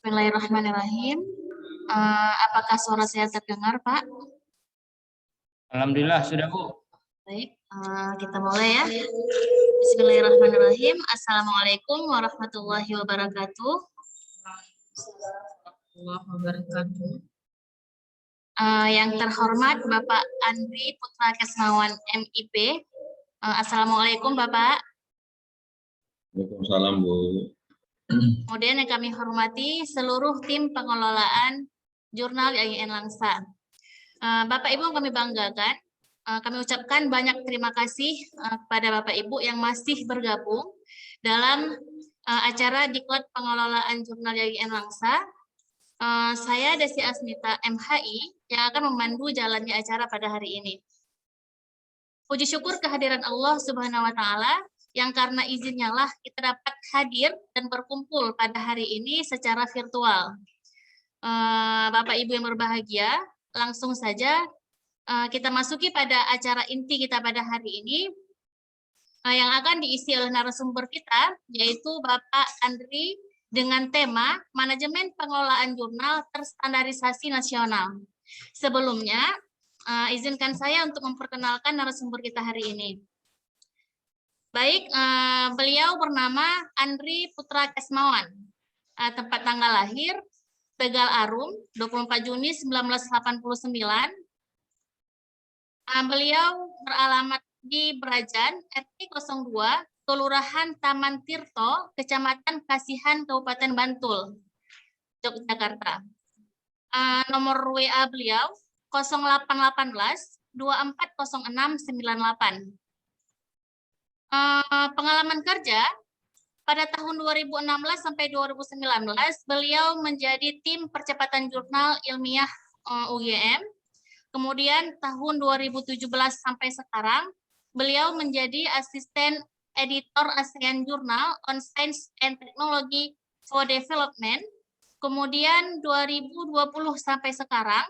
Bismillahirrahmanirrahim. Apakah suara saya terdengar, Pak? Alhamdulillah sudah, Bu. Baik, kita mulai ya. Bismillahirrahmanirrahim. Assalamualaikum warahmatullahi wabarakatuh. Yang terhormat Bapak Andri Putra Kesmawan MIP. Assalamualaikum Bapak. Waalaikumsalam, Bu. Kemudian yang kami hormati seluruh tim pengelolaan jurnal IAIN Langsa. Bapak Ibu yang kami banggakan, kami ucapkan banyak terima kasih kepada Bapak Ibu yang masih bergabung dalam acara Diklat Pengelolaan Jurnal IAIN Langsa. Saya Desi Asmita MHI yang akan memandu jalannya acara pada hari ini. Puji syukur kehadiran Allah Subhanahu wa Ta'ala yang karena izinnya lah kita dapat hadir dan berkumpul pada hari ini secara virtual. Bapak Ibu yang berbahagia, langsung saja kita masuki pada acara inti kita pada hari ini yang akan diisi oleh narasumber kita, yaitu Bapak Andri dengan tema Manajemen Pengelolaan Jurnal Terstandarisasi Nasional. Sebelumnya, izinkan saya untuk memperkenalkan narasumber kita hari ini. Baik, beliau bernama Andri Putra Kesmawan, tempat tanggal lahir Tegal Arum, 24 Juni 1989. Beliau beralamat di Brajan, RT 02, Kelurahan Taman Tirto, Kecamatan Kasihan, Kabupaten Bantul, Yogyakarta. Nomor WA beliau 0818 240698. Pengalaman kerja pada tahun 2016 sampai 2019 beliau menjadi tim percepatan jurnal ilmiah UGM. Kemudian tahun 2017 sampai sekarang beliau menjadi asisten editor ASEAN Journal on Science and Technology for Development. Kemudian 2020 sampai sekarang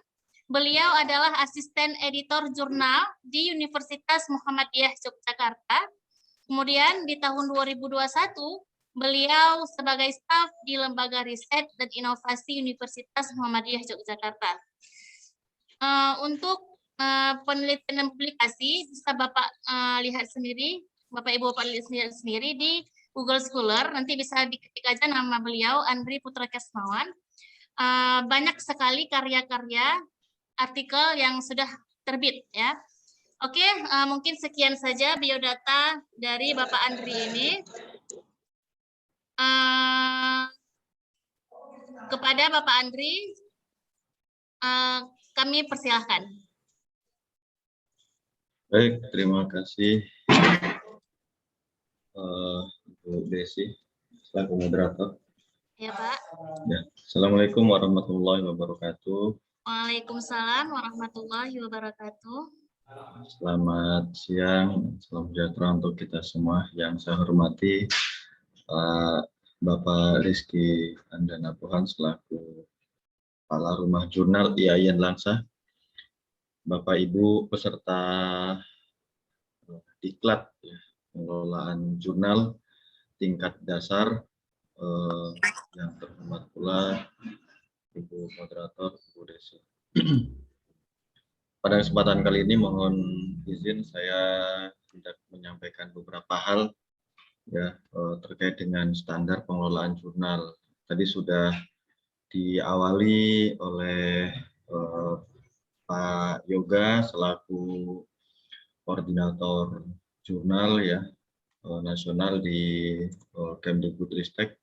beliau adalah asisten editor jurnal di Universitas Muhammadiyah Yogyakarta. Kemudian di tahun 2021, beliau sebagai staf di Lembaga Riset dan Inovasi Universitas Muhammadiyah Yogyakarta. Untuk penelitian dan publikasi, bisa Bapak lihat sendiri, Bapak Ibu Bapak lihat sendiri di Google Scholar, nanti bisa diketik aja nama beliau, Andri Putra Kesmawan. Banyak sekali karya-karya artikel yang sudah terbit ya. Oke, mungkin sekian saja biodata dari Bapak Andri ini. Kepada Bapak Andri, kami persilahkan. Baik, terima kasih Bu Desi, selaku moderator. Ya, Pak. Ya. Assalamualaikum warahmatullahi wabarakatuh. Waalaikumsalam warahmatullahi wabarakatuh. Selamat siang, salam sejahtera untuk kita semua. Yang saya hormati Bapak Rizky Andana Pohan selaku Kepala Rumah Jurnal IAIN Langsa, Bapak Ibu peserta diklat ya, pengelolaan jurnal tingkat dasar, yang terhormat pula Ibu Moderator, Bu Desi. Pada kesempatan kali ini mohon izin saya hendak menyampaikan beberapa hal ya terkait dengan standar pengelolaan jurnal. Tadi sudah diawali oleh Pak Yoga selaku koordinator jurnal ya nasional di Kemdikbudristek.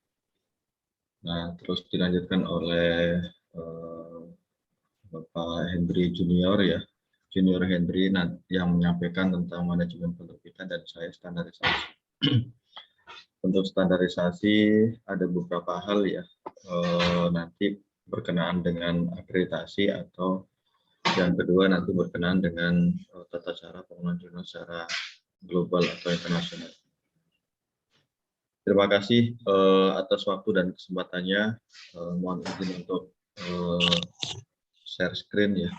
Nah, terus dilanjutkan oleh Bapak Hendri Junior ya, Junior Hendri yang menyampaikan tentang manajemen penerbitan dan saya standarisasi. Untuk standarisasi ada beberapa hal ya, nanti berkenaan dengan akreditasi atau yang kedua nanti berkenaan dengan tata cara pengelolaan jurnal secara global atau internasional. Terima kasih atas waktu dan kesempatannya. Mohon izin untuk share screen ya.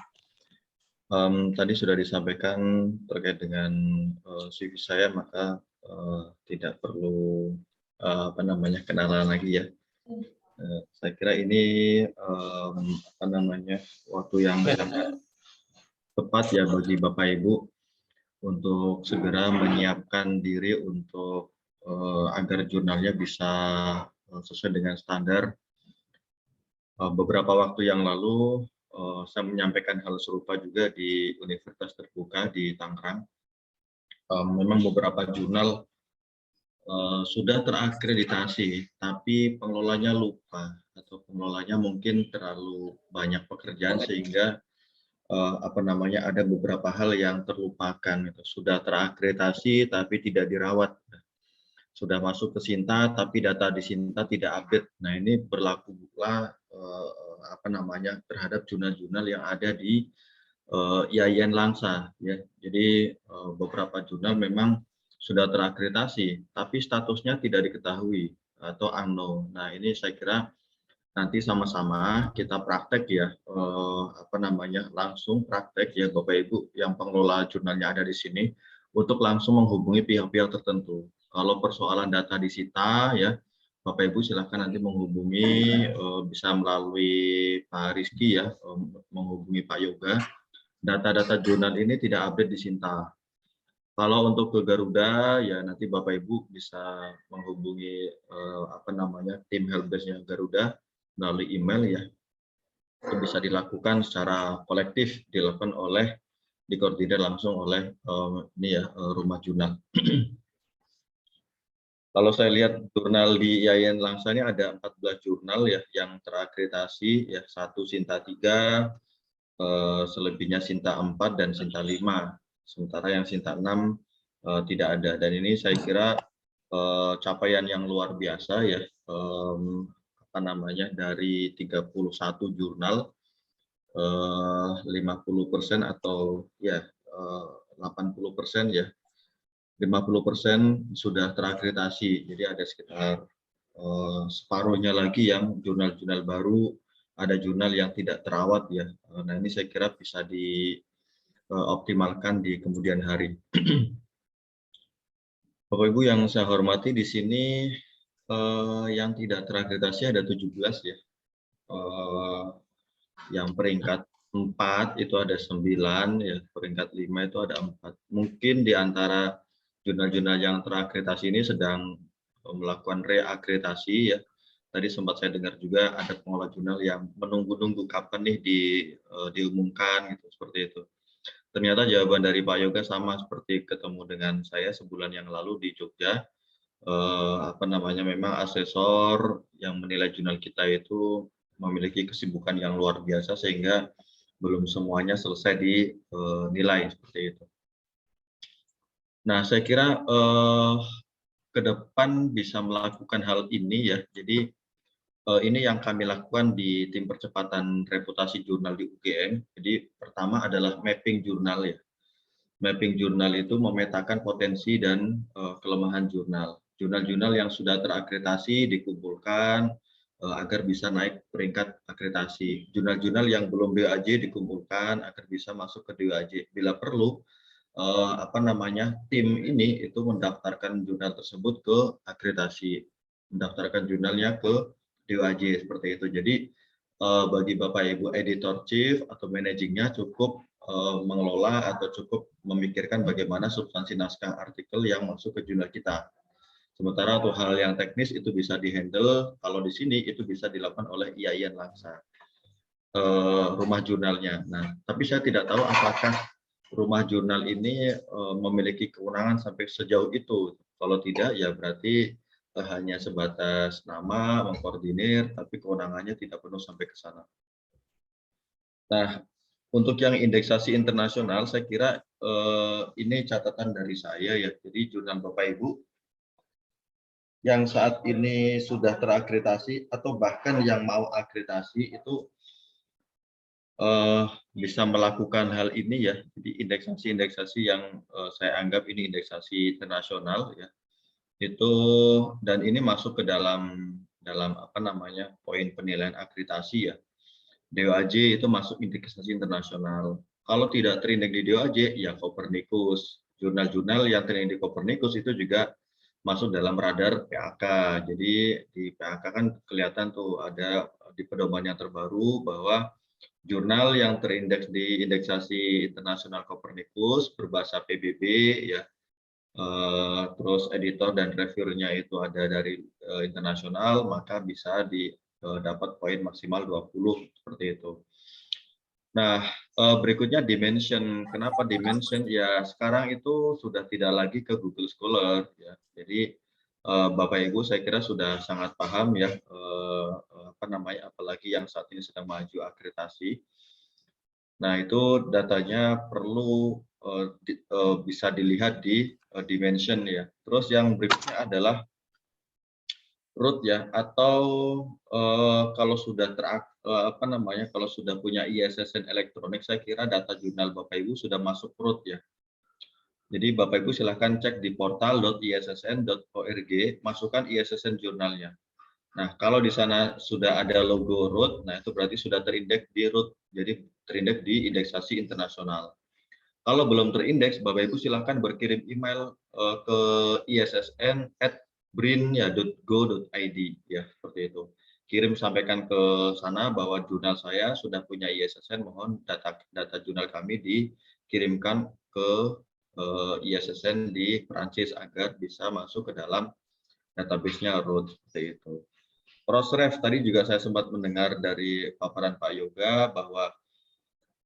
Tadi sudah disampaikan terkait dengan CV saya, maka tidak perlu kenalan lagi ya. Saya kira ini apa namanya waktu yang sangat tepat ya bagi Bapak Ibu untuk segera menyiapkan diri untuk agar jurnalnya bisa sesuai dengan standar. Beberapa waktu yang lalu saya menyampaikan hal serupa juga di Universitas Terbuka di Tangerang. Memang beberapa jurnal sudah terakreditasi, tapi pengelolanya lupa atau pengelolanya mungkin terlalu banyak pekerjaan sehingga apa namanya ada beberapa hal yang terlupakan. Gitu. Sudah terakreditasi tapi tidak dirawat. Sudah masuk ke Sinta tapi data di Sinta tidak update. Nah ini berlaku pula apa namanya terhadap jurnal-jurnal yang ada di IAIN Langsa. Ya. Jadi beberapa jurnal memang sudah terakreditasi, tapi statusnya tidak diketahui atau unknown. Nah ini saya kira nanti sama-sama kita praktek ya, apa namanya langsung praktek ya Bapak Ibu yang pengelola jurnalnya ada di sini untuk langsung menghubungi pihak-pihak tertentu. Kalau persoalan data disita ya Bapak Ibu silahkan nanti menghubungi bisa melalui Pak Rizky ya, menghubungi Pak Yoga. Data-data jurnal ini tidak update di Sinta. Kalau untuk ke Garuda ya nanti Bapak Ibu bisa menghubungi apa namanya tim helpdesk-nya Garuda melalui email ya. Itu bisa dilakukan secara kolektif dilakukan oleh dikoordinir langsung oleh ini ya rumah jurnal. Kalau saya lihat jurnal di IAIN Langsa ini ada 14 jurnal ya yang terakreditasi ya, 1 Sinta 3, selebihnya Sinta 4 dan Sinta 5. Sementara yang Sinta 6 tidak ada. Dan ini saya kira capaian yang luar biasa ya, apa namanya dari 31 jurnal 50% atau ya 80% ya 50% sudah terakreditasi. Jadi ada sekitar separuhnya lagi yang jurnal-jurnal baru, ada jurnal yang tidak terawat ya. Nah ini saya kira bisa dioptimalkan di kemudian hari. Bapak Ibu yang saya hormati di sini yang tidak terakreditasi ada 17 ya. Yang peringkat 4 itu ada 9 ya, peringkat 5 itu ada 4. Mungkin di antara jurnal-jurnal yang terakreditasi ini sedang melakukan reakreditasi ya. Tadi sempat saya dengar juga ada pengelola jurnal yang menunggu-nunggu kapan nih diumumkan gitu seperti itu. Ternyata jawaban dari Pak Yoga sama seperti ketemu dengan saya sebulan yang lalu di Jogja. Apa namanya memang asesor yang menilai jurnal kita itu memiliki kesibukan yang luar biasa sehingga belum semuanya selesai dinilai seperti itu. Nah, saya kira ke depan bisa melakukan hal ini ya. Jadi ini yang kami lakukan di tim percepatan reputasi jurnal di UGM. Jadi pertama adalah mapping jurnal ya. Mapping jurnal itu memetakan potensi dan kelemahan jurnal. Jurnal-jurnal yang sudah terakreditasi dikumpulkan agar bisa naik peringkat akreditasi. Jurnal-jurnal yang belum DOAJ dikumpulkan agar bisa masuk ke DOAJ. Bila perlu, apa namanya tim ini itu mendaftarkan jurnal tersebut ke akreditasi, mendaftarkan jurnalnya ke DOAJ seperti itu. Jadi bagi Bapak Ibu editor chief atau managingnya cukup mengelola atau cukup memikirkan bagaimana substansi naskah artikel yang masuk ke jurnal kita. Sementara untuk hal yang teknis itu bisa dihandle, kalau di sini itu bisa dilakukan oleh IAIN Langsa, rumah jurnalnya. Nah, tapi saya tidak tahu apakah rumah jurnal ini memiliki kewenangan sampai sejauh itu. Kalau tidak, ya berarti hanya sebatas nama, mengkoordinir, tapi kewenangannya tidak penuh sampai ke sana. Nah, untuk yang indeksasi internasional, saya kira ini catatan dari saya ya. Jadi jurnal Bapak Ibu yang saat ini sudah terakreditasi atau bahkan yang mau akreditasi itu bisa melakukan hal ini ya. Jadi indeksasi-indeksasi yang saya anggap ini indeksasi internasional ya. Itu dan ini masuk ke dalam apa namanya poin penilaian akreditasi ya. DOAJ itu masuk indeksasi internasional. Kalau tidak terindeks di DOAJ ya Copernicus. Jurnal-jurnal yang terindeks di Copernicus itu juga masuk dalam radar PAK. Jadi di PAK kan kelihatan tuh ada di pedoman yang terbaru bahwa jurnal yang terindeks di indeksasi internasional Copernicus berbahasa PBB ya, terus editor dan reviewernya itu ada dari internasional, maka bisa dapat poin maksimal 20 seperti itu. Nah, berikutnya dimension. Kenapa dimension? Ya, sekarang itu sudah tidak lagi ke Google Scholar ya. Jadi Bapak Ibu saya kira sudah sangat paham ya, apa namanya, apalagi yang saat ini sedang maju akreditasi. Nah, itu datanya perlu bisa dilihat di dimension ya. Terus yang berikutnya adalah root ya, atau kalau sudah apa namanya, kalau sudah punya ISSN elektronik, saya kira data jurnal Bapak Ibu sudah masuk root ya. Jadi Bapak Ibu silahkan cek di portal.issn.org, masukkan ISSN jurnalnya. Nah, kalau di sana sudah ada logo root, nah itu berarti sudah terindeks di root, jadi terindeks di indeksasi internasional. Kalau belum terindeks, Bapak Ibu silahkan berkirim email ke issn@brin.go.id ya, seperti itu. Kirim sampaikan ke sana bahwa jurnal saya sudah punya ISSN, mohon data jurnal kami dikirimkan ke ISSN di Perancis agar bisa masuk ke dalam database-nya root seperti itu. Crossref tadi juga saya sempat mendengar dari paparan Pak Yoga bahwa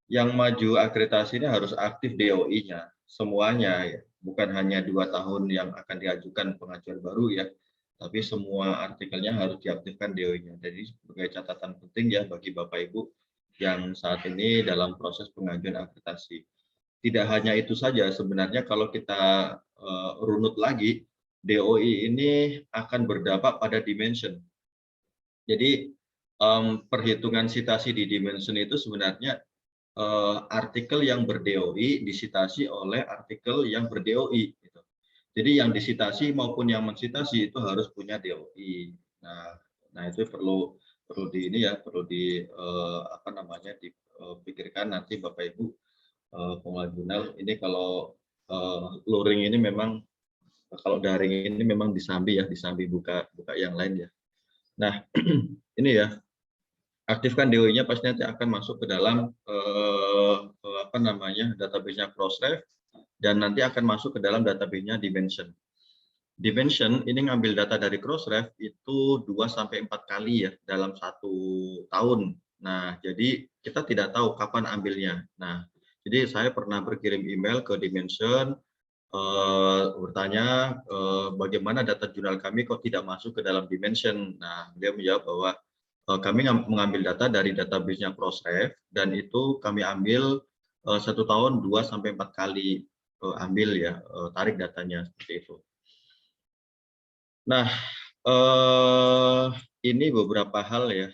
yang maju akreditasi ini harus aktif DOI-nya semuanya ya, bukan hanya 2 tahun yang akan diajukan pengajuan baru ya, tapi semua artikelnya harus diaktifkan DOI-nya. Jadi sebagai catatan penting ya bagi Bapak Ibu yang saat ini dalam proses pengajuan akreditasi. Tidak hanya itu saja, sebenarnya kalau kita runut lagi, DOI ini akan berdampak pada dimension. Jadi perhitungan citasi di dimension itu sebenarnya artikel yang ber-DOI disitasi oleh artikel yang ber-DOI. Gitu. Jadi yang disitasi maupun yang mensitasi itu harus punya DOI. Nah itu perlu di ini ya, perlu di apa namanya, dipikirkan nanti Bapak Ibu pengelola jurnal ini kalau luring ini memang, kalau daring ini memang disambi ya, disambi buka yang lain ya. Nah ini ya, aktifkan DOI-nya pasti nanti akan masuk ke dalam apa namanya, database-nya Crossref dan nanti akan masuk ke dalam database-nya Dimension. Dimension ini ngambil data dari Crossref itu 2-4 kali ya dalam 1 tahun. Nah, jadi kita tidak tahu kapan ambilnya. Nah, jadi saya pernah berkirim email ke Dimension bertanya bagaimana data jurnal kami kok tidak masuk ke dalam Dimension. Nah, dia menjawab bahwa kami mengambil data dari database-nya Crossref dan itu kami ambil 1 tahun 2-4 kali ambil ya, tarik datanya seperti itu. Nah, ini beberapa hal ya,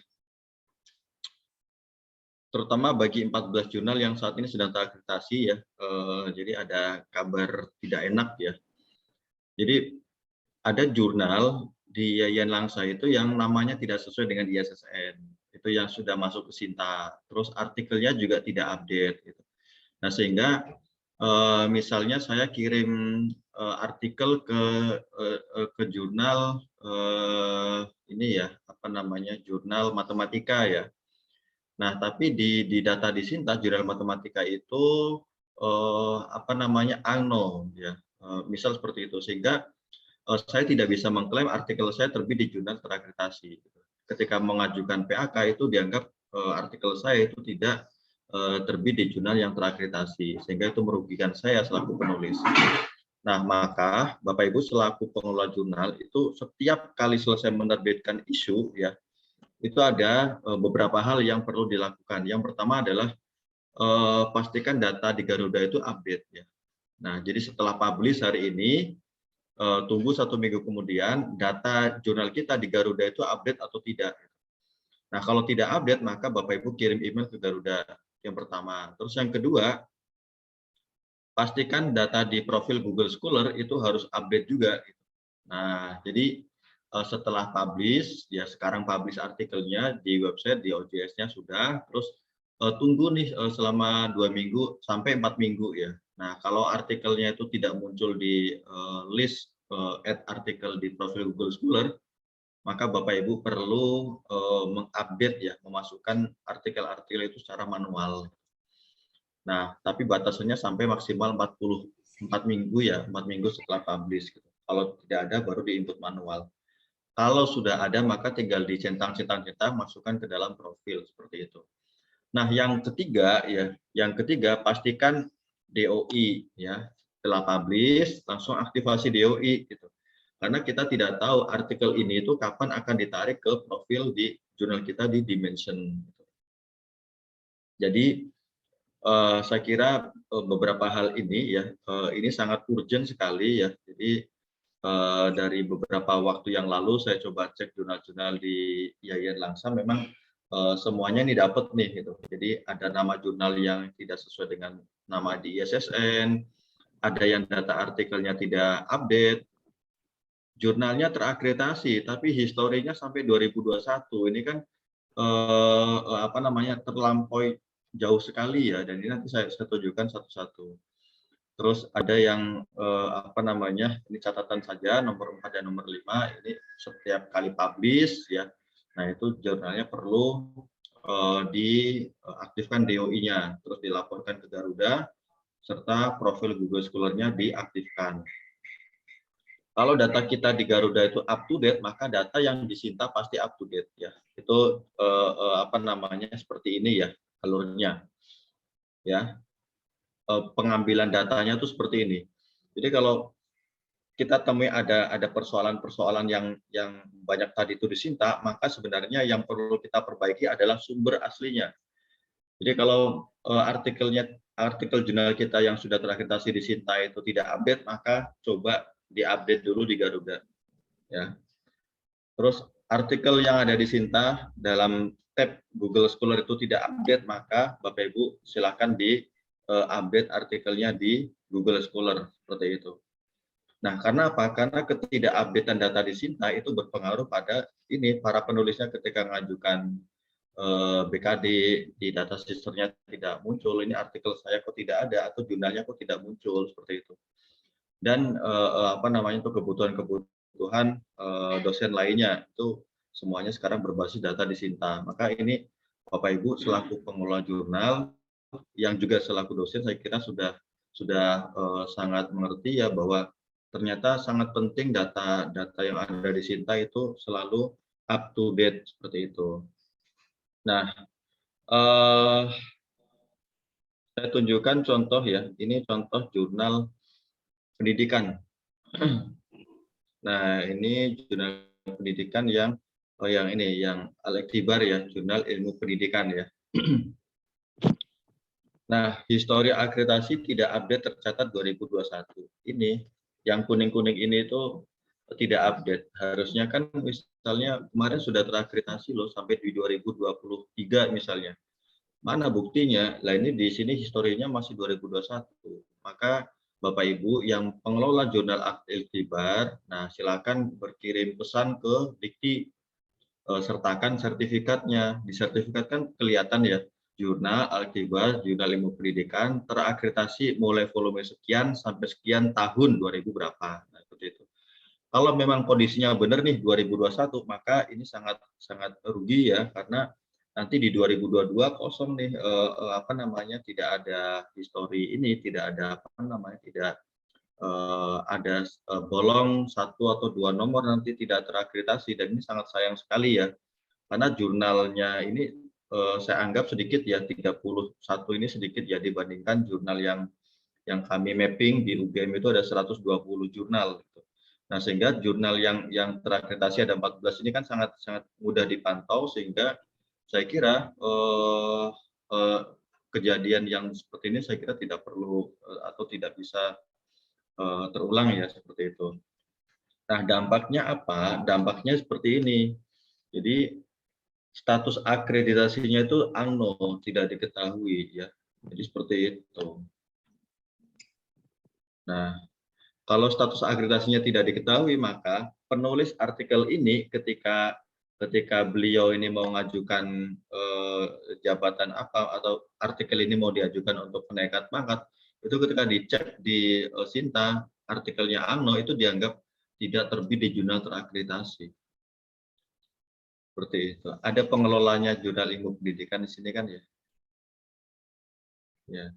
terutama bagi 14 jurnal yang saat ini sedang terakreditasi ya, jadi ada kabar tidak enak ya. Jadi ada jurnal di Yayan Langsa itu yang namanya tidak sesuai dengan ISSN, itu yang sudah masuk ke Sinta, terus artikelnya juga tidak update. Gitu. Nah sehingga misalnya saya kirim artikel ke jurnal ini ya, apa namanya, jurnal matematika ya. Nah tapi di data di Sinta jurnal matematika itu apa namanya, unknown ya, misal seperti itu, sehingga saya tidak bisa mengklaim artikel saya terbit di jurnal terakreditasi. Ketika mengajukan PAK itu dianggap artikel saya itu tidak terbit di jurnal yang terakreditasi, sehingga itu merugikan saya selaku penulis. Nah, maka Bapak Ibu selaku pengelola jurnal itu setiap kali selesai menerbitkan isu ya, itu ada beberapa hal yang perlu dilakukan. Yang pertama adalah pastikan data di Garuda itu update ya. Nah, jadi setelah publish hari ini, tunggu 1 minggu kemudian data jurnal kita di Garuda itu update atau tidak. Nah, kalau tidak update maka Bapak Ibu kirim email ke Garuda, yang pertama. Terus yang kedua, pastikan data di profil Google Scholar itu harus update juga. Nah, jadi setelah publish, ya sekarang publish artikelnya di website, di OJS-nya sudah, terus tunggu nih selama 2 minggu sampai 4 minggu ya. Nah, kalau artikelnya itu tidak muncul di list add artikel di profil Google Scholar, maka Bapak Ibu perlu mengupdate ya, memasukkan artikel-artikel itu secara manual. Nah, tapi batasannya sampai maksimal 44 minggu ya, 4 minggu setelah publish. Gitu. Kalau tidak ada baru di-input manual. Kalau sudah ada maka tinggal dicentang-centang masukkan ke dalam profil seperti itu. Nah, yang ketiga pastikan DOI ya. Setelah publish langsung aktivasi DOI gitu. Karena kita tidak tahu artikel ini itu kapan akan ditarik ke profil di jurnal kita di Dimension. Jadi saya kira beberapa hal ini ya ini sangat urgent sekali ya. Jadi dari beberapa waktu yang lalu saya coba cek jurnal-jurnal di Yayan Langsa, memang semuanya ini dapat nih gitu. Jadi ada nama jurnal yang tidak sesuai dengan nama di ISSN, ada yang data artikelnya tidak update, jurnalnya terakreditasi tapi historinya sampai 2021. Ini kan terlampaui jauh sekali ya, dan ini nanti saya tunjukkan satu-satu. Terus ada yang ini catatan saja nomor 4 dan nomor 5 ini setiap kali publish ya. Nah, itu jurnalnya perlu diaktifkan DOI-nya, terus dilaporkan ke Garuda serta profil Google Scholar-nya diaktifkan. Kalau data kita di Garuda itu up to date, maka data yang disinta pasti up to date ya. Itu seperti ini ya alurnya. Ya. Pengambilan datanya itu seperti ini. Jadi kalau kita temui ada persoalan-persoalan yang banyak tadi itu disinta, maka sebenarnya yang perlu kita perbaiki adalah sumber aslinya. Jadi kalau artikel jurnal kita yang sudah terakreditasi disinta itu tidak update, maka coba diupdate dulu di Garuda. Ya. Terus artikel yang ada disinta dalam tab Google Scholar itu tidak update, maka Bapak Ibu silakan update artikelnya di Google Scholar seperti itu. Nah, karena apa? Karena ketidakupdatean data di Sinta itu berpengaruh pada ini para penulisnya ketika mengajukan BKD di data sisternya tidak muncul. Ini artikel saya kok tidak ada atau jurnalnya kok tidak muncul seperti itu. Dan untuk kebutuhan dosen lainnya itu semuanya sekarang berbasis data di Sinta. Maka ini Bapak Ibu selaku pengelola jurnal yang juga selaku dosen, saya kira sudah sangat mengerti ya bahwa ternyata sangat penting data yang ada di Sinta itu selalu up to date seperti itu. Nah, saya tunjukkan contoh ya, ini contoh jurnal pendidikan. Nah, ini jurnal pendidikan yang Al-Iktibar ya, jurnal ilmu pendidikan ya. Nah, histori akreditasi tidak update tercatat 2021. Ini yang kuning-kuning ini itu tidak update. Harusnya kan misalnya kemarin sudah terakreditasi loh sampai di 2023 misalnya. Mana buktinya? Lah ini di sini historinya masih 2021. Maka Bapak Ibu yang pengelola jurnal Al-Iktibar, nah silakan berkirim pesan ke Dikti, sertakan sertifikatnya. Di sertifikat kan kelihatan ya, jurnal Al-Iktibar, jurnal ilmu pendidikan terakreditasi mulai volume sekian sampai sekian tahun 2000 berapa. Nah, seperti itu. Kalau memang kondisinya benar nih 2021, maka ini sangat rugi ya, karena nanti di 2022 kosong nih tidak ada histori ini, tidak ada ada bolong 1 atau 2 nomor nanti tidak terakreditasi, dan ini sangat sayang sekali ya. Karena jurnalnya ini saya anggap sedikit ya, 31 ini sedikit ya dibandingkan jurnal yang kami mapping di UGM itu ada 120 jurnal gitu. Nah, sehingga jurnal yang terakreditasi ada 14 ini kan sangat mudah dipantau, sehingga saya kira kejadian yang seperti ini saya kira tidak perlu atau tidak bisa terulang ya, seperti itu. Nah, dampaknya apa? Dampaknya seperti ini. Jadi status akreditasinya itu unknown, tidak diketahui ya. Jadi seperti itu. Nah, kalau status akreditasinya tidak diketahui, maka penulis artikel ini ketika beliau ini mau mengajukan jabatan apa atau artikel ini mau diajukan untuk penaikan pangkat, itu ketika dicek di Sinta artikelnya unknown itu dianggap tidak terbit di jurnal terakreditasi. Seperti itu. Ada pengelolanya jurnal ilmu pendidikan di sini kan ya? Ya.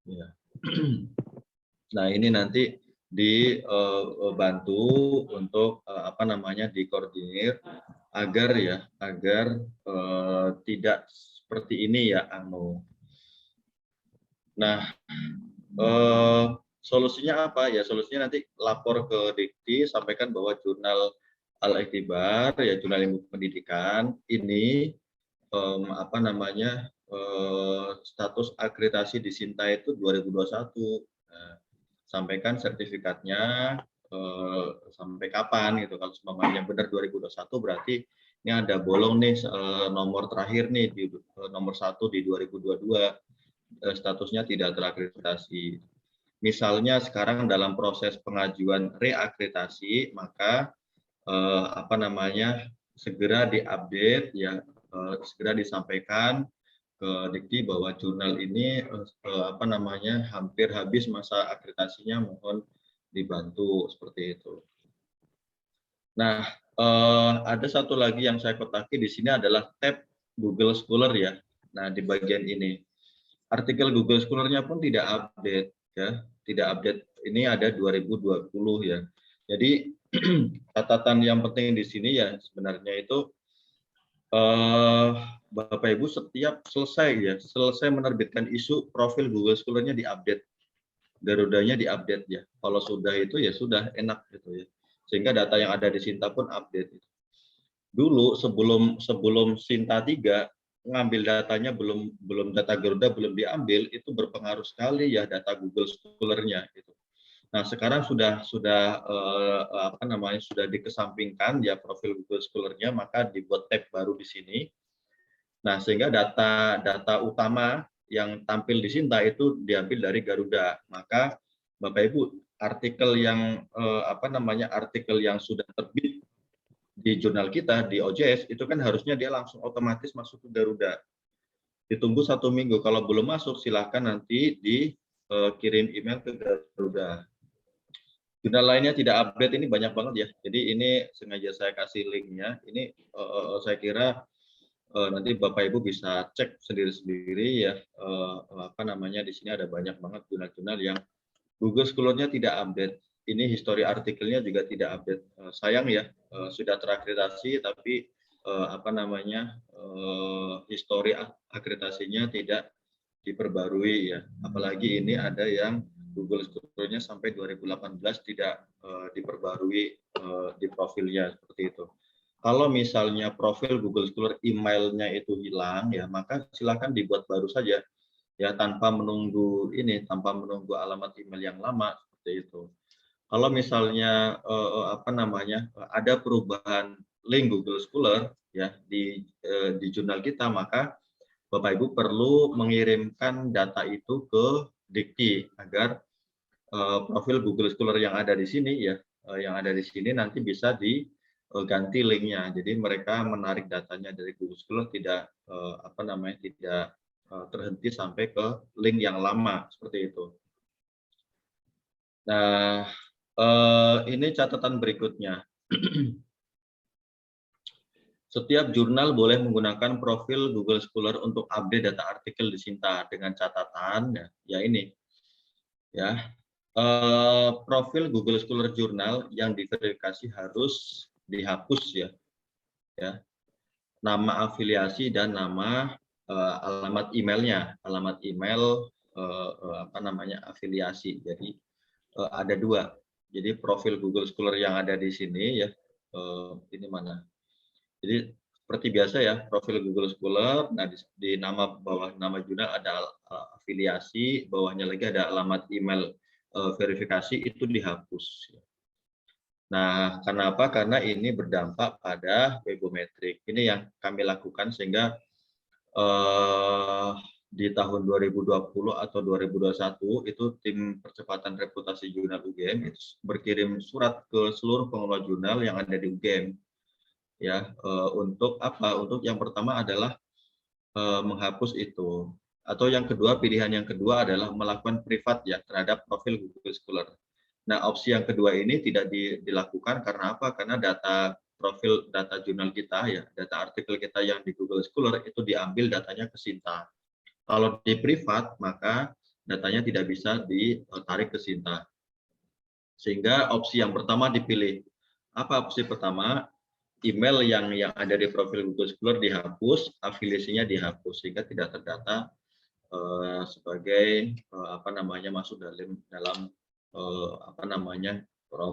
Ya. Nah, ini nanti dibantu untuk apa namanya dikoordinir agar tidak seperti ini ya, Anu. Nah, solusinya apa ya? Solusinya nanti lapor ke Dikti, sampaikan bahwa jurnal Al-Iktibar ya jurnal ilmu pendidikan ini apa namanya status akreditasi di Sinta itu 2021. Nah, sampaikan sertifikatnya sampai kapan gitu. Kalau semuanya benar 2021 berarti ini ada bolong nih nomor terakhir nih di nomor 1 di 2022 statusnya tidak terakreditasi. Misalnya sekarang dalam proses pengajuan reakreditasi, maka apa namanya segera diupdate ya, segera disampaikan ke Dikti bahwa jurnal ini apa namanya hampir habis masa akreditasinya, mohon dibantu seperti itu. Nah, ada satu lagi yang saya kotaki di sini adalah tab Google Scholar ya. Nah, di bagian ini artikel Google Scholar-nya pun tidak update ya, tidak update. Ini ada 2020 ya. Jadi catatan yang penting di sini ya sebenarnya itu Bapak Ibu setiap selesai menerbitkan isu, profil Google Scholar-nya diupdate, Garudanya diupdate ya. Kalau sudah itu ya sudah enak gitu ya. Sehingga data yang ada di Sinta pun update. Dulu sebelum Sinta 3 ngambil datanya belum data Garuda belum diambil, itu berpengaruh sekali ya data Google Scholar-nya gitu. Nah, sekarang sudah apa namanya sudah dikesampingkan ya profil Google Scholar-nya, maka dibuat tab baru di sini. Nah, sehingga data utama yang tampil di Sinta itu diambil dari Garuda. Maka Bapak Ibu, artikel yang apa namanya artikel yang sudah terbit di jurnal kita di OJS itu kan harusnya dia langsung otomatis masuk ke Garuda. Ditunggu 1 minggu. Kalau belum masuk, silahkan nanti dikirim email ke Garuda. Jurnal lainnya tidak update, ini banyak banget ya. Jadi ini sengaja saya kasih linknya. Ini saya kira nanti Bapak Ibu bisa cek sendiri-sendiri ya. Apa namanya di sini ada banyak banget jurnal-jurnal yang Google Scholar-nya tidak update. Ini histori artikelnya juga tidak update. Sayang ya, sudah terakreditasi tapi apa namanya histori akreditasinya tidak diperbarui ya. Apalagi ini ada yang Google Scholar-nya sampai 2018 tidak diperbarui di profilnya seperti itu. Kalau misalnya profil Google Scholar emailnya itu hilang ya, maka silakan dibuat baru saja ya tanpa menunggu alamat email yang lama seperti itu. Kalau misalnya apa namanya ada perubahan link Google Scholar ya di jurnal kita, maka Bapak Ibu perlu mengirimkan data itu ke Dikti agar profil Google Scholar yang ada di sini ya, yang ada di sini nanti bisa diganti linknya. Jadi mereka menarik datanya dari Google Scholar tidak apa namanya tidak terhenti sampai ke link yang lama seperti itu. Nah, ini catatan berikutnya. Setiap jurnal boleh menggunakan profil Google Scholar untuk update data artikel di Sinta dengan catatan ya ini ya. Profil Google Scholar jurnal yang diverifikasi harus dihapus ya. Nama afiliasi dan nama alamat emailnya, alamat email apa namanya afiliasi. Jadi ada 2. Jadi profil Google Scholar yang ada di sini ya, ini mana? Jadi seperti biasa ya, profil Google Scholar. Nah di nama bawah nama jurnal ada afiliasi, bawahnya lagi ada alamat email verifikasi, itu dihapus. Nah, kenapa? Karena ini berdampak pada webometrik. Ini yang kami lakukan sehingga di tahun 2020 atau 2021 itu tim percepatan reputasi jurnal UGM itu berkirim surat ke seluruh pengelola jurnal yang ada di UGM ya untuk apa? Untuk yang pertama adalah menghapus itu, atau yang kedua pilihan yang kedua adalah melakukan privat ya terhadap profil Google Scholar. Nah, opsi yang kedua ini tidak dilakukan karena apa? Karena data jurnal kita ya, data artikel kita yang di Google Scholar itu diambil datanya ke Sinta. Kalau di privat, maka datanya tidak bisa ditarik ke Sinta. Sehingga opsi yang pertama dipilih. Apa opsi pertama? Email yang ada di profil Google Scholar dihapus, afiliasinya dihapus sehingga tidak terdata sebagai masuk dalam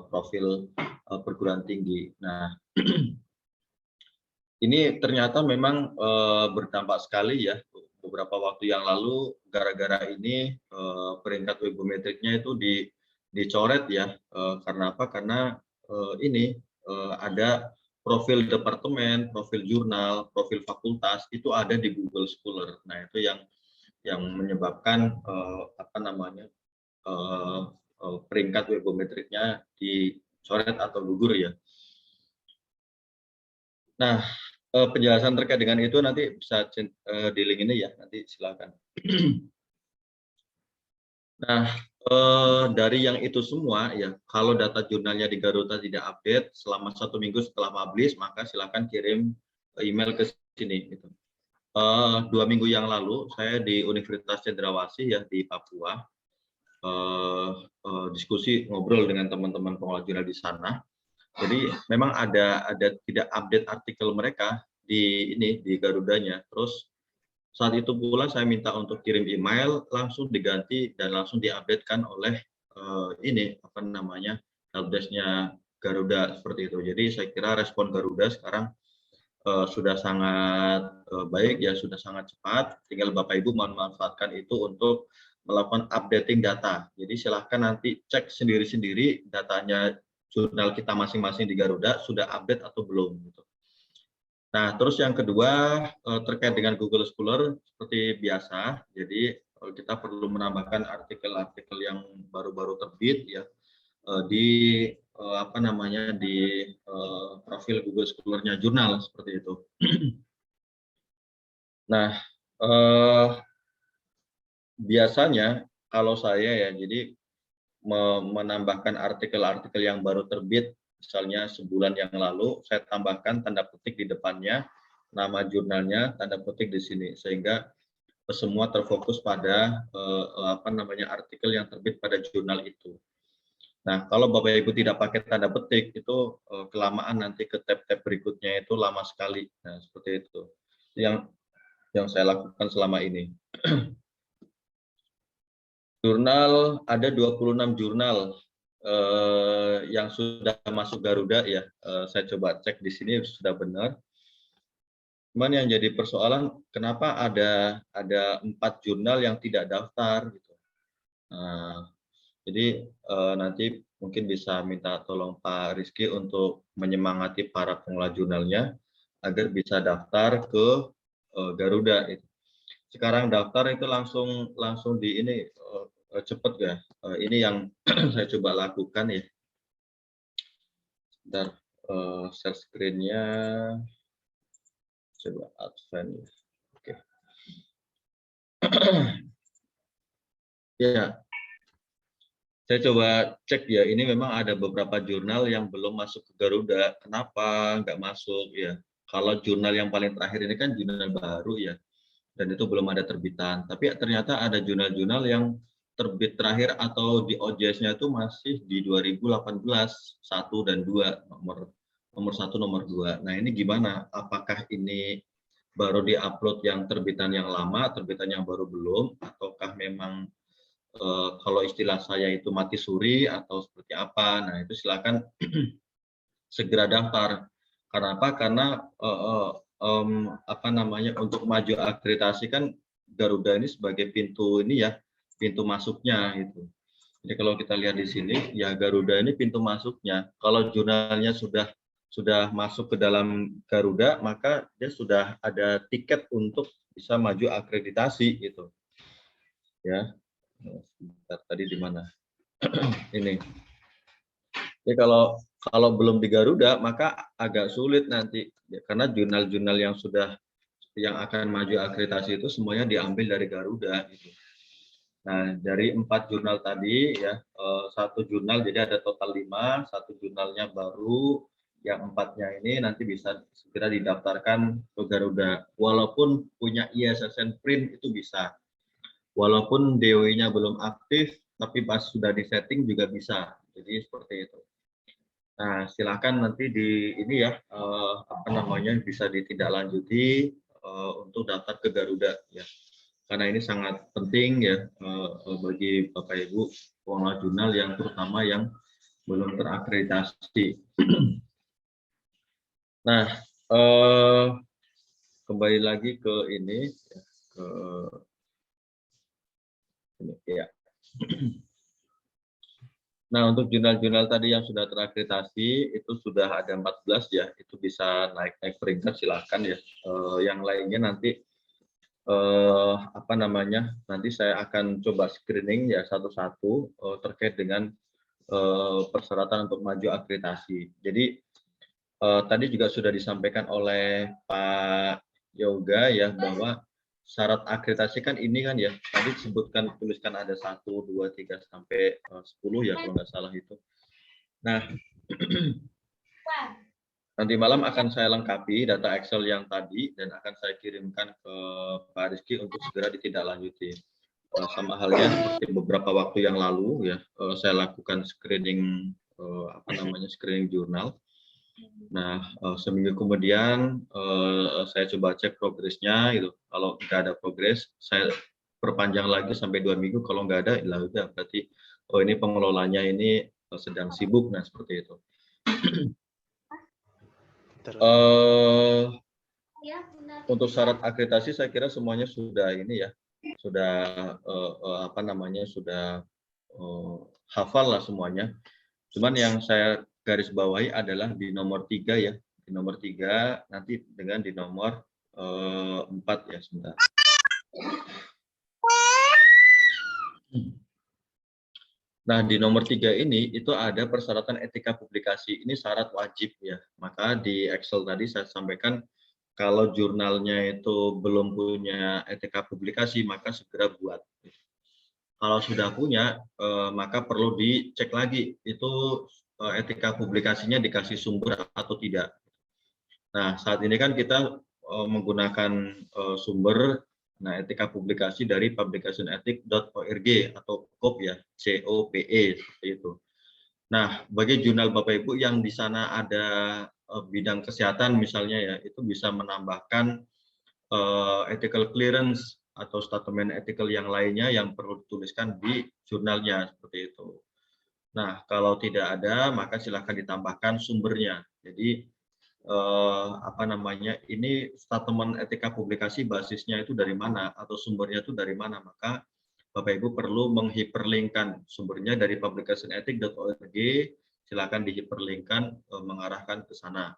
profil perguruan tinggi. Nah, ini ternyata memang berdampak sekali ya. Beberapa waktu yang lalu gara-gara ini peringkat webometriknya itu dicoret ya. Karena apa? Karena ini ada profil departemen, profil jurnal, profil fakultas itu ada di Google Scholar. Nah, itu yang menyebabkan peringkat webometriknya dicoret atau gugur ya. Nah, penjelasan terkait dengan itu nanti bisa di link ini ya, nanti silakan. Nah, dari yang itu semua ya, kalau data jurnalnya di Garuda tidak update selama 1 minggu setelah publish, maka silakan kirim email ke sini. Gitu. 2 minggu yang lalu saya di Universitas Cendrawasih ya di Papua diskusi ngobrol dengan teman-teman pengelola jurnal di sana. Jadi memang ada tidak update artikel mereka di Garudanya. Terus saat itu pula saya minta untuk kirim email, langsung diganti dan langsung diupdatekan oleh helpdesk-nya Garuda seperti itu. Jadi saya kira respon Garuda sekarang sudah sangat baik ya, sudah sangat cepat. Tinggal Bapak Ibu memanfaatkan itu untuk melakukan updating data. Jadi silahkan nanti cek sendiri-sendiri datanya jurnal kita masing-masing di Garuda sudah update atau belum. Gitu. Nah, terus yang kedua terkait dengan Google Scholar seperti biasa. Jadi kita perlu menambahkan artikel-artikel yang baru-baru terbit ya di profil Google Scholar-nya jurnal seperti itu. Nah, biasanya kalau saya ya, jadi menambahkan artikel-artikel yang baru terbit, misalnya sebulan yang lalu, saya tambahkan tanda petik di depannya, nama jurnalnya, tanda petik di sini, sehingga semua terfokus pada artikel yang terbit pada jurnal itu. Nah, kalau Bapak Ibu tidak pakai tanda petik, itu kelamaan nanti ke tab-tab berikutnya itu lama sekali. Nah, seperti itu. Yang saya lakukan selama ini. Jurnal, ada 26 jurnal yang sudah masuk Garuda ya. Saya coba cek di sini sudah benar. Cuman yang jadi persoalan kenapa ada 4 jurnal yang tidak daftar gitu. Nah, jadi nanti mungkin bisa minta tolong Pak Rizky untuk menyemangati para pengelola jurnalnya agar bisa daftar ke Garuda. Sekarang daftar itu langsung di ini cepet ya. Ini yang saya coba lakukan ya. Bentar, share screen-nya coba advance. Oke. Ya. Saya coba cek ya, ini memang ada beberapa jurnal yang belum masuk ke Garuda. Kenapa nggak masuk ya? Kalau jurnal yang paling terakhir ini kan jurnal baru ya, dan itu belum ada terbitan. Tapi ternyata ada jurnal-jurnal yang terbit terakhir atau di OJS-nya itu masih di 2018, 1 dan 2, nomor 1, nomor 2. Nah ini gimana? Apakah ini baru di-upload yang terbitan yang lama, terbitan yang baru belum, ataukah memang kalau istilah saya itu mati suri atau seperti apa? Nah itu silakan segera daftar. Karena apa? Karena untuk maju akreditasi kan Garuda ini sebagai pintu ini ya, pintu masuknya itu. Jadi kalau kita lihat di sini ya Garuda ini pintu masuknya. Kalau jurnalnya sudah masuk ke dalam Garuda, maka dia sudah ada tiket untuk bisa maju akreditasi gitu. Ya. Tadi di mana? Ini. Jadi kalau belum di Garuda maka agak sulit nanti ya, karena jurnal-jurnal yang akan maju akreditasi itu semuanya diambil dari Garuda gitu. Nah, dari 4 jurnal tadi ya, satu jurnal jadi ada total 5, satu jurnalnya baru, yang 4-nya ini nanti bisa segera didaftarkan ke Garuda. Walaupun punya ISSN print itu bisa. Walaupun DOI-nya belum aktif, tapi pas sudah disetting juga bisa. Jadi seperti itu. Nah, silakan nanti di ini ya, apa namanya, bisa ditindaklanjuti untuk daftar ke Garuda ya. Karena ini sangat penting ya bagi Bapak Ibu pengelola jurnal yang terutama yang belum terakreditasi. Nah, kembali lagi ke ini, ke ini ya. Nah, untuk jurnal-jurnal tadi yang sudah terakreditasi itu sudah ada 14 ya, itu bisa naik peringkat silahkan ya. Yang lainnya nanti apa namanya, nanti saya akan coba screening ya satu-satu terkait dengan persyaratan untuk maju akreditasi. Jadi tadi juga sudah disampaikan oleh Pak Yoga ya bahwa syarat akreditasi kan ini kan ya, tadi disebutkan tuliskan ada 1, 2, 3 sampai 10 ya kalau nggak salah itu. Nah, nanti malam akan saya lengkapi data Excel yang tadi dan akan saya kirimkan ke Pak Rizky untuk segera ditindaklanjuti. Sama halnya seperti beberapa waktu yang lalu ya, saya lakukan screening apa namanya screening jurnal. Nah, seminggu kemudian saya coba cek progresnya gitu. Kalau nggak ada progres, saya perpanjang lagi sampai 2 minggu. Kalau nggak ada, ya udah berarti oh ini pengelolanya ini sedang sibuk. Nah, seperti itu. Untuk syarat akreditasi saya kira semuanya sudah ini ya, sudah apa namanya sudah hafal lah semuanya. Cuman yang saya garis bawahi adalah di nomor 3 ya, di nomor 3 nanti dengan di nomor 4 ya sebentar. Nah, di nomor 3 ini itu ada persyaratan etika publikasi. Ini syarat wajib ya. Maka di Excel tadi saya sampaikan kalau jurnalnya itu belum punya etika publikasi maka segera buat. Kalau sudah punya maka perlu dicek lagi itu etika publikasinya dikasih sumber atau tidak. Nah, saat ini kan kita menggunakan sumber etika publikasi dari publicationethic.org atau COP ya, COPE seperti itu. Nah, bagi jurnal Bapak Ibu yang di sana ada bidang kesehatan misalnya ya, itu bisa menambahkan ethical clearance atau statement ethical yang lainnya yang perlu dituliskan di jurnalnya seperti itu. Nah, kalau tidak ada maka silakan ditambahkan sumbernya. Jadi apa namanya ini statement etika publikasi basisnya itu dari mana atau sumbernya itu dari mana, maka Bapak Ibu perlu menghiperlinkkan sumbernya dari publicationethic.org, silakan dihiperlinkkan mengarahkan ke sana.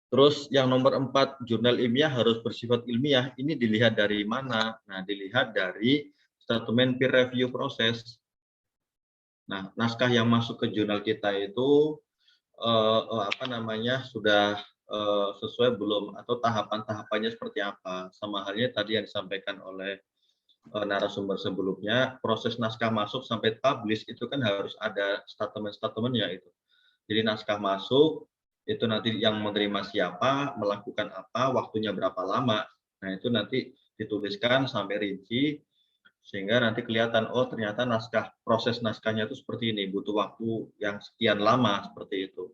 Terus yang nomor 4, jurnal ilmiah harus bersifat ilmiah. Ini dilihat dari mana? Nah, dilihat dari statement peer review proses. Nah, naskah yang masuk ke jurnal kita itu apa namanya sudah sesuai belum atau tahapan-tahapannya seperti apa. Sama halnya tadi yang disampaikan oleh narasumber sebelumnya, proses naskah masuk sampai publish itu kan harus ada statement-statementnya itu. Jadi naskah masuk itu nanti yang menerima siapa, melakukan apa, waktunya berapa lama. Nah, itu nanti dituliskan sampai rinci sehingga nanti kelihatan oh ternyata proses naskahnya itu seperti ini, butuh waktu yang sekian lama seperti itu.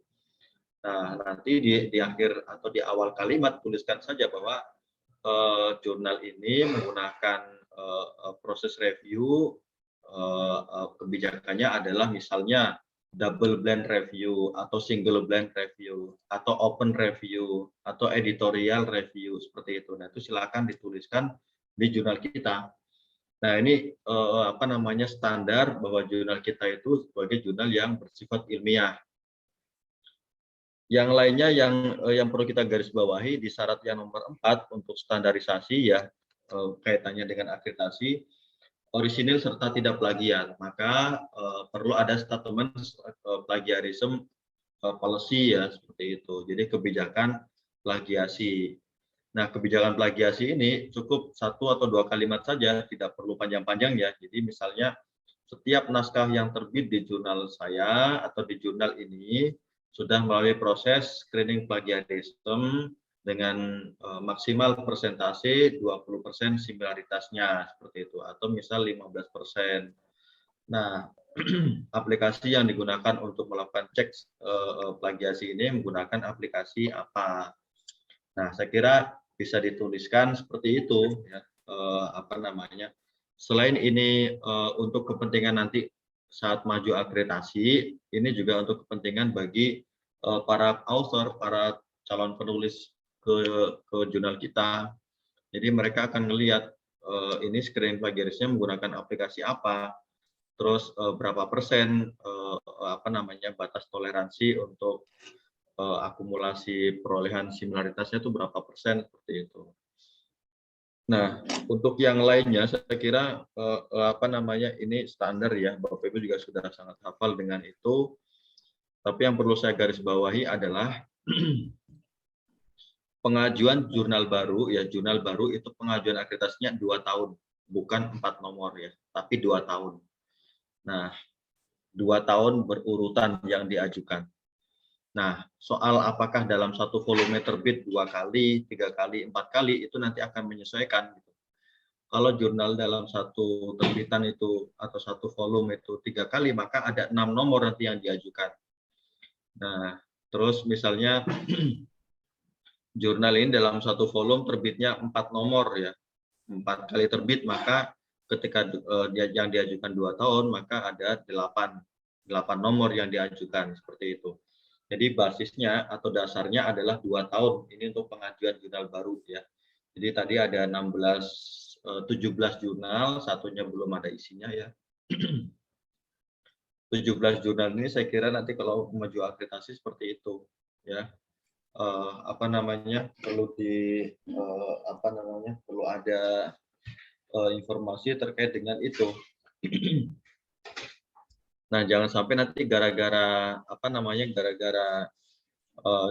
Nah, nanti di akhir atau di awal kalimat tuliskan saja bahwa jurnal ini menggunakan proses review kebijakannya adalah misalnya double blind review atau single blind review atau open review atau editorial review seperti itu. Nah, itu silakan dituliskan di jurnal kita. Nah, ini apa namanya standar bahwa jurnal kita itu sebagai jurnal yang bersifat ilmiah. Yang lainnya yang perlu kita garis bawahi di syarat yang nomor 4 untuk standarisasi ya kaitannya dengan akreditasi orisinil serta tidak plagiat. Maka perlu ada statement plagiarism policy ya seperti itu. Jadi kebijakan plagiasi. Nah, kebijakan plagiasi ini cukup 1 atau 2 kalimat saja, tidak perlu panjang-panjang ya. Jadi misalnya setiap naskah yang terbit di jurnal saya atau di jurnal ini sudah melalui proses screening plagiarisme dengan maksimal persentase 20% similaritasnya seperti itu, atau misal 15%. Nah, aplikasi yang digunakan untuk melakukan cek plagiasi ini menggunakan aplikasi apa? Nah, saya kira bisa dituliskan seperti itu, ya, apa namanya. Selain ini untuk kepentingan nanti saat maju akreditasi, ini juga untuk kepentingan bagi para author, para calon penulis ke jurnal kita. Jadi mereka akan melihat ini screening plagiarisnya menggunakan aplikasi apa, terus berapa persen apa namanya batas toleransi untuk akumulasi perolehan similaritasnya itu berapa persen seperti itu. Nah, untuk yang lainnya saya kira apa namanya ini standar ya, Bapak Ibu juga sudah sangat hafal dengan itu. Tapi yang perlu saya garis bawahi adalah pengajuan jurnal baru ya, jurnal baru itu pengajuan akreditasinya 2 tahun, bukan 4 nomor ya, tapi 2 tahun. Nah, 2 tahun berurutan yang diajukan. Nah, soal apakah dalam satu volume terbit 2 kali, 3 kali, 4 kali, itu nanti akan menyesuaikan. Kalau jurnal dalam satu terbitan itu atau satu volume itu 3 kali, maka ada 6 nomor nanti yang diajukan. Nah, terus misalnya jurnal ini dalam satu volume terbitnya 4 nomor ya, 4 kali terbit, maka ketika yang diajukan 2 tahun, maka ada 8 nomor yang diajukan seperti itu. Jadi basisnya atau dasarnya adalah 2 tahun. Ini untuk pengajuan jurnal baru ya. Jadi tadi ada 17 jurnal, satunya belum ada isinya ya. 17 jurnal ini saya kira nanti kalau maju akreditasi seperti itu ya. Apa namanya? Perlu perlu ada informasi terkait dengan itu. Nah, jangan sampai nanti gara-gara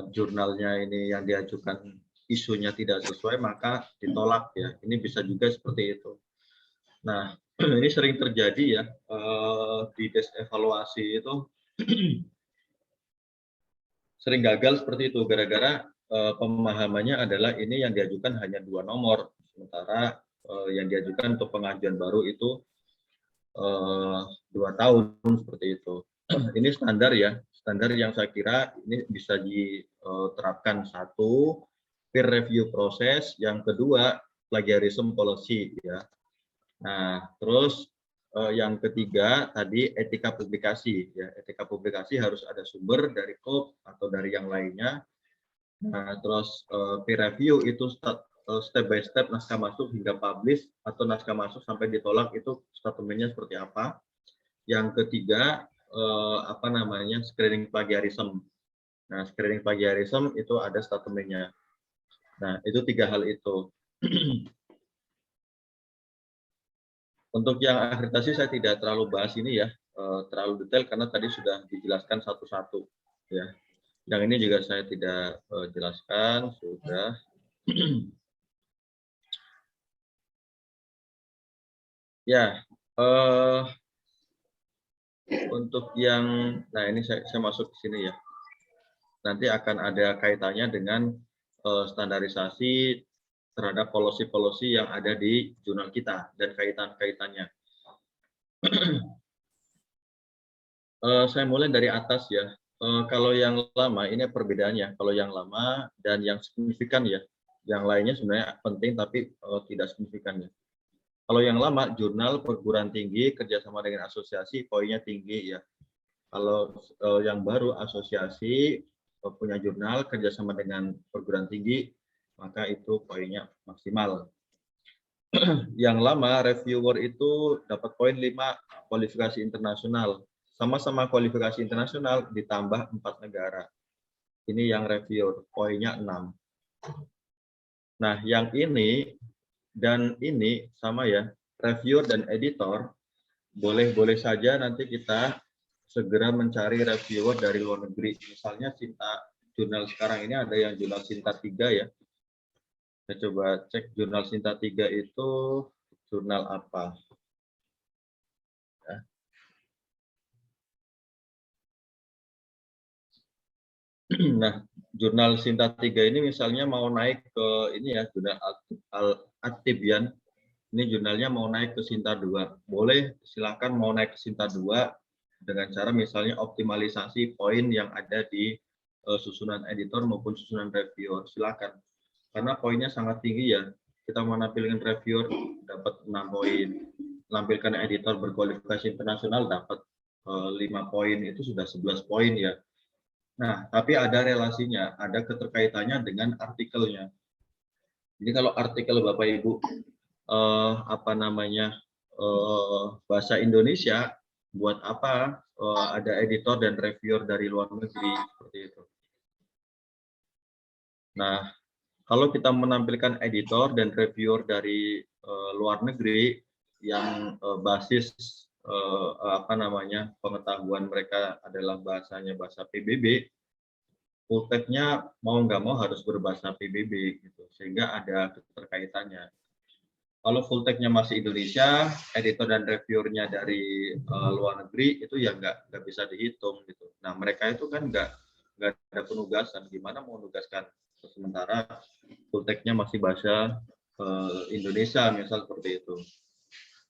jurnalnya ini yang diajukan isunya tidak sesuai maka ditolak ya. Ini bisa juga seperti itu. Nah, ini sering terjadi ya di tes evaluasi itu sering gagal seperti itu gara-gara pemahamannya adalah ini yang diajukan hanya 2 nomor, sementara yang diajukan untuk pengajuan baru itu 2 tahun seperti itu. Ini standar ya, standar yang saya kira ini bisa diterapkan. Satu, peer review proses, yang kedua plagiarism policy ya. Nah, terus yang ketiga tadi etika publikasi ya. Etika publikasi harus ada sumber dari KOP atau dari yang lainnya. Nah, terus peer review itu step by step naskah masuk hingga publish atau naskah masuk sampai ditolak itu statementnya seperti apa. Yang ketiga apa namanya screening plagiarism. Nah, screening plagiarism itu ada statementnya. Nah, itu 3 hal itu. Untuk yang akreditasi saya tidak terlalu bahas ini ya, terlalu detail karena tadi sudah dijelaskan satu-satu ya. Yang ini juga saya tidak jelaskan sudah. Ya, untuk yang, nah ini saya masuk ke sini ya. Nanti akan ada kaitannya dengan standarisasi terhadap policy-policy yang ada di jurnal kita dan kaitan-kaitannya. Saya mulai dari atas ya. Kalau yang lama ini perbedaannya. Kalau yang lama dan yang signifikan ya. Yang lainnya sebenarnya penting tapi tidak signifikan ya. Kalau yang lama jurnal perguruan tinggi kerjasama dengan asosiasi poinnya tinggi ya. Kalau yang baru asosiasi punya jurnal kerjasama dengan perguruan tinggi maka itu poinnya maksimal. Yang lama reviewer itu dapat poin 5 kualifikasi internasional. Sama-sama kualifikasi internasional ditambah 4 negara. Ini yang reviewer, poinnya 6. Nah, yang ini dan ini sama ya, reviewer dan editor boleh-boleh saja nanti kita segera mencari reviewer dari luar negeri. Misalnya Sinta jurnal sekarang ini ada yang jurnal Sinta 3 ya. Saya coba cek jurnal Sinta 3 itu jurnal apa. Ya. Nah, jurnal Sinta 3 ini misalnya mau naik ke ini ya, jurnal Aktivian. Ini jurnalnya mau naik ke Sinta 2. Boleh, silakan mau naik ke Sinta 2 dengan cara misalnya optimalisasi poin yang ada di susunan editor maupun susunan reviewer. Silakan. Karena poinnya sangat tinggi ya. Kita mau nampilkan reviewer dapat 6 poin. Menampilkan editor berkualifikasi internasional dapat 5 poin, itu sudah 11 poin ya. Nah, tapi ada relasinya, ada keterkaitannya dengan artikelnya. Jadi kalau artikel Bapak Ibu apa namanya bahasa Indonesia, buat apa ada editor dan reviewer dari luar negeri seperti itu. Nah, kalau kita menampilkan editor dan reviewer dari luar negeri yang basis apa namanya pengetahuan mereka adalah bahasanya bahasa PBB, full text-nya mau nggak mau harus berbahasa PBB gitu, sehingga ada keterkaitannya. Kalau full text-nya masih Indonesia, editor dan reviewer-nya dari luar negeri itu ya nggak bisa dihitung gitu. Nah mereka itu kan nggak ada penugasan, gimana mau menugaskan sementara full text-nya masih bahasa Indonesia misal seperti itu.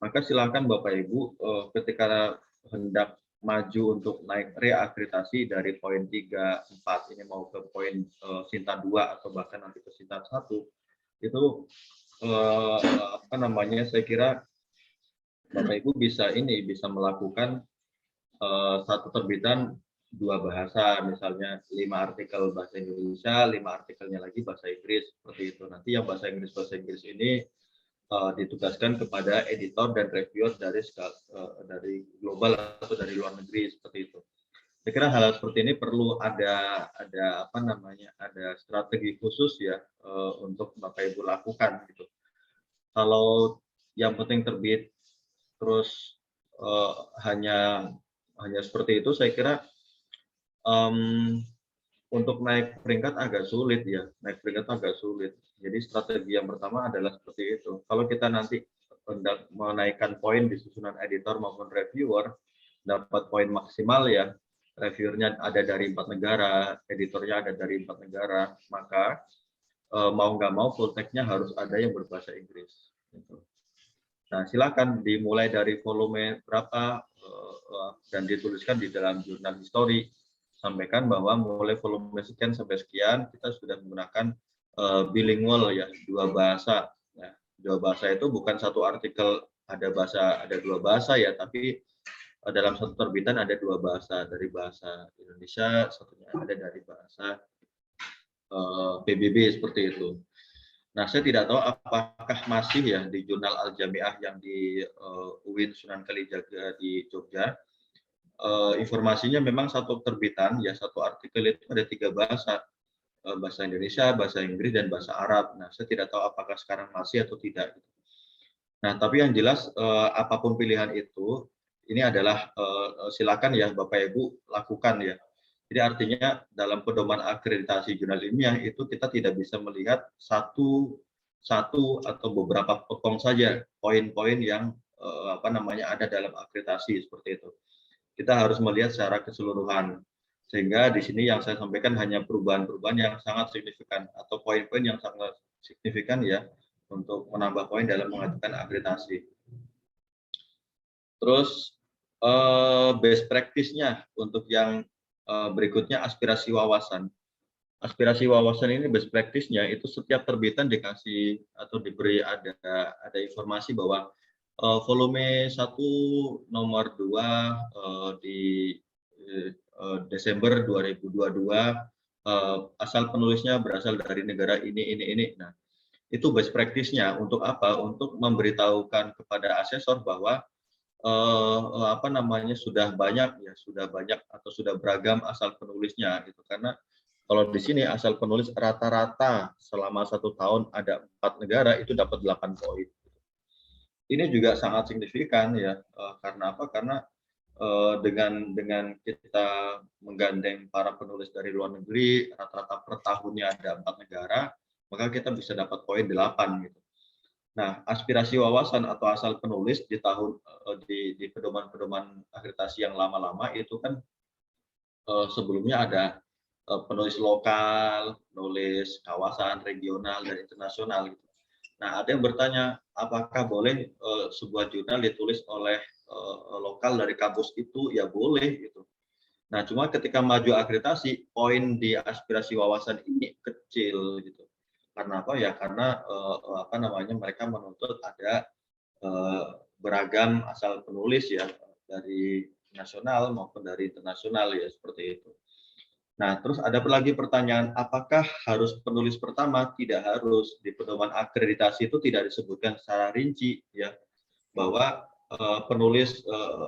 Maka silakan Bapak Ibu ketika hendak maju untuk naik reakreditasi dari poin 3, 4 ini mau ke poin Sinta 2 atau bahkan nanti ke Sinta 1 itu apa namanya saya kira Bapak Ibu bisa melakukan satu terbitan 2 bahasa, misalnya 5 artikel bahasa Indonesia, 5 artikelnya lagi bahasa Inggris seperti itu. Nanti yang bahasa Inggris ini ditugaskan kepada editor dan reviewer dari global atau dari luar negeri seperti itu. Saya kira hal seperti ini perlu ada apa namanya ada strategi khusus ya untuk Bapak Ibu lakukan gitu. Kalau yang penting terbit terus hanya seperti itu, saya kira untuk naik peringkat agak sulit ya, Jadi strategi yang pertama adalah seperti itu. Kalau kita nanti hendak menaikkan poin di susunan editor maupun reviewer, dapat poin maksimal ya, reviewernya ada dari 4 negara, editornya ada dari 4 negara, maka mau nggak mau full text-nya harus ada yang berbahasa Inggris. Gitu. Nah, silakan dimulai dari volume berapa dan dituliskan di dalam jurnal history. Sampaikan bahwa mulai volume sekian sampai sekian kita sudah menggunakan bilingual ya, 2 bahasa. Nah, 2 bahasa itu bukan satu artikel ada 2 bahasa ya, tapi dalam satu terbitan ada 2 bahasa, dari bahasa Indonesia, satunya ada dari bahasa PBB seperti itu. Nah, saya tidak tahu apakah masih ya di Jurnal Al-Jamiah yang di UIN Sunan Kalijaga di Jogja. Informasinya memang satu terbitan ya, satu artikel itu ada 3 bahasa, bahasa Indonesia, bahasa Inggris, dan bahasa Arab. Nah, saya tidak tahu apakah sekarang masih atau tidak. Nah, tapi yang jelas apapun pilihan itu, ini adalah silakan ya Bapak Ibu lakukan ya. Jadi artinya dalam pedoman akreditasi jurnal ilmiah itu kita tidak bisa melihat satu atau beberapa potong saja poin-poin yang apa namanya ada dalam akreditasi seperti itu. Kita harus melihat secara keseluruhan. Sehingga di sini yang saya sampaikan hanya perubahan-perubahan yang sangat signifikan atau poin-poin yang sangat signifikan ya untuk menambah poin dalam mengajukan akreditasi. Terus best practice-nya untuk yang berikutnya aspirasi wawasan. Aspirasi wawasan ini best practice-nya itu setiap terbitan dikasih atau diberi ada informasi bahwa volume 1 nomor 2 di Desember 2022 asal penulisnya berasal dari negara ini. Nah, itu best practice-nya untuk apa? Untuk memberitahukan kepada asesor bahwa apa namanya sudah banyak atau sudah beragam asal penulisnya gitu. Karena kalau di sini asal penulis rata-rata selama 1 tahun ada 4 negara itu dapat 8 poin. Ini juga sangat signifikan ya karena apa? Karena dengan kita menggandeng para penulis dari luar negeri rata-rata per tahunnya ada 4 negara, maka kita bisa dapat poin 8 gitu. Nah, aspirasi wawasan atau asal penulis di tahun di pedoman-pedoman akreditasi yang lama-lama itu kan sebelumnya ada penulis lokal, penulis kawasan, regional, dan internasional gitu. Nah, ada yang bertanya, apakah boleh sebuah jurnal ditulis oleh lokal dari kampus itu? Ya boleh gitu. Nah, cuma ketika maju akreditasi, poin di aspirasi wawasan ini kecil gitu. Karena apa ya? Karena apa namanya, mereka menuntut ada beragam asal penulis ya, dari nasional maupun dari internasional ya, seperti itu. Nah, terus ada lagi pertanyaan, apakah harus penulis pertama? Tidak harus. Di pedoman akreditasi itu tidak disebutkan secara rinci ya, bahwa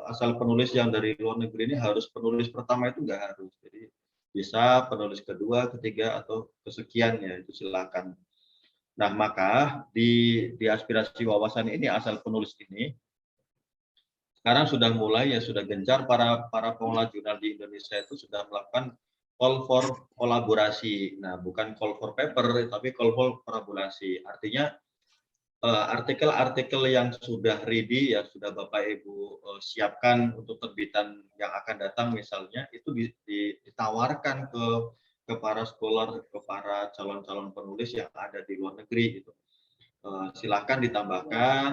asal penulis yang dari luar negeri ini harus penulis pertama, itu nggak harus. Jadi bisa penulis kedua, ketiga, atau kesekian ya, itu silakan. Nah, maka di aspirasi wawasan ini, asal penulis ini sekarang sudah mulai ya, sudah gencar para pengelola jurnal di Indonesia itu sudah melakukan call for kolaborasi. Nah, bukan call for paper, tapi call for kolaborasi. Artinya artikel-artikel yang sudah ready ya, sudah Bapak Ibu siapkan untuk terbitan yang akan datang misalnya, itu ditawarkan ke para scholar, ke para calon-calon penulis yang ada di luar negeri gitu. Silakan ditambahkan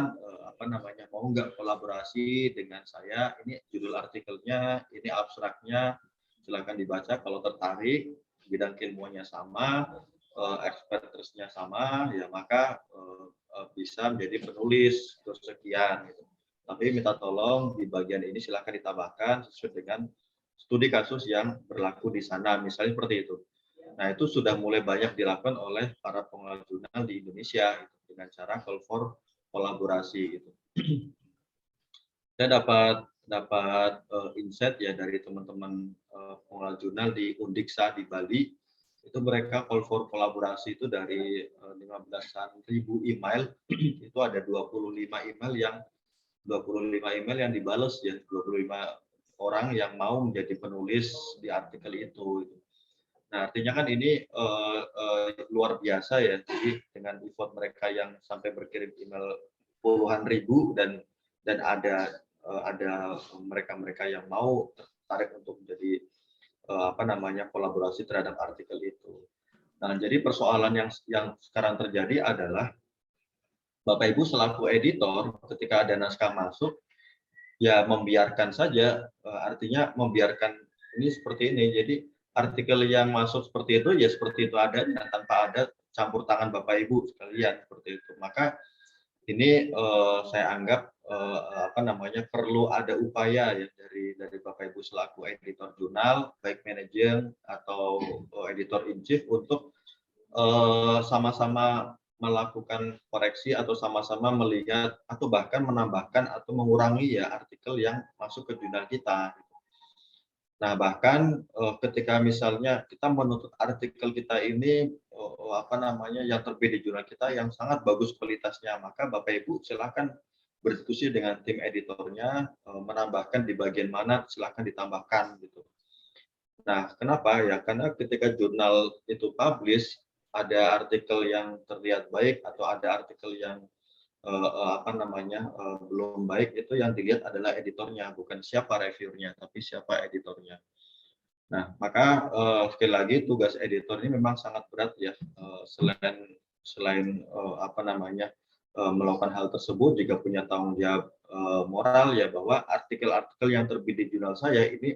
apa namanya, mau nggak kolaborasi dengan saya, ini judul artikelnya, ini abstraknya, silakan dibaca. Kalau tertarik, bidang ilmunya sama, expertise-nya sama, ya maka bisa menjadi penulis terus sekian gitu. Tapi minta tolong di bagian ini silakan ditambahkan sesuai dengan studi kasus yang berlaku di sana, misalnya seperti itu. Nah, itu sudah mulai banyak dilakukan oleh para pengelola jurnal di Indonesia gitu, dengan cara call for kolaborasi gitu. Saya dapat insight ya dari teman-teman pengelola jurnal di Undiksa di Bali. Itu mereka call for kolaborasi itu dari 15.000 email, itu ada 25 email yang dibalas ya, 25 orang yang mau menjadi penulis di artikel itu. Nah, artinya kan ini luar biasa ya. Jadi dengan effort mereka yang sampai berkirim email puluhan ribu, dan ada mereka-mereka yang mau tertarik untuk menjadi apa namanya, kolaborasi terhadap artikel itu. Nah, jadi persoalan yang sekarang terjadi adalah Bapak Ibu selaku editor ketika ada naskah masuk ya membiarkan saja, artinya membiarkan ini seperti ini. Jadi artikel yang masuk seperti itu ya seperti itu adanya, tanpa ada campur tangan Bapak Ibu sekalian seperti itu. Maka ini saya anggap apa namanya, perlu ada upaya ya dari Bapak Ibu selaku editor jurnal, baik manajer atau editor in chief, untuk sama-sama melakukan koreksi atau sama-sama melihat atau bahkan menambahkan atau mengurangi ya artikel yang masuk ke jurnal kita. Nah, bahkan ketika misalnya kita menuntut artikel kita ini apa namanya, yang terbit di jurnal kita yang sangat bagus kualitasnya, maka Bapak Ibu silakan berdiskusi dengan tim editornya, menambahkan di bagian mana silakan ditambahkan gitu. Nah, kenapa ya? Karena ketika jurnal itu publish, ada artikel yang terlihat baik atau ada artikel yang apa namanya, belum baik, itu yang dilihat adalah editornya, bukan siapa reviewernya, tapi siapa editornya. Nah, maka sekali lagi tugas editor ini memang sangat berat ya. Selain apa namanya, melakukan hal tersebut, juga punya tanggung jawab moral ya, bahwa artikel-artikel yang terbit di jurnal saya ini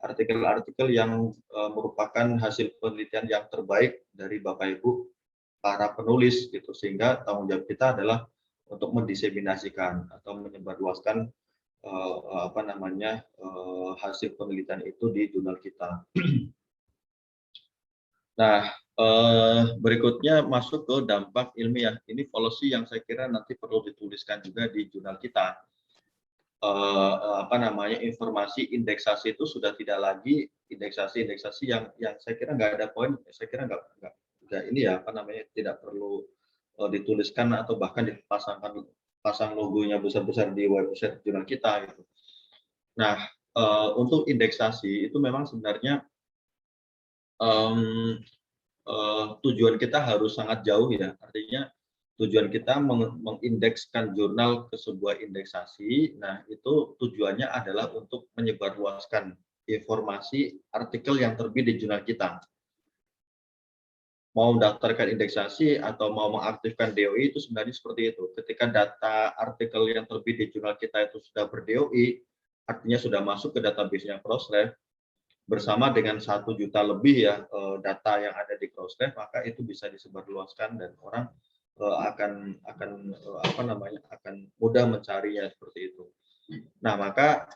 artikel-artikel yang merupakan hasil penelitian yang terbaik dari Bapak Ibu para penulis gitu, sehingga tanggung jawab kita adalah untuk mendiseminasikan atau menyebarluaskan apa namanya, hasil penelitian itu di jurnal kita. Nah, berikutnya masuk ke dampak ilmiah. Ini policy yang saya kira nanti perlu dituliskan juga di jurnal kita. Apa namanya, informasi indeksasi itu sudah tidak lagi indeksasi yang saya kira nggak ada poin, saya kira nggak ini ya, apa namanya, tidak perlu dituliskan atau bahkan pasang logonya besar-besar di website jurnal kita gitu. Nah, untuk indeksasi itu memang sebenarnya tujuan kita harus sangat jauh ya. Artinya tujuan kita mengindekskan jurnal ke sebuah indeksasi. Nah, itu tujuannya adalah untuk menyebarluaskan informasi artikel yang terbit di jurnal kita. Mau mendaftarkan indeksasi atau mau mengaktifkan DOI itu sebenarnya seperti itu. Ketika data artikel yang terbit di jurnal kita itu sudah ber-DOI, artinya sudah masuk ke database-nya Crossref, bersama dengan 1 juta lebih ya data yang ada di Crossref, maka itu bisa disebarluaskan dan orang akan mudah mencarinya seperti itu. Nah, maka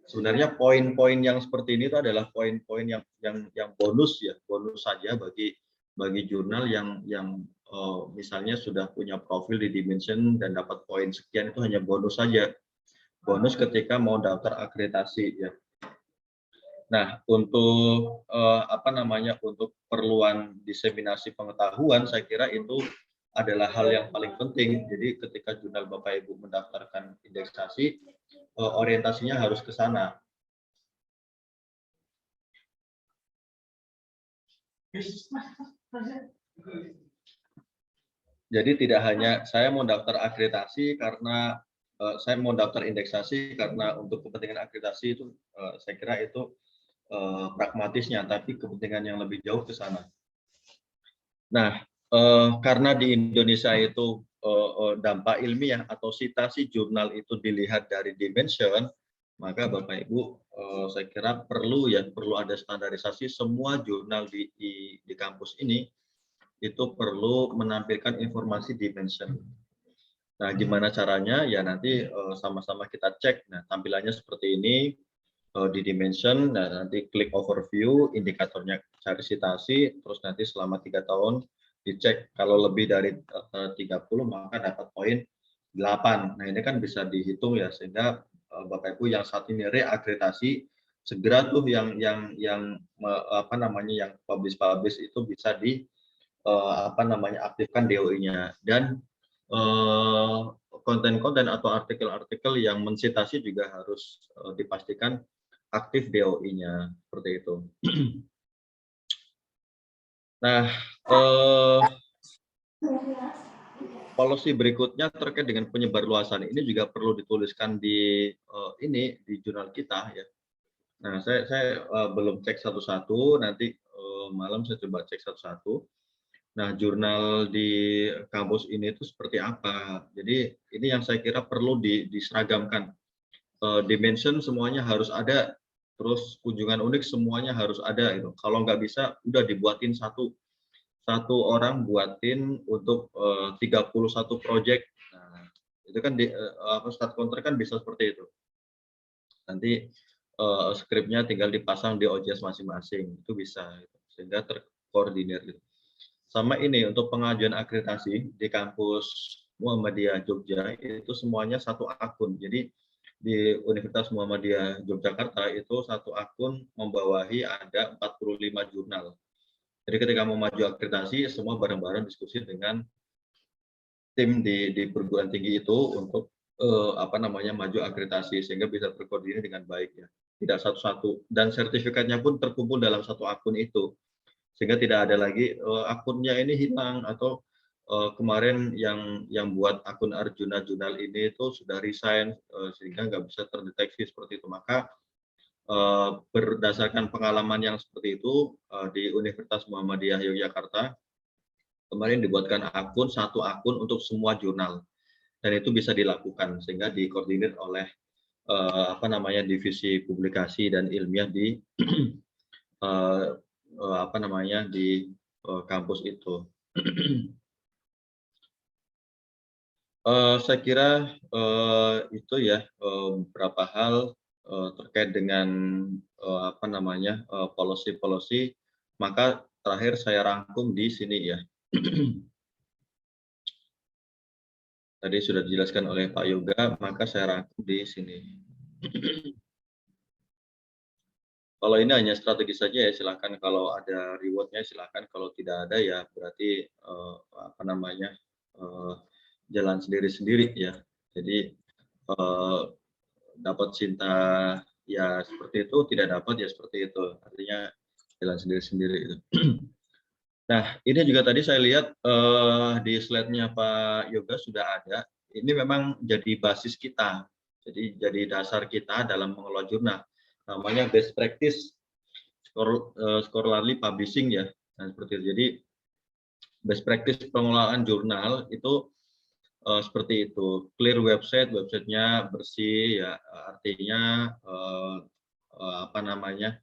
sebenarnya poin-poin yang seperti ini itu adalah poin-poin yang bonus ya, bonus saja bagi jurnal yang misalnya sudah punya profil di Dimension dan dapat poin sekian, itu hanya bonus saja. Bonus ketika mau daftar akreditasi ya. Nah, untuk untuk perluan diseminasi pengetahuan, saya kira itu adalah hal yang paling penting. Jadi ketika jurnal Bapak Ibu mendaftarkan indeksasi, orientasinya harus ke sana. Jadi tidak hanya saya mau daftar akreditasi karena saya mau daftar indeksasi karena untuk kepentingan akreditasi itu saya kira itu pragmatisnya, tapi kepentingan yang lebih jauh ke sana. Nah, karena di Indonesia itu dampak ilmiah atau sitasi jurnal itu dilihat dari Dimension, maka Bapak Ibu saya kira perlu ada standarisasi semua jurnal di kampus ini itu perlu menampilkan informasi Dimension. Nah, gimana caranya? Ya nanti sama-sama kita cek. Nah, tampilannya seperti ini di Dimension. Nah, nanti klik overview, indikatornya cari sitasi, terus nanti selama 3 tahun dicek. Kalau lebih dari 30 maka dapat poin 8. Nah, ini kan bisa dihitung ya, sehingga Bapak Ibu yang saat ini reakreditasi segera tuh yang publish itu bisa di aktifkan DOI-nya, dan konten-konten atau artikel-artikel yang mensitasi juga harus dipastikan aktif DOI-nya seperti itu. Nah, policy berikutnya terkait dengan penyebarluasan ini juga perlu dituliskan di jurnal kita ya. Nah, saya belum cek satu-satu, nanti malam saya coba cek satu-satu. Nah, jurnal di kampus ini itu seperti apa? Jadi ini yang saya kira perlu diseragamkan. Dimension semuanya harus ada, terus kunjungan unik semuanya harus ada. Itu. Kalau nggak bisa, udah dibuatin satu orang buatin untuk 31 proyek. Nah, itu kan start kontrak kan bisa seperti itu. Nanti skripnya tinggal dipasang di OJS masing-masing, itu bisa, sehingga terkoordinir gitu. Sama ini untuk pengajuan akreditasi di kampus Muhammadiyah Jogja itu semuanya satu akun. Jadi di Universitas Muhammadiyah Yogyakarta itu satu akun membawahi ada 45 jurnal. Jadi ketika mau maju akreditasi semua bareng-bareng diskusi dengan tim di perguruan tinggi itu untuk maju akreditasi sehingga bisa terkoordinir dengan baik ya. Tidak satu-satu, dan sertifikatnya pun terkumpul dalam satu akun itu. Sehingga tidak ada lagi akunnya ini hilang atau kemarin yang buat akun Arjuna Jurnal ini itu sudah resign sehingga nggak bisa terdeteksi seperti itu. Maka berdasarkan pengalaman yang seperti itu di Universitas Muhammadiyah Yogyakarta kemarin dibuatkan satu akun untuk semua jurnal, dan itu bisa dilakukan sehingga dikoordinir oleh divisi publikasi dan ilmiah di di kampus itu. Saya kira itu ya beberapa hal terkait dengan policy. Maka terakhir saya rangkum di sini ya. Tadi sudah dijelaskan oleh Pak Yoga, maka saya rangkum di sini. Kalau ini hanya strategi saja ya silakan, kalau ada rewardnya silakan, kalau tidak ada ya berarti jalan sendiri-sendiri ya. Jadi dapat cinta ya seperti itu, tidak dapat ya seperti itu, artinya jalan sendiri-sendiri itu. Nah, ini juga tadi saya lihat di slide-nya Pak Yoga sudah ada. Ini memang jadi basis kita. Jadi dasar kita dalam mengelola jurnal. Namanya best practice scholarly publishing ya. Nah, seperti itu. Jadi best practice pengelolaan jurnal itu seperti itu. Clear websitenya bersih ya, artinya apa namanya?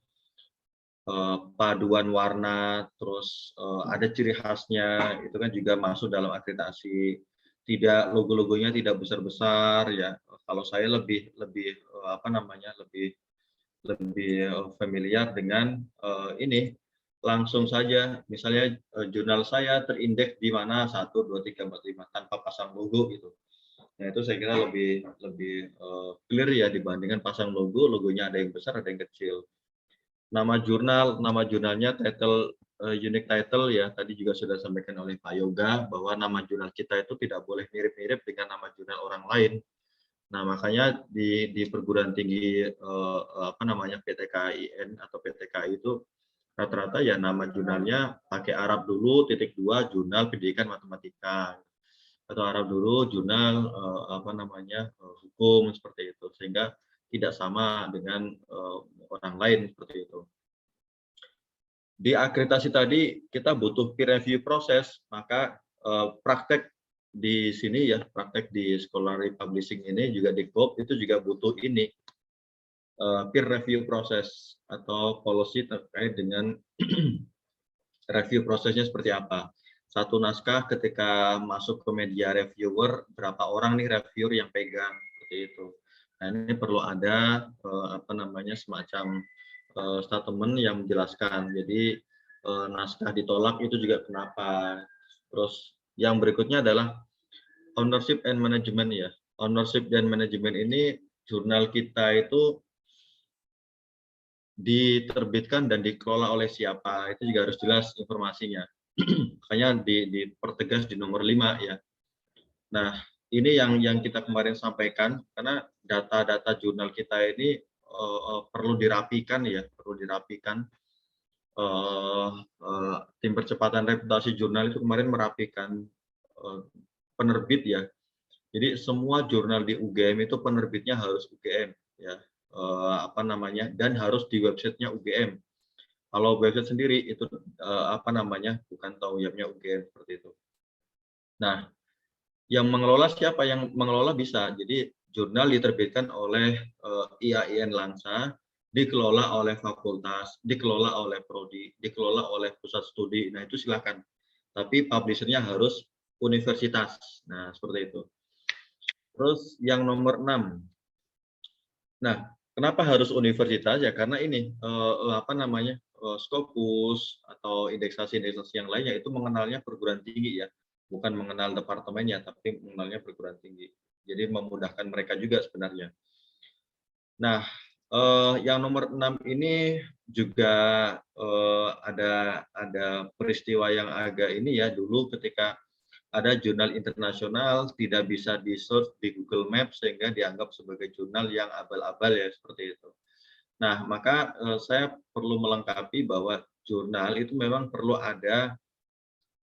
Paduan warna, terus ada ciri khasnya, itu kan juga masuk dalam akreditasi. Tidak logo-logonya tidak besar-besar ya. Kalau saya lebih apa namanya? lebih familiar dengan ini langsung saja. Misalnya jurnal saya terindeks di mana 1, 2, 3, 4, 5 tanpa pasang logo gitu. Nah, itu saya kira lebih clear ya dibandingkan pasang logo, logonya ada yang besar, ada yang kecil. Nama jurnalnya title unique title ya tadi juga sudah disampaikan oleh Pak Yoga bahwa nama jurnal kita itu tidak boleh mirip-mirip dengan nama jurnal orang lain. Nah, makanya di perguruan tinggi apa namanya PTKIN atau PTKI itu rata-rata ya nama jurnalnya pakai Arab dulu ;2 jurnal pendidikan matematika atau Arab dulu jurnal apa namanya hukum seperti itu sehingga tidak sama dengan orang lain seperti itu. Di akreditasi tadi kita butuh peer review proses, maka praktek di sini ya, praktek di scholarly publishing ini juga di GOP itu juga butuh ini peer review proses atau policy terkait dengan review prosesnya seperti apa. Satu naskah ketika masuk ke media reviewer, berapa orang nih reviewer yang pegang seperti itu. Nah, ini perlu ada apa namanya semacam statement yang menjelaskan. Jadi naskah ditolak itu juga kenapa. Terus yang berikutnya adalah ownership and management ya. Ownership dan manajemen ini jurnal kita itu diterbitkan dan dikelola oleh siapa, itu juga harus jelas informasinya. Makanya dipertegas di nomor 5 ya. Nah, ini yang kita kemarin sampaikan karena data-data jurnal kita ini perlu dirapikan ya, perlu dirapikan. Tim percepatan reputasi jurnal itu kemarin merapikan penerbit ya. Jadi semua jurnal di UGM itu penerbitnya harus UGM ya. Apa namanya dan harus di websitenya UGM. Kalau website sendiri itu apa namanya bukan tanggung jawabnya UGM seperti itu. Nah, yang mengelola siapa? Yang mengelola bisa. Jadi jurnal diterbitkan oleh IAIN Langsa, dikelola oleh fakultas, dikelola oleh prodi, dikelola oleh pusat studi. Nah, itu silakan. Tapi publishernya harus universitas. Nah, seperti itu. Terus yang nomor 6. Nah, kenapa harus universitas? Ya karena ini apa namanya? Scopus atau indeksasi-indeksasi yang lainnya itu mengenalnya perguruan tinggi ya. Bukan mengenal departemennya, tapi mengenalnya perguruan tinggi. Jadi memudahkan mereka juga sebenarnya. Nah, yang nomor 6 ini juga ada peristiwa yang agak ini ya dulu ketika ada jurnal internasional tidak bisa di-search di Google Maps sehingga dianggap sebagai jurnal yang abal-abal ya seperti itu. Nah, maka saya perlu melengkapi bahwa jurnal itu memang perlu ada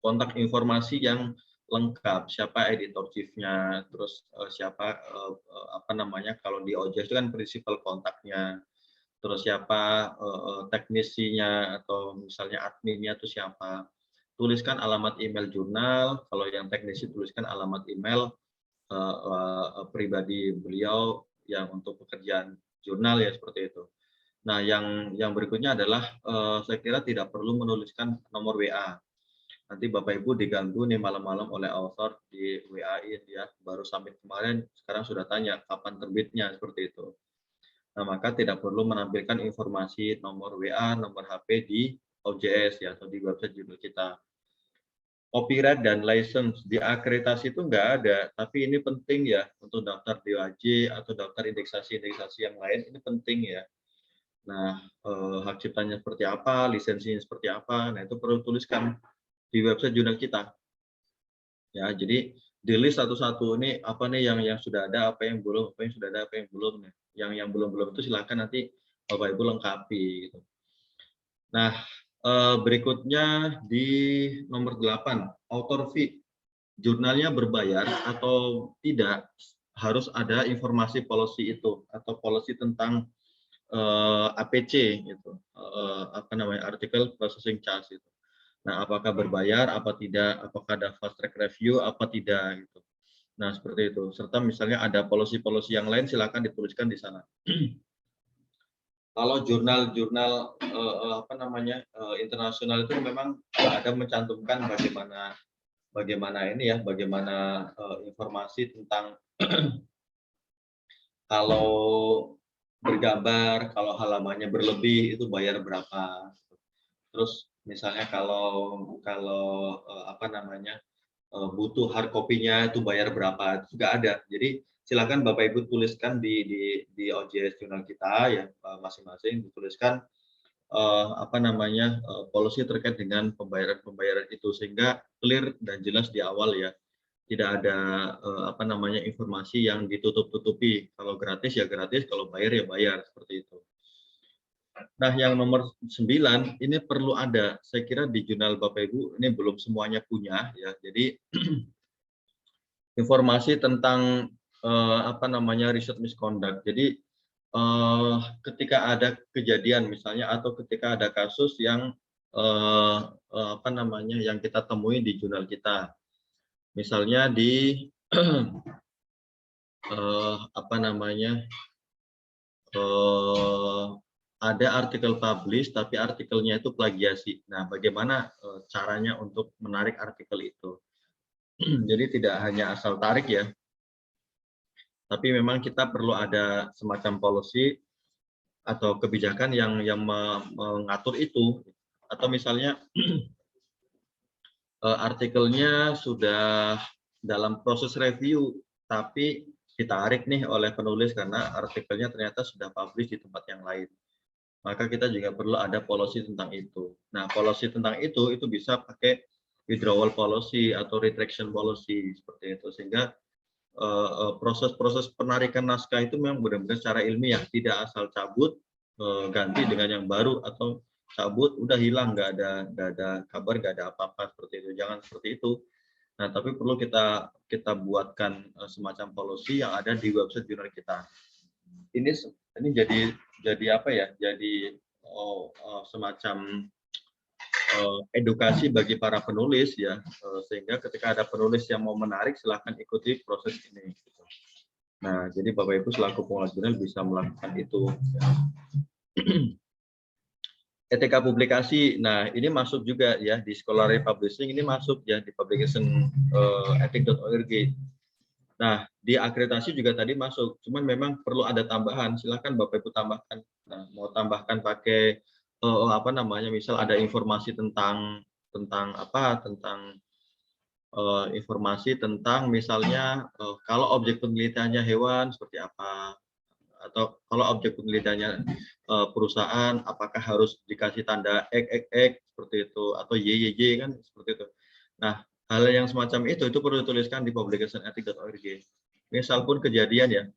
kontak informasi yang lengkap, siapa editor chief-nya, terus siapa apa namanya kalau di OJS itu kan prinsipal kontaknya, terus siapa teknisinya atau misalnya adminnya itu siapa. Tuliskan alamat email jurnal, kalau yang teknisi tuliskan alamat email pribadi beliau yang untuk pekerjaan jurnal ya seperti itu. Nah, yang berikutnya adalah saya kira tidak perlu menuliskan nomor WA. Nanti Bapak Ibu diganggu nih malam-malam oleh author di WA-in ya, baru submit kemarin, sekarang sudah tanya kapan terbitnya seperti itu. Nah, maka tidak perlu menampilkan informasi nomor WA, nomor HP di OJS ya atau di website jurnal kita. Copyright dan license di akreditasi itu nggak ada, tapi ini penting ya untuk daftar DOAJ atau daftar indeksasi-indeksasi yang lain ini penting ya. Nah, hak ciptanya seperti apa, lisensinya seperti apa, nah itu perlu tuliskan di website jurnal kita. Ya, jadi di list satu-satu ini apa nih yang sudah ada, apa yang belum, apa yang sudah ada, apa yang belum. Yang belum itu silakan nanti Bapak Ibu lengkapi gitu. Nah, Berikutnya di nomor 8, author fee. Jurnalnya berbayar atau tidak, harus ada informasi policy itu atau policy tentang APC gitu, apa namanya, article processing charge itu. Nah, apakah berbayar, apa tidak, apakah ada fast track review, apa tidak gitu. Nah, seperti itu. Serta misalnya ada policy-policy yang lain, silakan dituliskan di sana. Kalau jurnal-jurnal apa namanya internasional itu memang ada mencantumkan bagaimana ini ya, bagaimana informasi tentang kalau bergambar, kalau halamannya berlebih itu bayar berapa. Terus misalnya kalau apa namanya butuh hard copy-nya itu bayar berapa, itu juga ada. Jadi silakan Bapak Ibu tuliskan di OJS jurnal kita ya masing-masing, dituliskan apa namanya policy terkait dengan pembayaran itu sehingga clear dan jelas di awal ya. Tidak ada apa namanya informasi yang ditutup-tutupi. Kalau gratis ya gratis, kalau bayar ya bayar, seperti itu. Nah, yang nomor 9 ini perlu ada. Saya kira di jurnal Bapak Ibu ini belum semuanya punya ya. Jadi informasi tentang apa namanya riset misconduct. Jadi ketika ada kejadian misalnya atau ketika ada kasus yang apa namanya yang kita temui di jurnal kita. Misalnya di apa namanya ada artikel publish tapi artikelnya itu plagiasi. Nah, bagaimana caranya untuk menarik artikel itu? Jadi tidak hanya asal tarik ya, tapi memang kita perlu ada semacam policy atau kebijakan yang mengatur itu. Atau misalnya artikelnya sudah dalam proses review, tapi ditarik nih oleh penulis karena artikelnya ternyata sudah publish di tempat yang lain. Maka kita juga perlu ada policy tentang itu. Nah, policy tentang itu bisa pakai withdrawal policy atau retraction policy seperti itu, sehingga proses-proses penarikan naskah itu memang benar-benar secara ilmiah, tidak asal cabut ganti dengan yang baru atau cabut udah hilang, nggak ada kabar, nggak ada apa-apa, seperti itu. Jangan seperti itu. Nah, tapi perlu kita buatkan semacam policy yang ada di website jurnal kita. Ini jadi apa ya? Jadi semacam edukasi bagi para penulis ya, sehingga ketika ada penulis yang mau menarik, silahkan ikuti proses ini. Nah, jadi Bapak Ibu selaku pengelola jurnal bisa melakukan itu. Ya. Etika publikasi, nah ini masuk juga ya di scholarly publishing, ini masuk ya di publication ethic.org. Nah, di akreditasi juga tadi masuk, cuman memang perlu ada tambahan, silahkan Bapak Ibu tambahkan. Nah, mau tambahkan pakai apa namanya, misal ada informasi tentang informasi tentang misalnya kalau objek penelitiannya hewan seperti apa, atau kalau objek penelitiannya perusahaan, apakah harus dikasih tanda X seperti itu, atau YYY kan seperti itu. Nah, hal yang semacam itu perlu dituliskan di publicationethic.org. Misal pun kejadian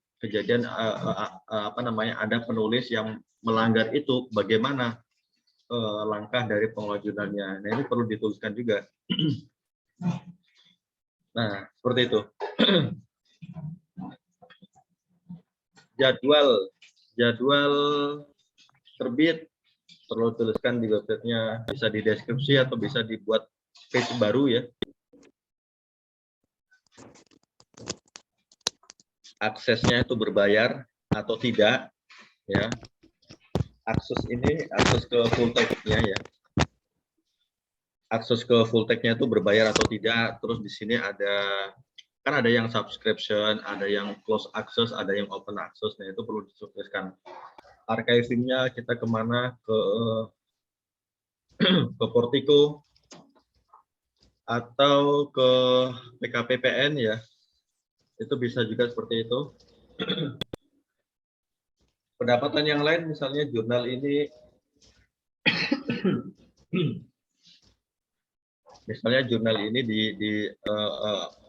apa namanya ada penulis yang melanggar itu, bagaimana langkah dari pengelola jurnalnya. Nah, ini perlu dituliskan juga. Nah, seperti itu. Jadwal terbit perlu tuliskan di websitenya, bisa di deskripsi atau bisa dibuat page baru ya. Aksesnya itu berbayar atau tidak ya. Akses ke full text-nya ya. Akses ke full text-nya itu berbayar atau tidak. Terus di sini kan ada yang subscription, ada yang close access, ada yang open access. Nah, itu perlu dituliskan. Archiving-nya kita kemana, ke Portico atau ke PKPPN ya, itu bisa juga seperti itu. Pendapatan yang lain, misalnya jurnal ini misalnya jurnal ini di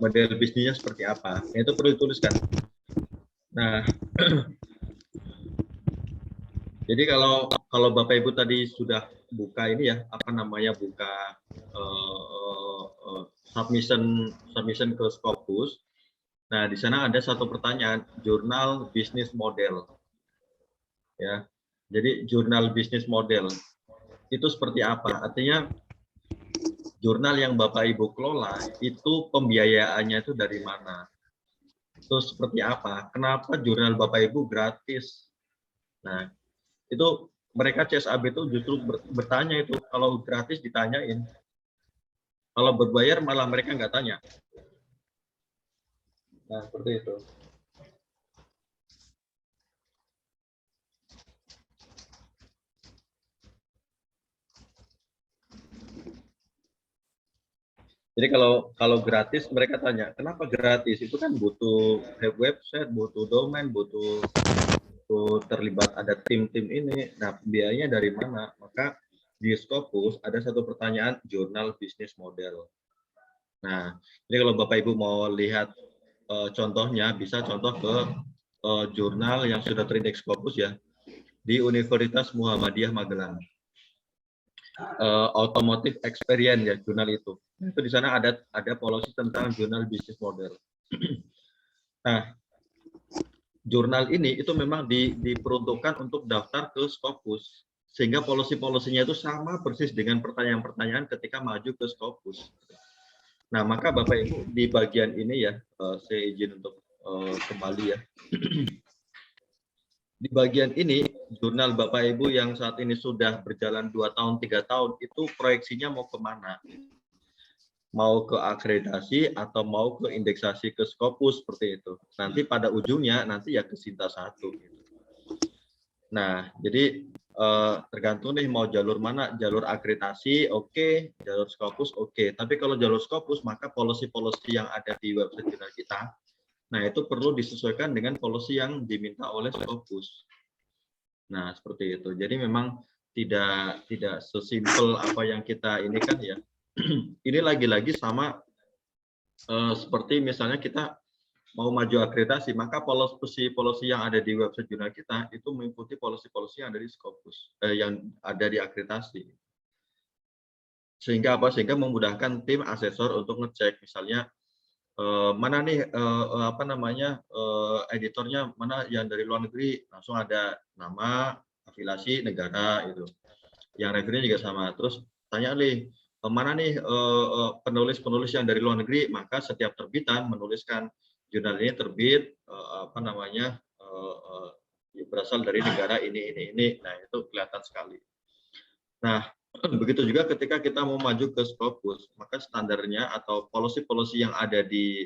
model bisnisnya seperti apa, itu perlu dituliskan. Nah, jadi kalau Bapak Ibu tadi sudah buka ini ya, apa namanya, buka submission ke Scopus. Nah, di sana ada satu pertanyaan, jurnal bisnis model. Ya. Jadi jurnal bisnis model itu seperti apa? Artinya jurnal yang Bapak Ibu kelola itu pembiayaannya itu dari mana? Itu seperti apa? Kenapa jurnal Bapak Ibu gratis? Nah, itu mereka CSAB itu justru bertanya itu, kalau gratis ditanyain. Kalau berbayar malah mereka nggak tanya. Nah, seperti itu. Jadi kalau gratis mereka tanya, kenapa gratis? Itu kan butuh website, butuh domain, butuh terlibat ada tim-tim ini. Nah, biayanya dari mana? Maka di Scopus ada satu pertanyaan jurnal bisnis model. Nah, jadi kalau Bapak Ibu mau lihat contohnya, bisa contoh ke jurnal yang sudah terindeks Scopus ya, di Universitas Muhammadiyah Magelang. Automotive Experience ya, jurnal itu. Itu di sana ada policy tentang jurnal bisnis model. Nah, jurnal ini itu memang diperuntukkan untuk daftar ke Scopus, sehingga policy-polisinya itu sama persis dengan pertanyaan-pertanyaan ketika maju ke Scopus. Nah, maka Bapak Ibu di bagian ini ya, saya izin untuk kembali ya. Di bagian ini, jurnal Bapak Ibu yang saat ini sudah berjalan 2 tahun, 3 tahun, itu proyeksinya mau kemana? Mau ke akreditasi atau mau ke indeksasi ke Scopus, seperti itu. Nanti pada ujungnya, nanti ya ke Sinta 1. Nah, jadi tergantung nih mau jalur mana, jalur akreditasi, oke, jalur Scopus, oke. Tapi kalau jalur Scopus, maka policy-policy yang ada di website jurnal kita, nah, itu perlu disesuaikan dengan policy yang diminta oleh Scopus. Nah, seperti itu. Jadi memang tidak sesimpel apa yang kita ini kan ya. Ini lagi-lagi sama seperti misalnya kita mau maju akreditasi, maka policy yang ada di website jurnal kita itu mengikuti policy yang ada di Scopus, yang ada di akreditasi. Sehingga apa? Sehingga memudahkan tim asesor untuk ngecek misalnya mana nih apa namanya editornya mana yang dari luar negeri, langsung ada nama, afiliasi negara itu. Yang reviewnya juga sama. Terus tanya nih mana nih penulis-penulis yang dari luar negeri, maka setiap terbitan menuliskan jurnal ini terbit apa namanya berasal dari negara ini. Nah, itu kelihatan sekali. Nah, begitu juga ketika kita mau maju ke Scopus, maka standarnya atau policy-policy yang ada di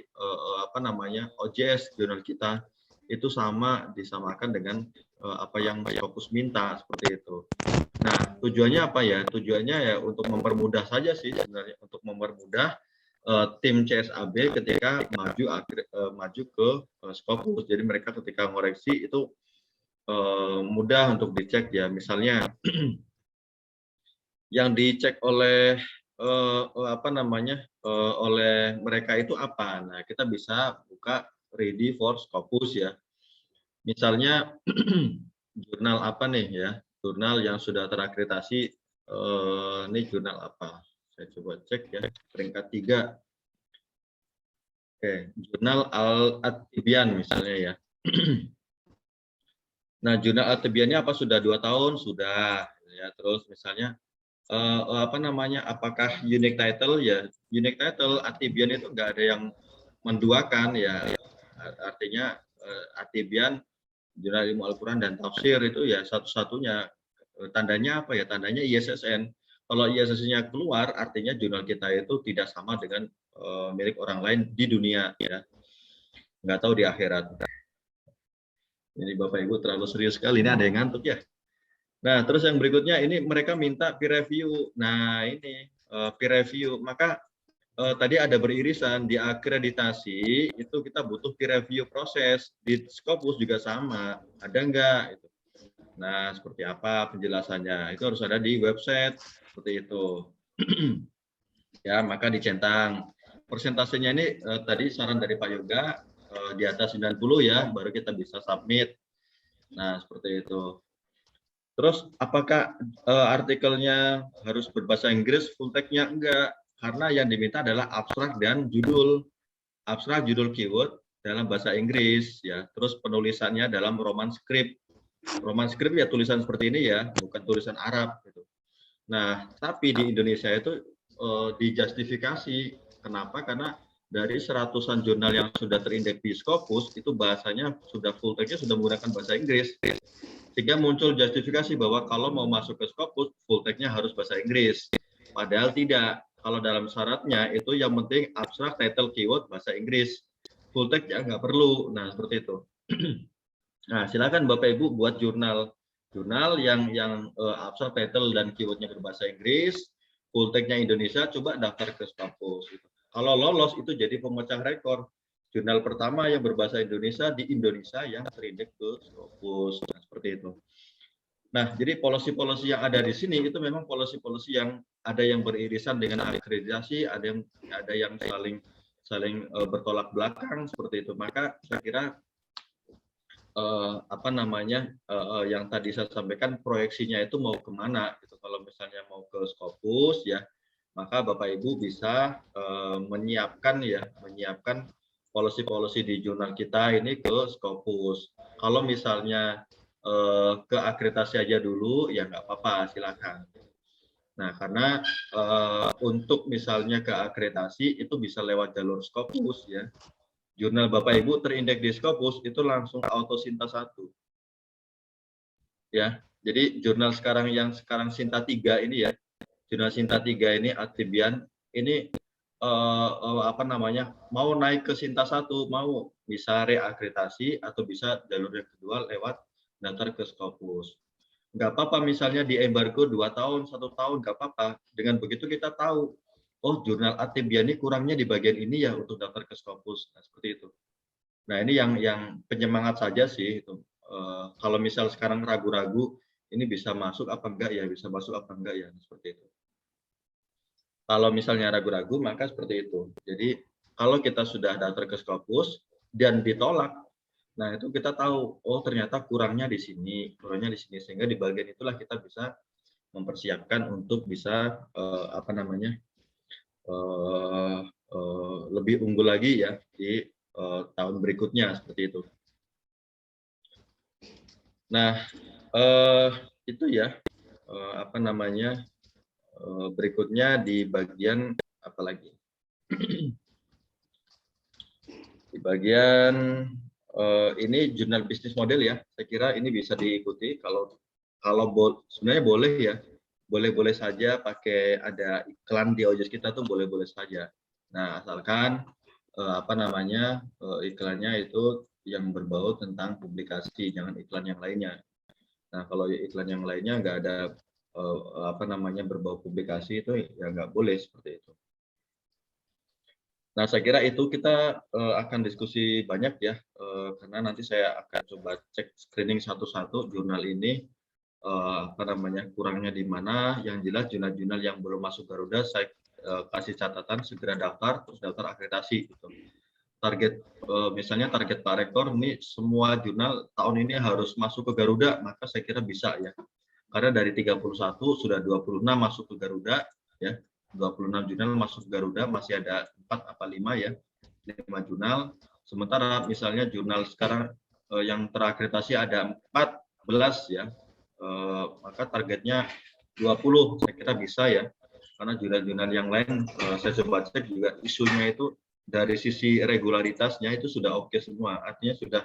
apa namanya OJS jurnal kita itu disamakan dengan apa yang Scopus minta, seperti itu. Nah, tujuannya apa ya? Tujuannya ya untuk mempermudah saja sih sebenarnya, untuk mempermudah tim CSAB ketika maju ke Scopus. Jadi mereka ketika ngoreksi itu mudah untuk dicek ya. Misalnya yang dicek oleh apa namanya oleh mereka itu apa? Nah, kita bisa buka ready for Scopus ya. Misalnya jurnal apa nih ya? Jurnal yang sudah terakreditasi, ini jurnal apa? Saya coba cek ya, peringkat 3. Oke, jurnal Al-Atibian misalnya ya. Nah, jurnal Al-Atibian ini apa sudah 2 tahun? Sudah. Ya, terus misalnya apa namanya, apakah unique title ya, unique title Atibian itu nggak ada yang menduakan ya, artinya Atibian Jurnal Ilmu Al-Quran dan Tafsir itu ya satu-satunya. Tandanya apa ya, tandanya ISSN. Kalau ISSN-nya keluar artinya jurnal kita itu tidak sama dengan milik orang lain di dunia ya, nggak tahu di akhirat. Jadi Bapak Ibu terlalu serius sekali, ini ada yang ngantuk ya. Nah, terus yang berikutnya ini mereka minta peer review. Nah, ini peer review. Maka tadi ada beririsan di akreditasi itu kita butuh peer review proses. Di Scopus juga sama. Ada enggak? Nah, seperti apa penjelasannya? Itu harus ada di website seperti itu. Ya, maka dicentang. Persentasenya ini tadi saran dari Pak Yoga di atas 90 ya, baru kita bisa submit. Nah, seperti itu. Terus apakah artikelnya harus berbahasa Inggris, full text-nya enggak, karena yang diminta adalah abstrak dan judul. Abstrak, judul, keyword dalam bahasa Inggris ya. Terus penulisannya dalam Roman script. Roman script ya tulisan seperti ini ya, bukan tulisan Arab gitu. Nah, tapi di Indonesia itu dijustifikasi. Kenapa? Karena dari seratusan jurnal yang sudah terindeks di Scopus itu bahasanya sudah full text-nya sudah menggunakan bahasa Inggris. Sehingga muncul justifikasi bahwa kalau mau masuk ke Scopus, full text-nya harus bahasa Inggris. Padahal tidak. Kalau dalam syaratnya itu yang penting abstrak, title, keyword bahasa Inggris. Full text ya nggak perlu. Nah, seperti itu. Nah, silakan Bapak Ibu buat jurnal yang abstrak, title, dan keywordnya berbahasa Inggris, full text-nya Indonesia, coba daftar ke Scopus. Kalau lolos itu jadi pemecah rekor. Jurnal pertama yang berbahasa Indonesia di Indonesia yang terindeks ke Scopus. Nah, seperti itu. Nah, jadi policy-policy yang ada di sini itu memang policy-policy yang ada yang beririsan dengan akreditasi, ada yang saling bertolak belakang seperti itu. Maka saya kira yang tadi saya sampaikan proyeksinya itu mau kemana gitu. Kalau misalnya mau ke Scopus ya, maka Bapak Ibu bisa menyiapkan policy-policy di jurnal kita ini ke Scopus. Kalau misalnya ke akreditasi aja dulu ya nggak apa-apa, silakan. Nah, karena untuk misalnya ke akreditasi itu bisa lewat jalur Scopus ya. Jurnal Bapak Ibu terindeks di Scopus itu langsung auto Sinta 1. Ya. Jadi jurnal yang sekarang Sinta 3 ini ya. Jurnal Sinta 3 ini Aktibian ini mau naik ke Sinta 1, mau bisa reakreditasi atau bisa jalur yang kedua lewat daftar ke Scopus. Nggak apa-apa misalnya di embargo 2 tahun, 1 tahun, nggak apa-apa. Dengan begitu kita tahu, oh jurnal Aktibian ini kurangnya di bagian ini ya untuk daftar ke Scopus. Nah, seperti itu. Nah, ini yang penyemangat saja sih itu. Kalau misal sekarang ragu-ragu ini bisa masuk apa enggak ya, bisa masuk apa enggak ya, seperti itu. Kalau misalnya ragu-ragu maka seperti itu. Jadi kalau kita sudah daftar ke Scopus dan ditolak, nah itu kita tahu oh ternyata kurangnya di sini, sehingga di bagian itulah kita bisa mempersiapkan untuk bisa lebih unggul lagi ya di tahun berikutnya seperti itu. Nah, itu ya berikutnya di bagian apa lagi? Di bagian ini jurnal bisnis model ya. Saya kira ini bisa diikuti kalau sebenarnya boleh ya. Boleh-boleh saja pakai ada iklan di OJS kita tuh boleh-boleh saja. Nah, asalkan iklannya itu yang berbau tentang publikasi, jangan iklan yang lainnya. Nah, kalau iklan yang lainnya nggak ada berbau publikasi itu ya nggak boleh seperti itu. Nah, saya kira itu kita akan diskusi banyak ya, karena nanti saya akan coba cek screening satu-satu jurnal ini, kurangnya di mana. Yang jelas jurnal-jurnal yang belum masuk Garuda saya kasih catatan segera daftar, terus daftar akreditasi. Gitu. Target misalnya target Pak Rektor ini semua jurnal tahun ini harus masuk ke Garuda, maka saya kira bisa ya. Karena dari 31 sudah 26 masuk ke Garuda ya. 26 jurnal masuk Garuda, masih ada 4 apa 5 ya, 5 jurnal. Sementara misalnya jurnal sekarang yang terakreditasi ada 14 ya, maka targetnya 20, saya kira bisa ya. Karena jurnal-jurnal yang lain saya coba cek juga isunya itu dari sisi regularitasnya itu sudah oke semua, artinya sudah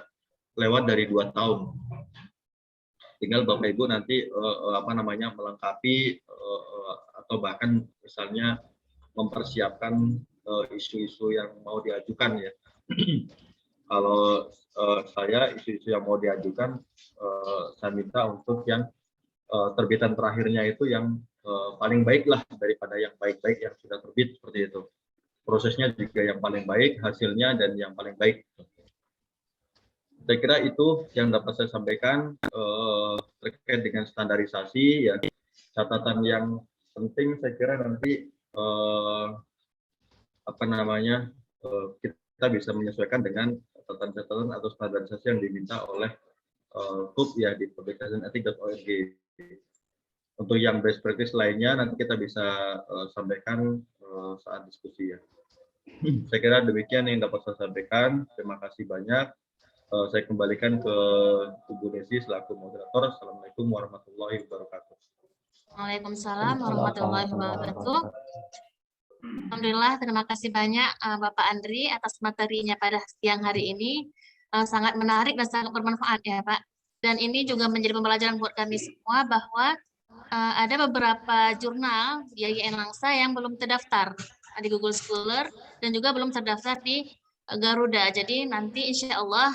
lewat dari 2 tahun. Tinggal Bapak Ibu nanti melengkapi atau bahkan misalnya mempersiapkan isu-isu yang mau diajukan ya. Kalau saya isu-isu yang mau diajukan saya minta untuk yang terbitan terakhirnya itu yang paling baik lah daripada yang baik-baik yang sudah terbit seperti itu. Prosesnya juga yang paling baik, hasilnya dan yang paling baik. Saya kira itu yang dapat saya sampaikan terkait dengan standarisasi ya. Catatan yang penting saya kira nanti kita bisa menyesuaikan dengan catatan-catatan atau standarisasi yang diminta oleh KUP ya di publicationethics.org. Untuk yang best practice lainnya nanti kita bisa sampaikan saat diskusi ya. Saya kira demikian yang dapat saya sampaikan. Terima kasih banyak. Saya kembalikan ke Ibu Desi selaku moderator. Assalamualaikum warahmatullahi wabarakatuh. Waalaikumsalam warahmatullahi wabarakatuh. Alhamdulillah, terima kasih banyak Bapak Andri atas materinya pada siang hari ini. Sangat menarik dan sangat bermanfaat ya Pak. Dan ini juga menjadi pembelajaran buat kami semua bahwa ada beberapa jurnal di IAIN Langsa yang belum terdaftar di Google Scholar dan juga belum terdaftar di Garuda. Jadi nanti insya Allah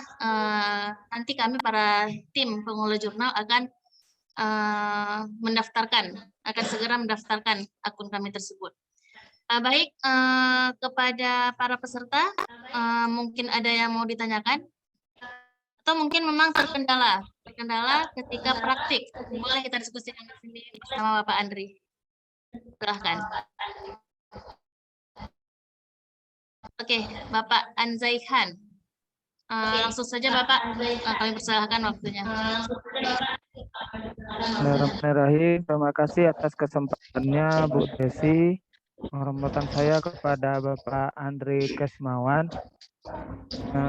nanti kami para tim pengelola jurnal akan akan segera mendaftarkan akun kami tersebut. Baik, kepada para peserta, mungkin ada yang mau ditanyakan? Atau mungkin memang terkendala ketika praktik. Boleh kita diskusikan di sini bersama Bapak Andri. Silahkan. Oke, Bapak Anzaihan. Langsung saja Bapak, kami persilahkan waktunya. Bismillahirrahmanirrahim. Terima kasih atas kesempatannya Bu Desi. Penghormatan saya kepada Bapak Andri Kesmawan.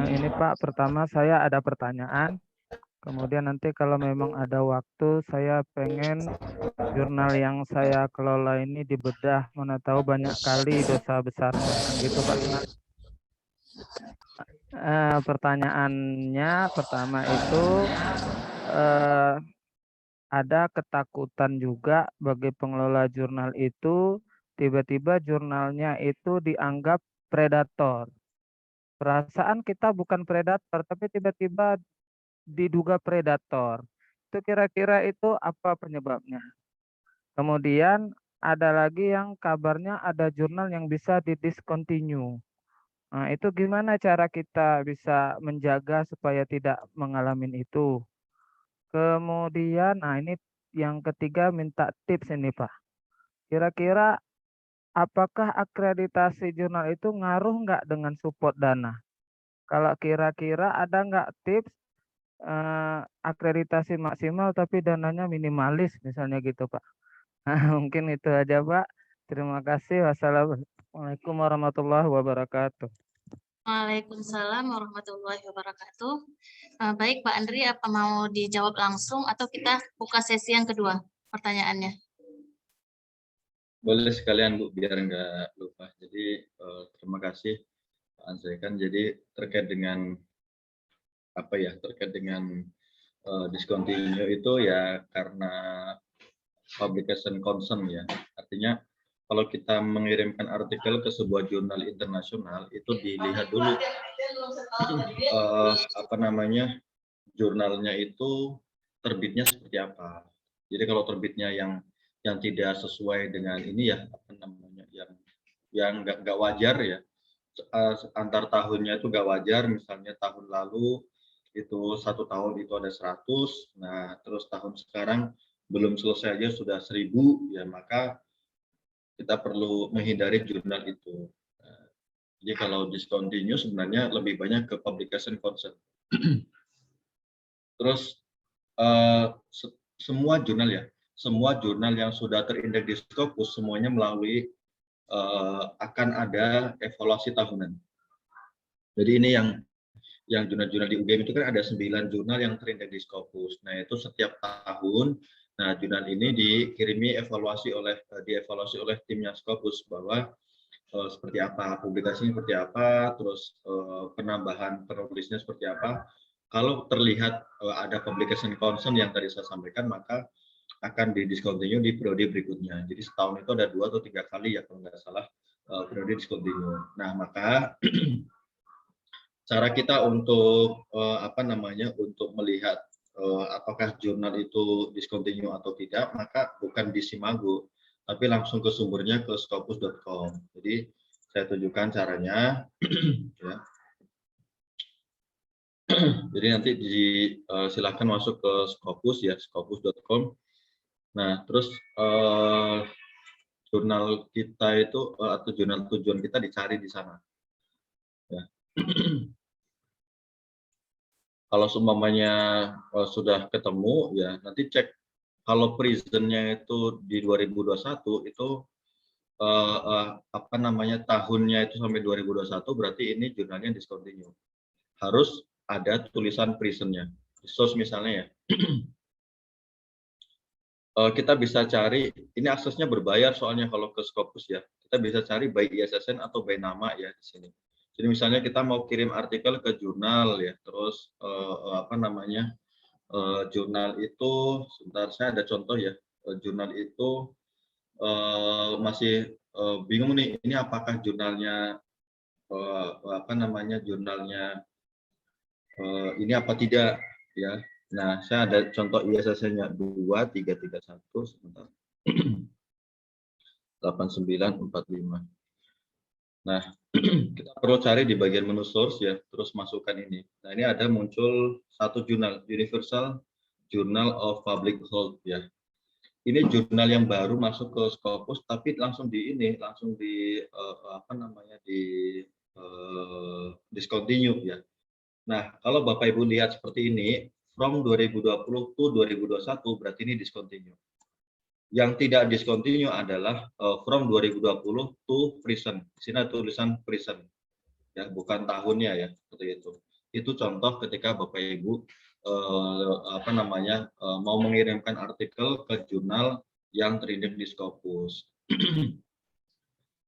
Ini Pak, pertama saya ada pertanyaan. Kemudian nanti kalau memang ada waktu, saya pengen jurnal yang saya kelola ini dibedah. Mana tahu banyak kali dosa besarnya. Kan gitu Pak. Pertanyaannya pertama itu ada ketakutan juga bagi pengelola jurnal itu, tiba-tiba jurnalnya itu dianggap predator. Perasaan kita bukan predator, tapi tiba-tiba diduga predator. Itu kira-kira itu apa penyebabnya? Kemudian ada lagi yang kabarnya ada jurnal yang bisa didiscontinue. Nah, itu gimana cara kita bisa menjaga supaya tidak mengalami itu? Kemudian, nah ini yang ketiga minta tips ini Pak. Kira-kira apakah akreditasi jurnal itu ngaruh nggak dengan support dana? Kalau kira-kira ada nggak tips akreditasi maksimal tapi dananya minimalis misalnya gitu Pak. Mungkin itu aja Pak. Terima kasih. Wassalamualaikum warahmatullahi wabarakatuh. Waalaikumsalam warahmatullahi wabarakatuh. Baik Pak Andri, apa mau dijawab langsung atau kita buka sesi yang kedua pertanyaannya? Boleh sekalian Bu, biar nggak lupa. Jadi terima kasih Pak Anzaikan. Jadi terkait dengan discontinue itu ya karena publication concern ya. Artinya kalau kita mengirimkan artikel ke sebuah jurnal internasional itu dilihat dulu jurnalnya itu terbitnya seperti apa. Jadi kalau terbitnya yang tidak sesuai dengan ini ya yang nggak wajar ya, antar tahunnya itu nggak wajar. Misalnya tahun lalu itu 1 tahun itu ada 100, nah terus tahun sekarang belum selesai aja sudah 1000, ya maka kita perlu menghindari jurnal itu. Jadi kalau discontinue sebenarnya lebih banyak ke publication concern. Terus semua jurnal yang sudah terindeks di Scopus semuanya melalui akan ada evaluasi tahunan. Jadi ini yang jurnal-jurnal di UGM itu kan ada 9 jurnal yang terindeks di Scopus. Nah itu setiap tahun, nah jurnal ini dievaluasi oleh timnya Scopus bahwa seperti apa, publikasinya seperti apa, terus penambahan penulisnya seperti apa. Kalau terlihat ada publication concern yang tadi saya sampaikan, maka akan didiscontinue di periode berikutnya. Jadi setahun itu ada 2 atau 3 kali ya kalau nggak salah periode discontinue. Nah maka cara kita untuk untuk melihat apakah jurnal itu discontinue atau tidak, maka bukan di Simago, tapi langsung ke sumbernya ke scopus.com. Jadi saya tunjukkan caranya. Ya. Jadi nanti silakan masuk ke Scopus ya, scopus.com. Nah, terus jurnal kita itu atau jurnal tujuan kita dicari di sana. Ya. Kalau seumpamanya sudah ketemu, ya nanti cek kalau presentnya itu di 2021 itu apa namanya tahunnya itu sampai 2021 berarti ini jurnalnya discontinue. Harus ada tulisan presentnya. Source misalnya ya. Kita bisa cari, ini aksesnya berbayar soalnya kalau ke Scopus ya. Kita bisa cari by ISSN atau by nama ya di sini. Jadi misalnya kita mau kirim artikel ke jurnal ya, terus apa namanya jurnal itu, sebentar saya ada contoh ya, jurnal itu masih bingung nih, ini apakah jurnalnya apa namanya jurnalnya ini apa tidak ya. Nah, saya ada contoh ISSN-nya 2331 sebentar. 8945. Nah, kita perlu cari di bagian menu source ya, terus masukkan ini. Nah, ini ada muncul satu jurnal, Universal Journal of Public Health ya. Ini jurnal yang baru masuk ke Scopus, tapi langsung di ini, langsung di apa namanya di discontinue ya. Nah, kalau Bapak Ibu lihat seperti ini, from 2020 to 2021 berarti ini discontinue. Yang tidak discontinue adalah from 2020 to present. Di sini ada tulisan present, ya, bukan tahunnya ya, seperti itu. Itu contoh ketika Bapak Ibu apa namanya mau mengirimkan artikel ke jurnal yang terindeks di Scopus.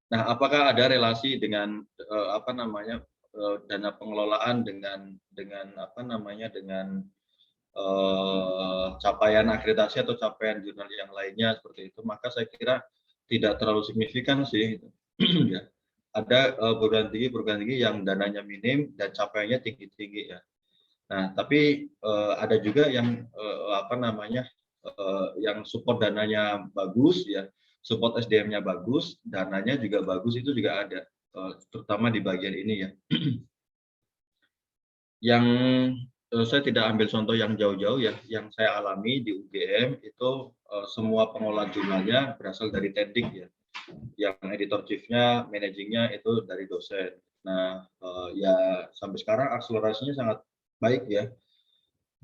Nah, apakah ada relasi dengan apa namanya dana pengelolaan dengan apa namanya dengan capaian akreditasi atau capaian jurnal yang lainnya seperti itu? Maka saya kira tidak terlalu signifikan sih. Ya. Ada perguruan tinggi yang dananya minim dan capaiannya tinggi-tinggi ya. Nah, tapi ada juga yang apa namanya yang support dananya bagus ya, support SDM-nya bagus, dananya juga bagus, itu juga ada, terutama di bagian ini ya. Yang saya tidak ambil contoh yang jauh-jauh ya, yang saya alami di UGM itu semua pengelola jurnalnya berasal dari Tendik ya, yang editor chief-nya, managing-nya itu dari dosen. Nah, ya sampai sekarang akselerasinya sangat baik ya.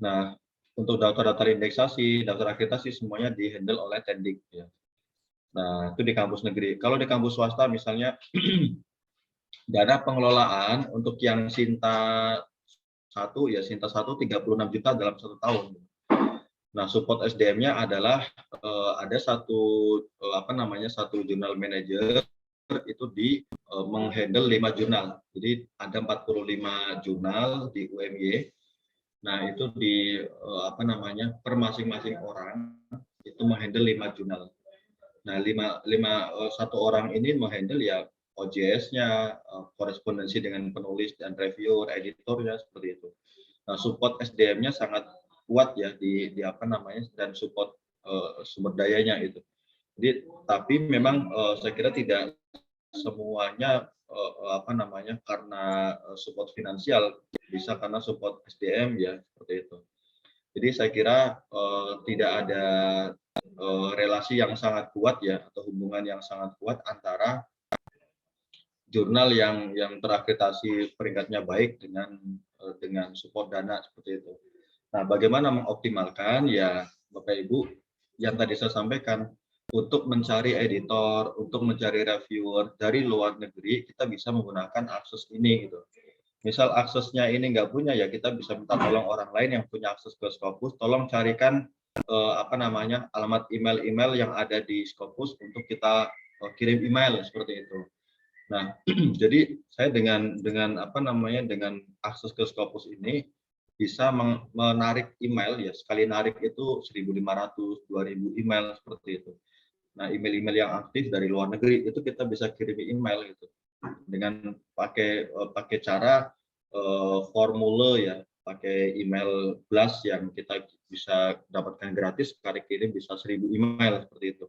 Nah, untuk daftar-daftar indeksasi, daftar akreditasi semuanya dihandle oleh Tendik ya. Nah, itu di kampus negeri. Kalau di kampus swasta misalnya dana pengelolaan untuk yang Sinta 1 ya, Sinta 1 36 juta dalam 1 tahun. Nah, support SDM-nya adalah ada satu apa namanya satu jurnal manager itu di menghandle 5 jurnal. Jadi ada 45 jurnal di UMY. Nah, itu di apa namanya per masing-masing orang itu menghandle 5 jurnal. Nah, satu orang ini menghandle ya OJS-nya, korespondensi dengan penulis dan reviewer, editornya seperti itu. Nah, support SDM-nya sangat kuat ya di apa namanya dan support sumber dayanya itu. Jadi tapi memang saya kira tidak semuanya apa namanya karena support finansial, bisa karena support SDM ya seperti itu. Jadi saya kira tidak ada relasi yang sangat kuat ya atau hubungan yang sangat kuat antara jurnal yang terakreditasi peringkatnya baik dengan support dana seperti itu. Nah, bagaimana mengoptimalkan ya Bapak Ibu yang tadi saya sampaikan, untuk mencari editor, untuk mencari reviewer dari luar negeri, kita bisa menggunakan akses ini gitu. Misal aksesnya ini nggak punya ya kita bisa minta tolong orang lain yang punya akses ke Scopus, tolong carikan apa namanya alamat email yang ada di Scopus untuk kita kirim email seperti itu. Nah, jadi saya dengan apa namanya dengan akses ke Scopus ini bisa menarik email ya, sekali narik itu 1.500, 2.000 email seperti itu. Nah, email-email yang aktif dari luar negeri itu kita bisa kirim email gitu dengan pakai cara formula ya, pakai email blast yang kita bisa dapatkan gratis, sekali kirim bisa 1.000 email seperti itu.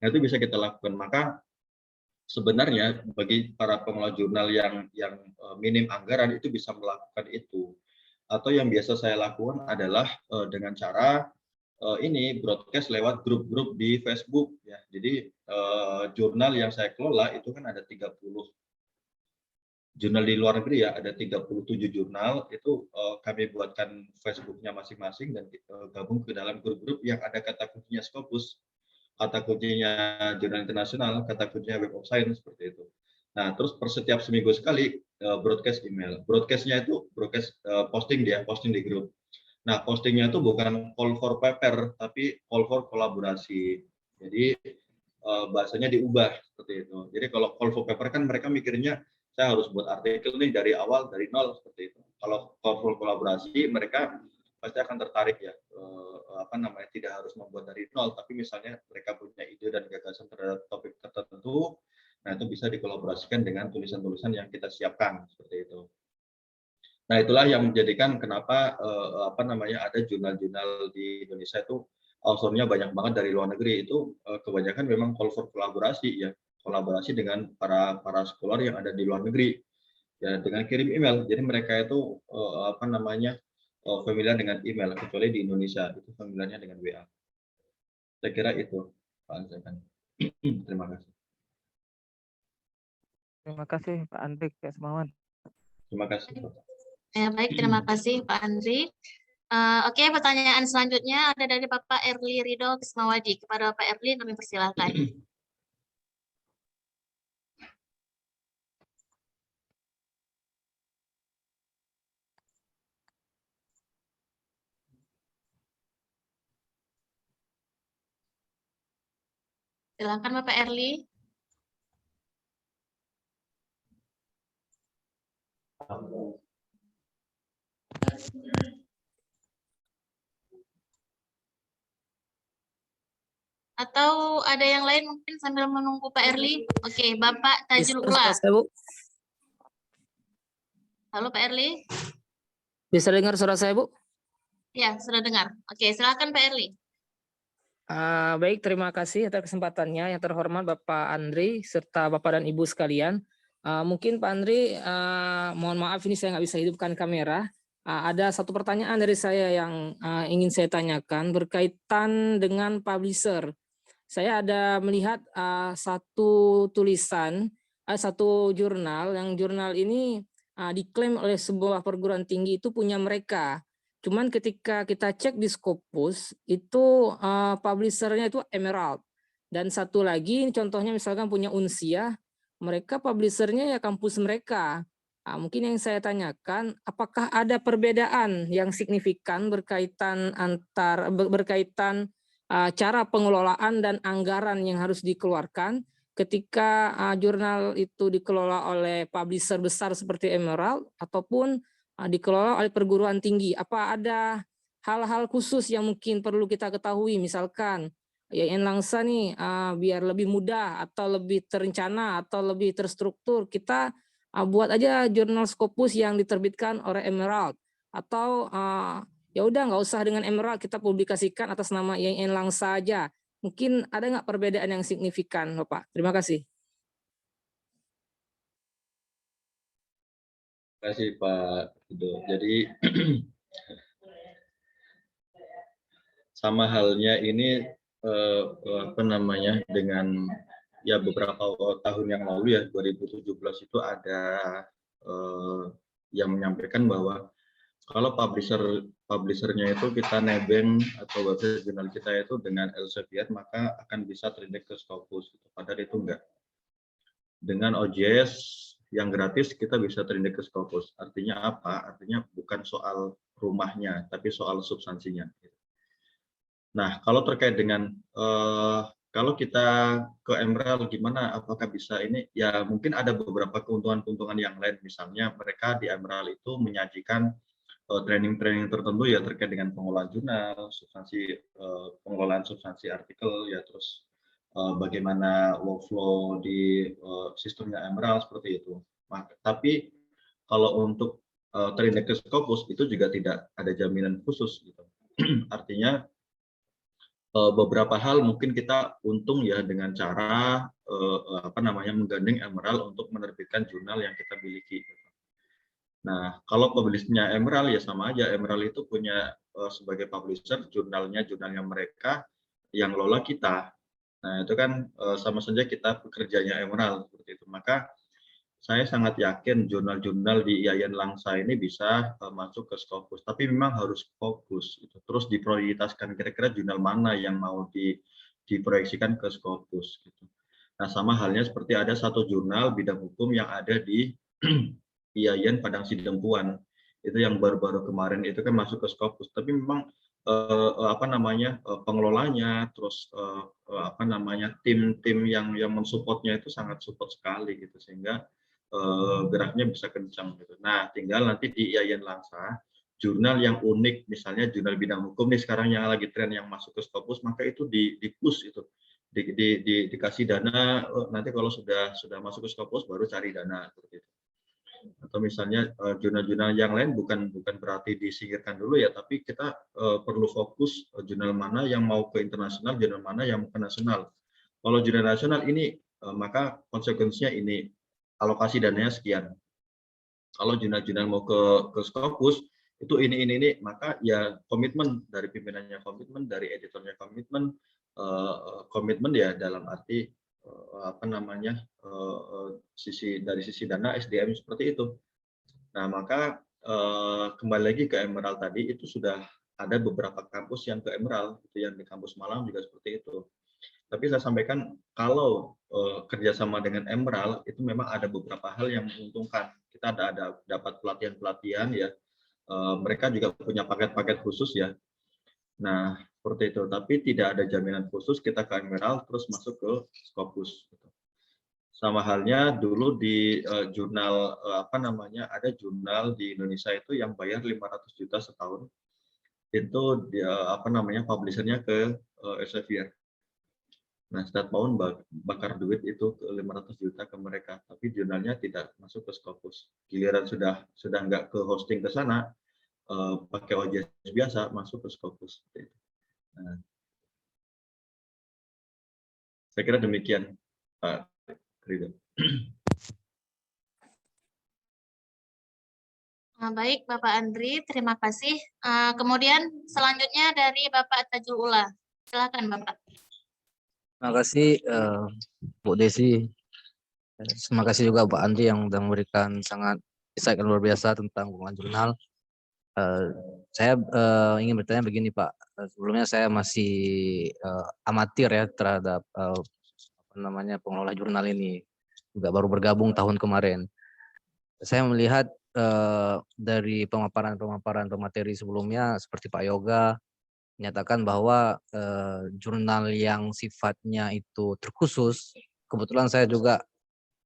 Nah, itu bisa kita lakukan. Maka sebenarnya bagi para pengelola jurnal yang minim anggaran itu bisa melakukan itu. Atau yang biasa saya lakukan adalah dengan cara ini broadcast lewat grup-grup di Facebook ya. Jadi jurnal yang saya kelola itu kan ada 30 jurnal di luar negeri ya, ada 37 jurnal, itu kami buatkan Facebook-nya masing-masing dan gabung ke dalam grup-grup yang ada kata kuncinya Scopus, kata kuncinya jurnal internasional, kata kuncinya Web of Science, seperti itu. Nah, terus per setiap seminggu sekali broadcast email. Broadcast-nya itu broadcast posting di grup. Nah, postingnya itu bukan call for paper, tapi call for kolaborasi. Jadi bahasanya diubah seperti itu. Jadi kalau call for paper kan mereka mikirnya saya harus buat artikel nih dari awal, dari nol, seperti itu. Kalau call for kolaborasi, mereka pasti akan tertarik ya, tidak harus membuat dari nol, tapi misalnya mereka punya ide dan gagasan terhadap topik tertentu, nah itu bisa dikolaborasikan dengan tulisan-tulisan yang kita siapkan, seperti itu. Nah, itulah yang menjadikan kenapa ada jurnal-jurnal di Indonesia itu authornya banyak banget dari luar negeri, itu kebanyakan memang call for kolaborasi ya, kolaborasi dengan para scholar yang ada di luar negeri ya, dengan kirim email. Jadi mereka itu familiar dengan email, kecuali di Indonesia itu familiarnya dengan WA. Saya kira itu Pak Anzakan. Terima kasih. Terima kasih Pak Andri Kesmawan. Terima kasih Pak. Ya, baik, terima kasih Pak Andri. Oke, pertanyaan selanjutnya ada dari Bapak Erli Ridho Kismawadi. Kepada Bapak Erli kami persilahkan. Silakan Bapak Erli. Atau ada yang lain mungkin sambil menunggu Pak Erli? Oke, Bapak Tajul Ula. Halo Pak Erli. Bisa dengar suara saya, Bu? Ya, sudah dengar. Oke, silakan Pak Erli. Baik, terima kasih atas kesempatannya. Yang terhormat Bapak Andri serta Bapak dan Ibu sekalian. Mungkin Pak Andri, mohon maaf ini saya nggak bisa hidupkan kamera. Ada satu pertanyaan dari saya yang ingin saya tanyakan berkaitan dengan publisher. Saya ada melihat satu tulisan, satu jurnal, yang jurnal ini diklaim oleh sebuah perguruan tinggi itu punya mereka. Cuman ketika kita cek di Scopus, itu publishernya itu Emerald. Dan satu lagi, contohnya misalkan punya Unsia, mereka publishernya ya kampus mereka. Mungkin yang saya tanyakan, apakah ada perbedaan yang signifikan berkaitan cara pengelolaan dan anggaran yang harus dikeluarkan ketika jurnal itu dikelola oleh publisher besar seperti Emerald ataupun dikelola oleh perguruan tinggi? Apa ada hal-hal khusus yang mungkin perlu kita ketahui, misalkan IAIN Langsa nih biar lebih mudah atau lebih terencana atau lebih terstruktur, kita buat aja jurnal Scopus yang diterbitkan oleh Emerald, atau ya udah nggak usah dengan Emerald, kita publikasikan atas nama IAIN Langsa aja. Mungkin ada nggak perbedaan yang signifikan, Bapak? Terima kasih. Terima kasih Pak Rido. Jadi sama halnya ini dengan ya beberapa tahun yang lalu ya, 2017 itu ada yang menyampaikan bahwa kalau publishernya itu kita nebeng atau website jurnal kita itu dengan Elsevier, maka akan bisa terindeks ke Scopus. Padahal itu enggak. Dengan OJS yang gratis kita bisa terindeks ke Scopus. Artinya apa? Artinya bukan soal rumahnya, tapi soal substansinya. Nah, kalau terkait dengan kalau kita ke Emerald gimana? Apakah bisa ini? Ya mungkin ada beberapa keuntungan-keuntungan yang lain. Misalnya mereka di Emerald itu menyajikan training-training tertentu ya terkait dengan pengelolaan jurnal, pengelolaan substansi artikel ya, terus bagaimana workflow di sistemnya Emerald seperti itu. Tapi kalau untuk terindeks ke Scopus itu juga tidak ada jaminan khusus gitu. Artinya beberapa hal mungkin kita untung ya dengan cara menggandeng Emerald untuk menerbitkan jurnal yang kita miliki. Nah, kalau publishernya Emerald ya sama aja. Emerald itu punya sebagai publisher jurnalnya mereka yang lola kita. Nah, itu kan sama saja kita pekerjanya Emerald seperti itu. Maka saya sangat yakin jurnal-jurnal di IAIN Langsa ini bisa masuk ke Scopus, tapi memang harus fokus. Gitu. Terus diprioritaskan kira-kira jurnal mana yang mau diproyeksikan ke Scopus. Gitu. Nah, sama halnya seperti ada satu jurnal bidang hukum yang ada di IAIN Padang Sidempuan. Itu yang baru-baru kemarin itu kan masuk ke Scopus, tapi memang pengelolanya, terus tim-tim yang mensupportnya itu sangat support sekali gitu, sehingga geraknya bisa kencang gitu. Nah, tinggal nanti di IAIN Langsa, jurnal yang unik, misalnya jurnal bidang hukum nih sekarang yang lagi tren yang masuk ke Scopus, maka itu di-push itu, dikasih dana. Nanti kalau sudah masuk ke Scopus baru cari dana seperti itu. Atau misalnya jurnal-jurnal yang lain bukan berarti disingkirkan dulu ya, tapi kita perlu fokus jurnal mana yang mau ke internasional, jurnal mana yang mau ke nasional. Kalau jurnal nasional ini maka konsekuensinya ini, alokasi dananya sekian. Kalau jurnal-jurnal mau ke Scopus itu ini, maka ya komitmen dari pimpinannya, komitmen dari editornya, komitmen ya dalam arti dari sisi dana SDM seperti itu. Nah, maka kembali lagi ke Emerald tadi, itu sudah ada beberapa kampus yang ke Emerald, itu yang di kampus Malang juga seperti itu. Tapi saya sampaikan kalau kerjasama dengan Emerald itu memang ada beberapa hal yang menguntungkan. Kita ada dapat pelatihan ya. Mereka juga punya paket-paket khusus ya. Nah, seperti itu. Tapi tidak ada jaminan khusus kita ke Emerald terus masuk ke Scopus. Sama halnya dulu di jurnal ada jurnal di Indonesia itu yang bayar 500 juta setahun. Itu publishernya ke Elsevier. Nah, setiap tahun bakar duit itu ke 500 juta ke mereka, tapi jurnalnya tidak masuk ke Scopus. Giliran sudah nggak ke hosting ke sana, pakai OJS biasa masuk ke Scopus. Nah, saya kira demikian, Pak Ridho. Baik, Bapak Andri, terima kasih. Kemudian selanjutnya dari Bapak Tajul Ula. Silakan, Bapak. Terima kasih Bu Desi. Terima kasih juga Pak Andri yang sudah memberikan sangat insight luar biasa tentang pengelolaan jurnal. Saya ingin bertanya begini Pak. Sebelumnya saya masih amatir ya terhadap pengelola jurnal ini. Juga baru bergabung tahun kemarin. Saya melihat dari pemaparan pemateri sebelumnya seperti Pak Yoga menyatakan bahwa jurnal yang sifatnya itu terkhusus, kebetulan saya juga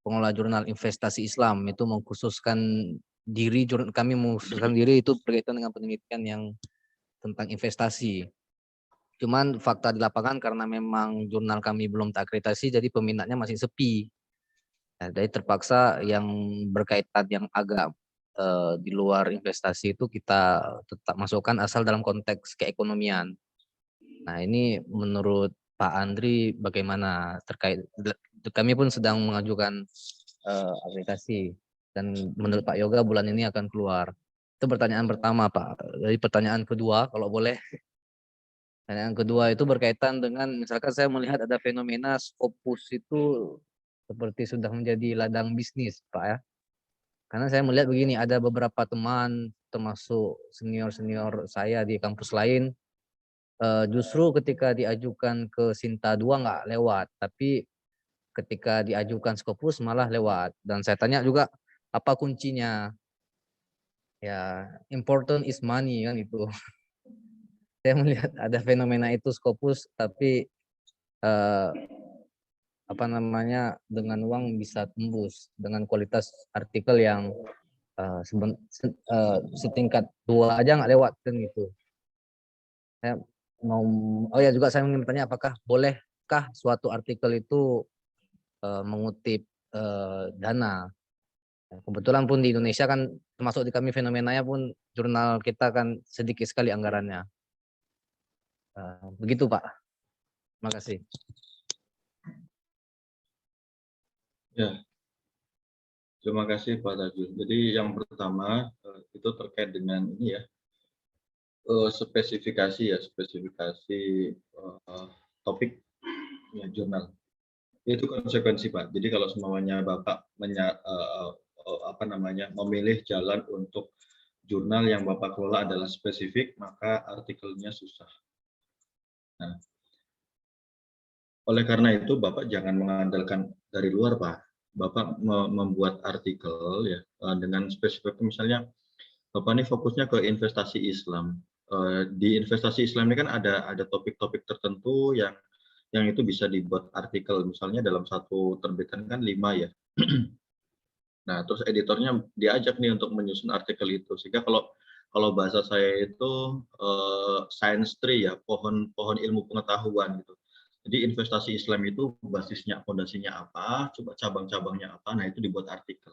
pengelola jurnal investasi Islam, itu mengkhususkan diri, kami mengkhususkan diri itu berkaitan dengan penelitian yang tentang investasi. Cuman fakta di lapangan karena memang jurnal kami belum terakreditasi, jadi peminatnya masih sepi. Nah, jadi terpaksa yang berkaitan yang agak di luar investasi itu kita tetap masukkan asal dalam konteks keekonomian. Nah, ini menurut Pak Andri bagaimana terkait, kami pun sedang mengajukan aplikasi dan menurut Pak Yoga bulan ini akan keluar. Itu pertanyaan pertama Pak. Dari pertanyaan kedua kalau boleh. Pertanyaan kedua itu berkaitan dengan misalkan saya melihat ada fenomena Scopus itu seperti sudah menjadi ladang bisnis Pak ya. Karena saya melihat begini, ada beberapa teman termasuk senior-senior saya di kampus lain, justru ketika diajukan ke Sinta 2 nggak lewat, tapi ketika diajukan Scopus malah lewat. Dan saya tanya juga, apa kuncinya? Ya, important is money kan itu. Saya melihat ada fenomena itu Scopus, tapi dengan uang bisa tembus dengan kualitas artikel yang setingkat 2 aja nggak lewat kan gitu. Saya juga saya ingin bertanya apakah bolehkah suatu artikel itu mengutip dana. Kebetulan pun di Indonesia kan termasuk di kami fenomenanya pun jurnal kita kan sedikit sekali anggarannya. Begitu Pak. Terima kasih. Ya, terima kasih Pak Tajul. Jadi yang pertama itu terkait dengan ini ya, spesifikasi topik ya, jurnal. Itu konsekuensi Pak. Jadi kalau semuanya Bapak memilih jalan untuk jurnal yang Bapak kelola adalah spesifik, maka artikelnya susah. Nah, oleh karena itu Bapak jangan mengandalkan dari luar Pak. Bapak membuat artikel ya dengan spesifik, misalnya Bapak ini fokusnya ke investasi Islam. Di investasi Islam ini kan ada topik-topik tertentu yang itu bisa dibuat artikel, misalnya dalam satu terbitan kan 5 ya. Nah, terus editornya diajak nih untuk menyusun artikel itu, sehingga kalau bahasa saya itu science tree ya, pohon ilmu pengetahuan gitu. Jadi investasi Islam itu basisnya, fondasinya apa, coba cabang-cabangnya apa, nah itu dibuat artikel.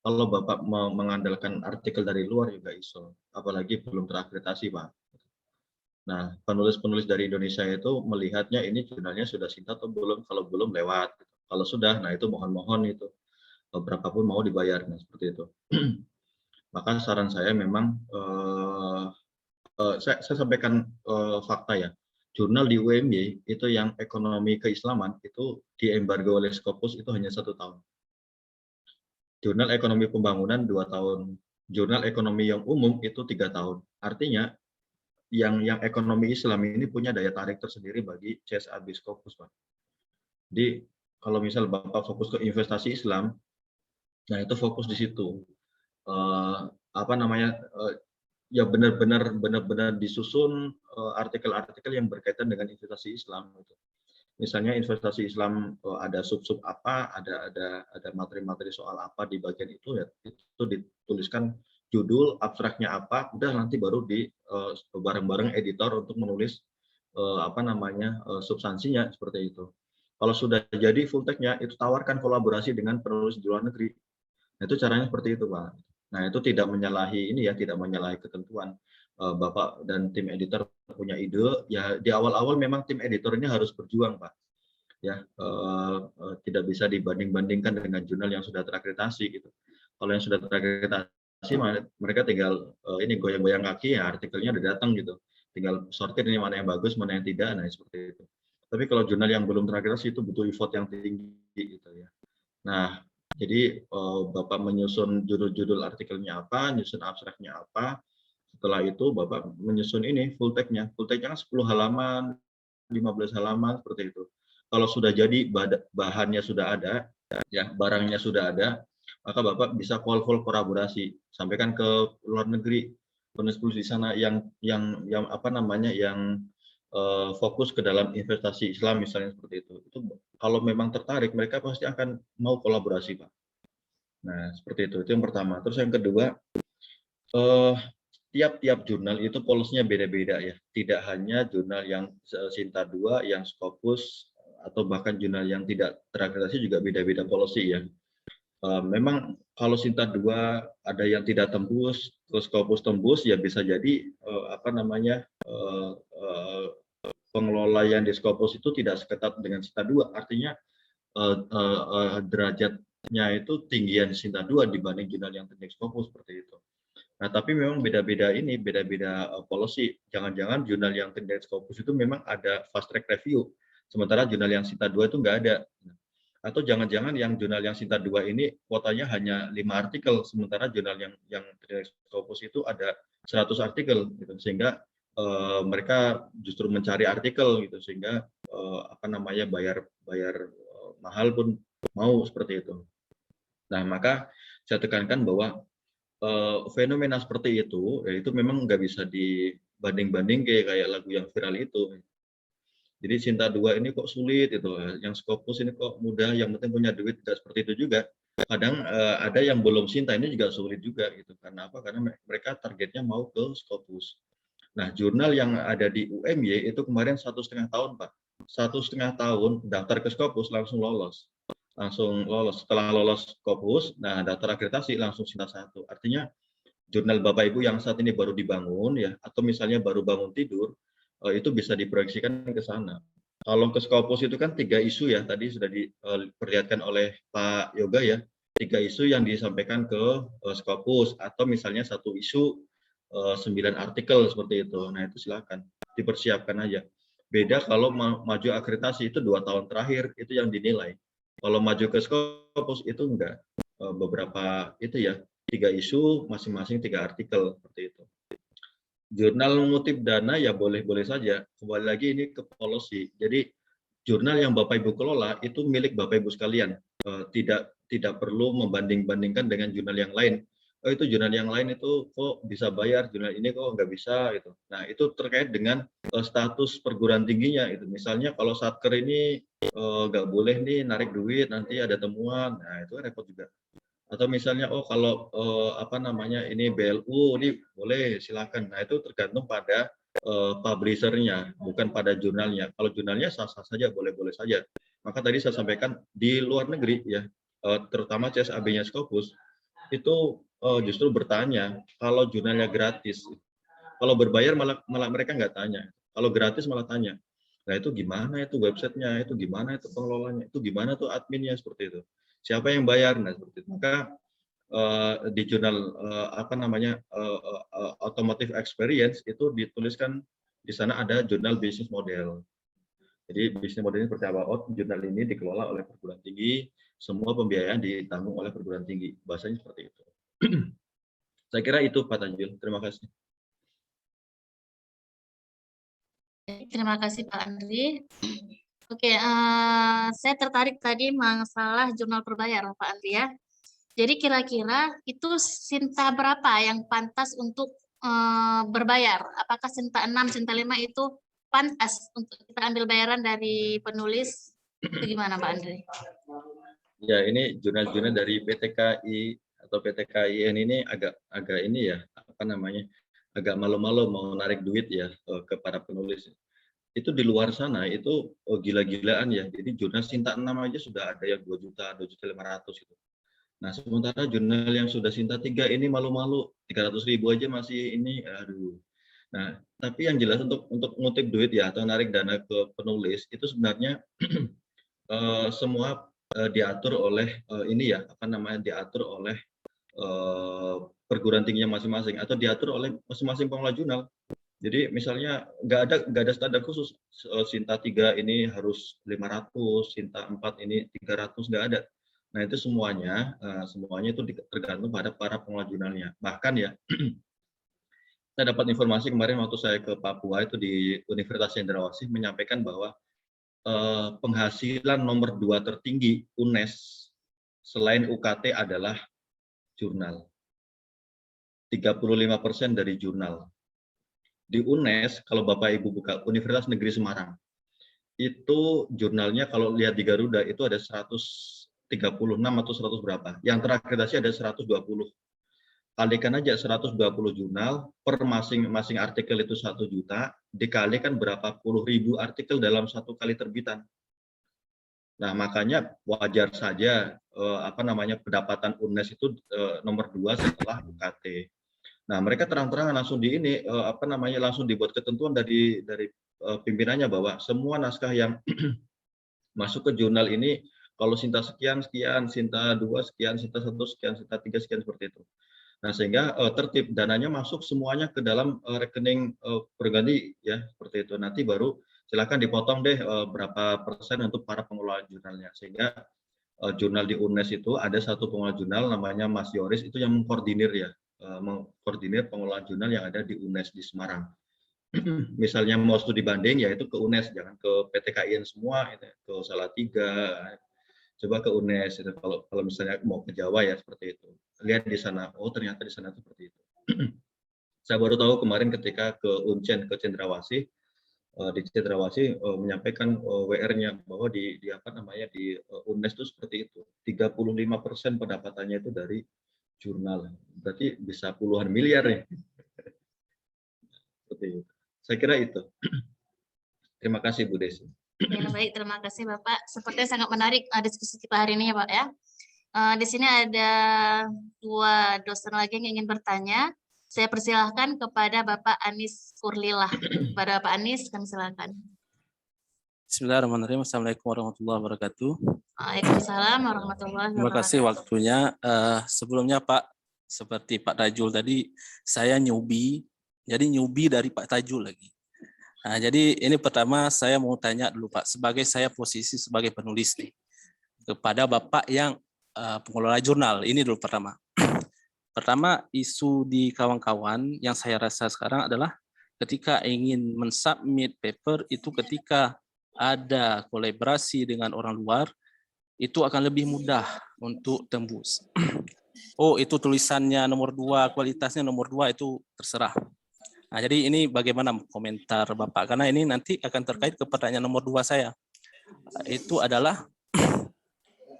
Kalau Bapak mengandalkan artikel dari luar juga iso, apalagi belum terakreditasi Pak. Nah, penulis-penulis dari Indonesia itu melihatnya ini jurnalnya sudah sinta atau belum, kalau belum lewat. Kalau sudah, nah itu mohon-mohon itu. Berapapun mau dibayar, nah seperti itu. Maka saran saya memang, saya sampaikan fakta ya, jurnal di UMY itu yang ekonomi keislaman itu diembargo oleh Scopus itu hanya 1 tahun. Jurnal ekonomi pembangunan 2 tahun. Jurnal ekonomi yang umum itu 3 tahun. Artinya yang ekonomi Islam ini punya daya tarik tersendiri bagi CSAB Scopus, Pak. Jadi kalau misal Bapak fokus ke investasi Islam, nah itu fokus di situ. Ya benar-benar disusun artikel-artikel yang berkaitan dengan investasi Islam. Gitu. Misalnya investasi Islam ada sub-sub apa, ada materi-materi soal apa di bagian itu ya, itu dituliskan judul, abstraknya apa, udah nanti baru di bareng-bareng editor untuk menulis substansinya seperti itu. Kalau sudah jadi full text-nya, itu tawarkan kolaborasi dengan penulis di luar negeri. Nah, itu caranya seperti itu, Pak. Nah, itu tidak menyalahi tidak menyalahi ketentuan. Bapak dan tim editor punya ide, ya di awal-awal memang tim editor ini harus berjuang, Pak. Ya, tidak bisa dibanding-bandingkan dengan jurnal yang sudah terakreditasi gitu. Kalau yang sudah terakreditasi, mereka tinggal goyang-goyang kaki, ya artikelnya udah datang gitu. Tinggal sortir ini mana yang bagus, mana yang tidak, nah seperti itu. Tapi kalau jurnal yang belum terakreditasi itu butuh effort yang tinggi gitu ya. Nah, jadi Bapak menyusun judul-judul artikelnya apa, menyusun abstraknya apa. Setelah itu Bapak menyusun ini full text-nya. Full text-nya kan 10 halaman, 15 halaman seperti itu. Kalau sudah jadi bahannya sudah ada, ya barangnya sudah ada, maka Bapak bisa call kolaborasi, sampaikan ke luar negeri, penulis-penulis di sana yang fokus ke dalam investasi Islam misalnya seperti itu. Itu kalau memang tertarik mereka pasti akan mau kolaborasi, Pak. Nah, seperti itu. Itu yang pertama. Terus yang kedua, tiap-tiap jurnal itu polosnya beda-beda ya. Tidak hanya jurnal yang Sinta 2, yang Scopus, atau bahkan jurnal yang tidak terakreditasi juga beda-beda policy ya. Memang kalau Sinta 2 ada yang tidak tembus, terus Scopus tembus, ya bisa jadi pengelola yang di Scopus itu tidak seketat dengan Sinta 2. Artinya derajatnya itu tinggian Sinta 2 dibanding jurnal yang teknik Scopus seperti itu. Nah, tapi memang beda-beda policy. Jangan-jangan jurnal yang teknik Scopus itu memang ada fast track review, sementara jurnal yang Sinta 2 itu nggak ada. Atau jangan-jangan yang jurnal yang Sinta 2 ini kuotanya hanya 5 artikel, sementara jurnal yang teknik Scopus itu ada 100 artikel, gitu. Sehingga mereka justru mencari artikel, gitu, sehingga bayar mahal pun mau seperti itu. Nah, maka saya tekankan bahwa fenomena seperti itu, ya itu memang nggak bisa dibanding-banding kayak lagu yang viral itu. Jadi Sinta 2 ini kok sulit itu, yang Scopus ini kok mudah, yang penting punya duit, nggak seperti itu juga. Kadang ada yang belum Sinta ini juga sulit juga gitu. Karena apa? Karena mereka targetnya mau ke Scopus. Nah, jurnal yang ada di UMY itu kemarin 1,5 tahun, Pak. 1,5 tahun daftar ke Scopus langsung lolos. Setelah lolos Scopus, nah daftar akreditasi langsung Sinta 1. Artinya jurnal Bapak Ibu yang saat ini baru dibangun ya, atau misalnya baru bangun tidur, itu bisa diproyeksikan ke sana. Kalau ke Scopus itu kan 3 isu ya, tadi sudah diperlihatkan oleh Pak Yoga ya, 3 isu yang disampaikan ke Scopus, atau misalnya 1 isu 9 artikel seperti itu. Nah itu silakan dipersiapkan aja. Beda kalau maju akreditasi itu 2 tahun terakhir itu yang dinilai. Kalau maju ke Scopus itu enggak. Beberapa itu ya 3 isu masing-masing 3 artikel seperti itu. Jurnal mengutip dana ya boleh-boleh saja. Kembali lagi ini ke policy. Jadi jurnal yang Bapak Ibu kelola itu milik Bapak Ibu sekalian. Tidak perlu membanding-bandingkan dengan jurnal yang lain. Oh itu jurnal yang lain itu kok bisa bayar, jurnal ini kok nggak bisa gitu. Nah itu terkait dengan status perguruan tingginya itu. Misalnya kalau Satker ini nggak boleh nih narik duit, nanti ada temuan, nah itu repot juga. Atau misalnya oh kalau apa namanya ini BLU ini boleh silakan. Nah itu tergantung pada publishernya, bukan pada jurnalnya. Kalau jurnalnya sah-sah saja, boleh-boleh saja. Maka tadi saya sampaikan di luar negeri ya, terutama CSAB-nya Scopus itu justru bertanya kalau jurnalnya gratis. Kalau berbayar malah mereka nggak tanya. Kalau gratis malah tanya. Nah itu gimana itu websitenya, itu gimana itu pengelolanya, itu gimana tuh adminnya seperti itu. Siapa yang bayar? Nah seperti itu. Maka di jurnal apa namanya automotive experience itu dituliskan di sana ada jurnal business model. Jadi business model ini seperti apa? Oh, jurnal ini dikelola oleh perguruan tinggi, semua pembiayaan ditanggung oleh perguruan tinggi. Bahasanya seperti itu. Saya kira itu Pak Tanjul. Terima kasih. Terima kasih Pak Andri. Oke, saya tertarik tadi masalah jurnal berbayar Pak Andri ya. Jadi kira-kira itu Sinta berapa yang pantas untuk berbayar? Apakah Sinta 6, Sinta 5 itu pantas untuk kita ambil bayaran dari penulis? Itu gimana Pak Andri? Ya, ini jurnal-jurnal dari PTKI atau PTKIN ini agak ini ya, apa namanya, agak malu-malu mau narik duit ya kepada penulis. Itu di luar sana itu gila-gilaan ya. Jadi jurnal Sinta 6 aja sudah ada yang 2 juta, 2.500.000 itu. Nah, sementara jurnal yang sudah Sinta 3 ini malu-malu 300.000 aja masih ini, aduh. Nah, tapi yang jelas untuk ngutip duit ya atau narik dana ke penulis itu sebenarnya semua diatur oleh ini ya, apa namanya, diatur oleh perguruan tingginya masing-masing atau diatur oleh masing-masing pengelola jurnal. Jadi misalnya nggak ada standar khusus Sinta 3 ini harus 500, Sinta 4 ini 300, nggak ada. Nah itu semuanya itu tergantung pada para pengelola jurnalnya. Bahkan ya saya dapat informasi kemarin waktu saya ke Papua itu di Universitas Cendrawasih menyampaikan bahwa penghasilan nomor 2 tertinggi UNES selain UKT adalah jurnal. 35% dari jurnal. Di UNES, kalau Bapak Ibu buka Universitas Negeri Semarang, itu jurnalnya kalau lihat di Garuda itu ada 136 atau 100 berapa. Yang terakreditasi ada 120. Kalikan aja 120 jurnal, per masing-masing artikel itu 1 juta, dikalikan berapa puluh ribu artikel dalam satu kali terbitan. Nah, makanya wajar saja apa namanya pendapatan UNES itu nomor 2 setelah UKT. Nah, mereka terang-terangan langsung di ini apa namanya langsung dibuat ketentuan dari pimpinannya bahwa semua naskah yang masuk ke jurnal ini kalau Sinta sekian, Sinta 2 sekian, Sinta 1 sekian, Sinta 3 sekian seperti itu. Nah, sehingga tertib dananya masuk semuanya ke dalam rekening pribadi ya, seperti itu. Nanti baru silakan dipotong deh berapa persen untuk para pengelola jurnalnya. Sehingga jurnal di UNES itu ada satu pengelola jurnal namanya Mas Yoris itu yang mengkoordinir ya, mengkoordinir pengelolaan jurnal yang ada di UNES di Semarang. Misalnya mau studi banding ya itu ke UNES, jangan ke PTKIN semua, ke Salatiga, coba ke UNES. Kalau misalnya mau ke Jawa ya seperti itu. Lihat di sana, oh ternyata di sana seperti itu. Saya baru tahu kemarin ketika ke Uncen, ke Cendrawasih, di Cendrawasih menyampaikan WR-nya bahwa di apa namanya di UNES itu seperti itu. 35% pendapatannya itu dari jurnal. Berarti bisa puluhan miliar ya. Seperti itu. Saya kira itu. Terima kasih Bu Desi. Ya, baik, terima kasih Bapak. Sepertinya sangat menarik diskusi kita hari ini ya Pak ya. Di sini ada 2 dosen lagi yang ingin bertanya. Saya persilahkan kepada Bapak Anis Kurlilah. Kepada Bapak Anis, kami silakan. Bismillahirrahmanirrahim. Assalamualaikum warahmatullahi wabarakatuh. Waalaikumsalam warahmatullahi wabarakatuh. Terima kasih waktunya. Sebelumnya Pak, seperti Pak Tajul tadi, saya newbie, jadi newbie dari Pak Tajul lagi. Nah, jadi ini pertama saya mau tanya dulu Pak, sebagai saya posisi sebagai penulis nih, kepada Bapak yang pengelola jurnal. Ini dulu pertama. Pertama, isu di kawan-kawan yang saya rasa sekarang adalah ketika ingin mensubmit paper itu ketika ada kolaborasi dengan orang luar, itu akan lebih mudah untuk tembus. Oh, itu tulisannya nomor 2, kualitasnya nomor 2 itu terserah. Nah, jadi ini bagaimana komentar Bapak? Karena ini nanti akan terkait ke pertanyaan nomor 2 saya. Itu adalah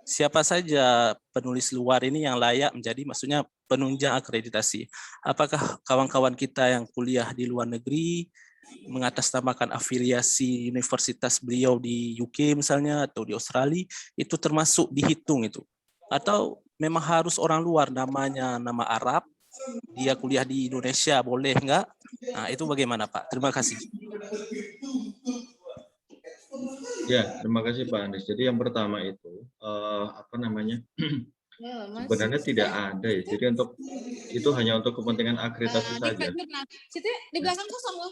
siapa saja penulis luar ini yang layak menjadi, maksudnya penunjang akreditasi. Apakah kawan-kawan kita yang kuliah di luar negeri mengatasnamakan afiliasi universitas beliau di UK misalnya atau di Australia, itu termasuk dihitung itu? Atau memang harus orang luar, namanya nama Arab, dia kuliah di Indonesia, boleh enggak? Nah, itu bagaimana Pak? Terima kasih. Ya, terima kasih Pak Andis. Jadi yang pertama itu sebenarnya tidak ada ya. Jadi itu hanya untuk kepentingan akreditasi saja. Di belakang kosong loh.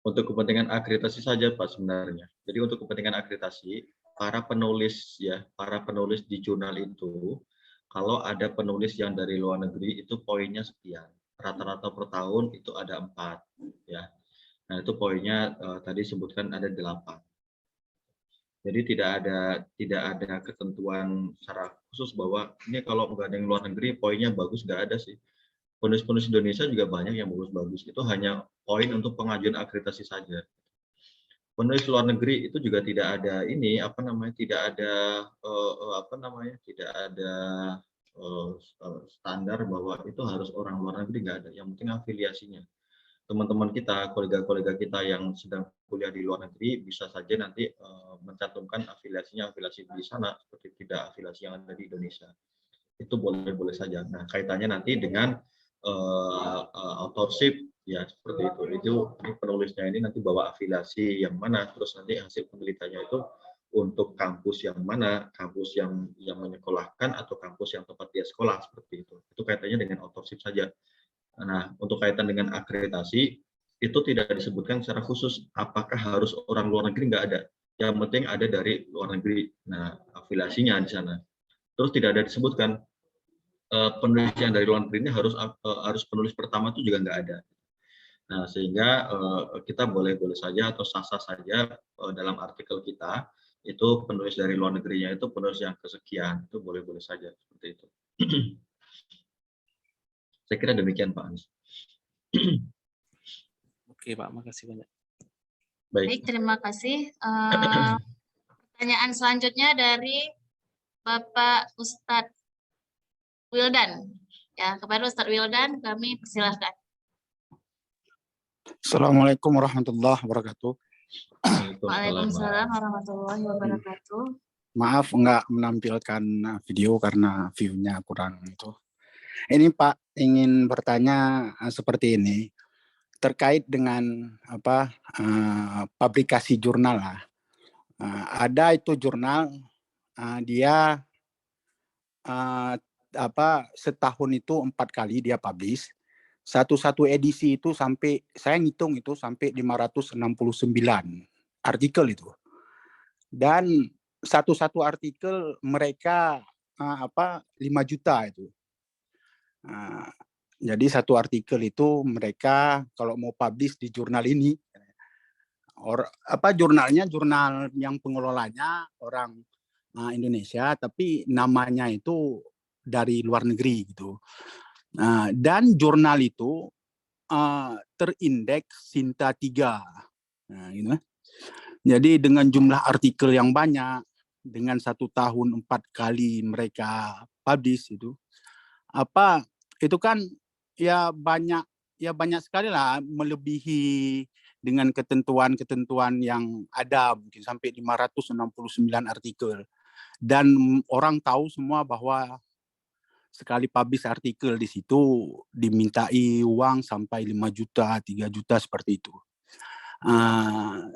Untuk kepentingan akreditasi saja Pak sebenarnya. Jadi untuk kepentingan akreditasi para penulis di jurnal itu, kalau ada penulis yang dari luar negeri itu poinnya sekian. Rata-rata per tahun itu ada 4 ya. Nah, itu poinnya tadi sebutkan ada 8. Jadi tidak ada ketentuan secara khusus bahwa ini kalau nggak ada yang luar negeri poinnya bagus, nggak ada sih. Penulis-penulis Indonesia juga banyak yang bagus-bagus. Itu hanya poin untuk pengajuan akreditasi saja. Penulis luar negeri itu juga tidak ada tidak ada standar bahwa itu harus orang luar negeri, nggak ada. Yang penting afiliasinya. Teman-teman kita, kolega-kolega kita yang sedang kuliah di luar negeri bisa saja nanti mencantumkan afiliasinya afiliasi di sana seperti tidak afiliasi yang ada di Indonesia. Itu boleh-boleh saja. Nah, kaitannya nanti dengan authorship ya seperti itu. Ini penulisnya ini nanti bawa afiliasi yang mana, terus nanti hasil penelitiannya itu untuk kampus yang mana, kampus yang menyekolahkan atau kampus yang tempat dia sekolah seperti itu. Itu kaitannya dengan authorship saja. Nah, untuk kaitan dengan akreditasi, itu tidak disebutkan secara khusus apakah harus orang luar negeri, nggak ada. Yang penting ada dari luar negeri. Nah, afiliasinya di sana. Terus tidak ada disebutkan penulis yang dari luar negeri ini harus penulis pertama itu juga nggak ada. Nah, sehingga kita boleh-boleh saja atau sah-sah saja dalam artikel kita, itu penulis dari luar negerinya itu penulis yang kesekian, itu boleh-boleh saja seperti itu. Saya kira demikian Pak Anies. Oke Pak, makasih banyak. Baik, terima kasih. Pertanyaan selanjutnya dari Bapak Ustadz Wildan. Ya, kepada Ustadz Wildan kami persilahkan. Assalamualaikum warahmatullahi wabarakatuh. Waalaikumsalam warahmatullahi wabarakatuh. Maaf nggak menampilkan video karena view-nya kurang itu. Ini Pak ingin bertanya seperti ini terkait dengan publikasi jurnal lah. Ada itu jurnal dia setahun itu 4 kali dia publish. Satu edisi itu sampai saya ngitung itu sampai 569 artikel itu. Dan satu artikel mereka 5 juta itu. Jadi satu artikel itu mereka kalau mau publish di jurnal ini, jurnalnya jurnal yang pengelolanya orang Indonesia, tapi namanya itu dari luar negeri gitu. Dan jurnal itu terindeks Sinta 3. Gitu. Jadi dengan jumlah artikel yang banyak, dengan 1 tahun 4 kali mereka publish itu, itu kan ya banyak sekali lah, melebihi dengan ketentuan yang ada, mungkin sampai 569 artikel. Dan orang tahu semua bahwa sekali publish artikel di situ dimintai uang sampai 5 juta, 3 juta seperti itu.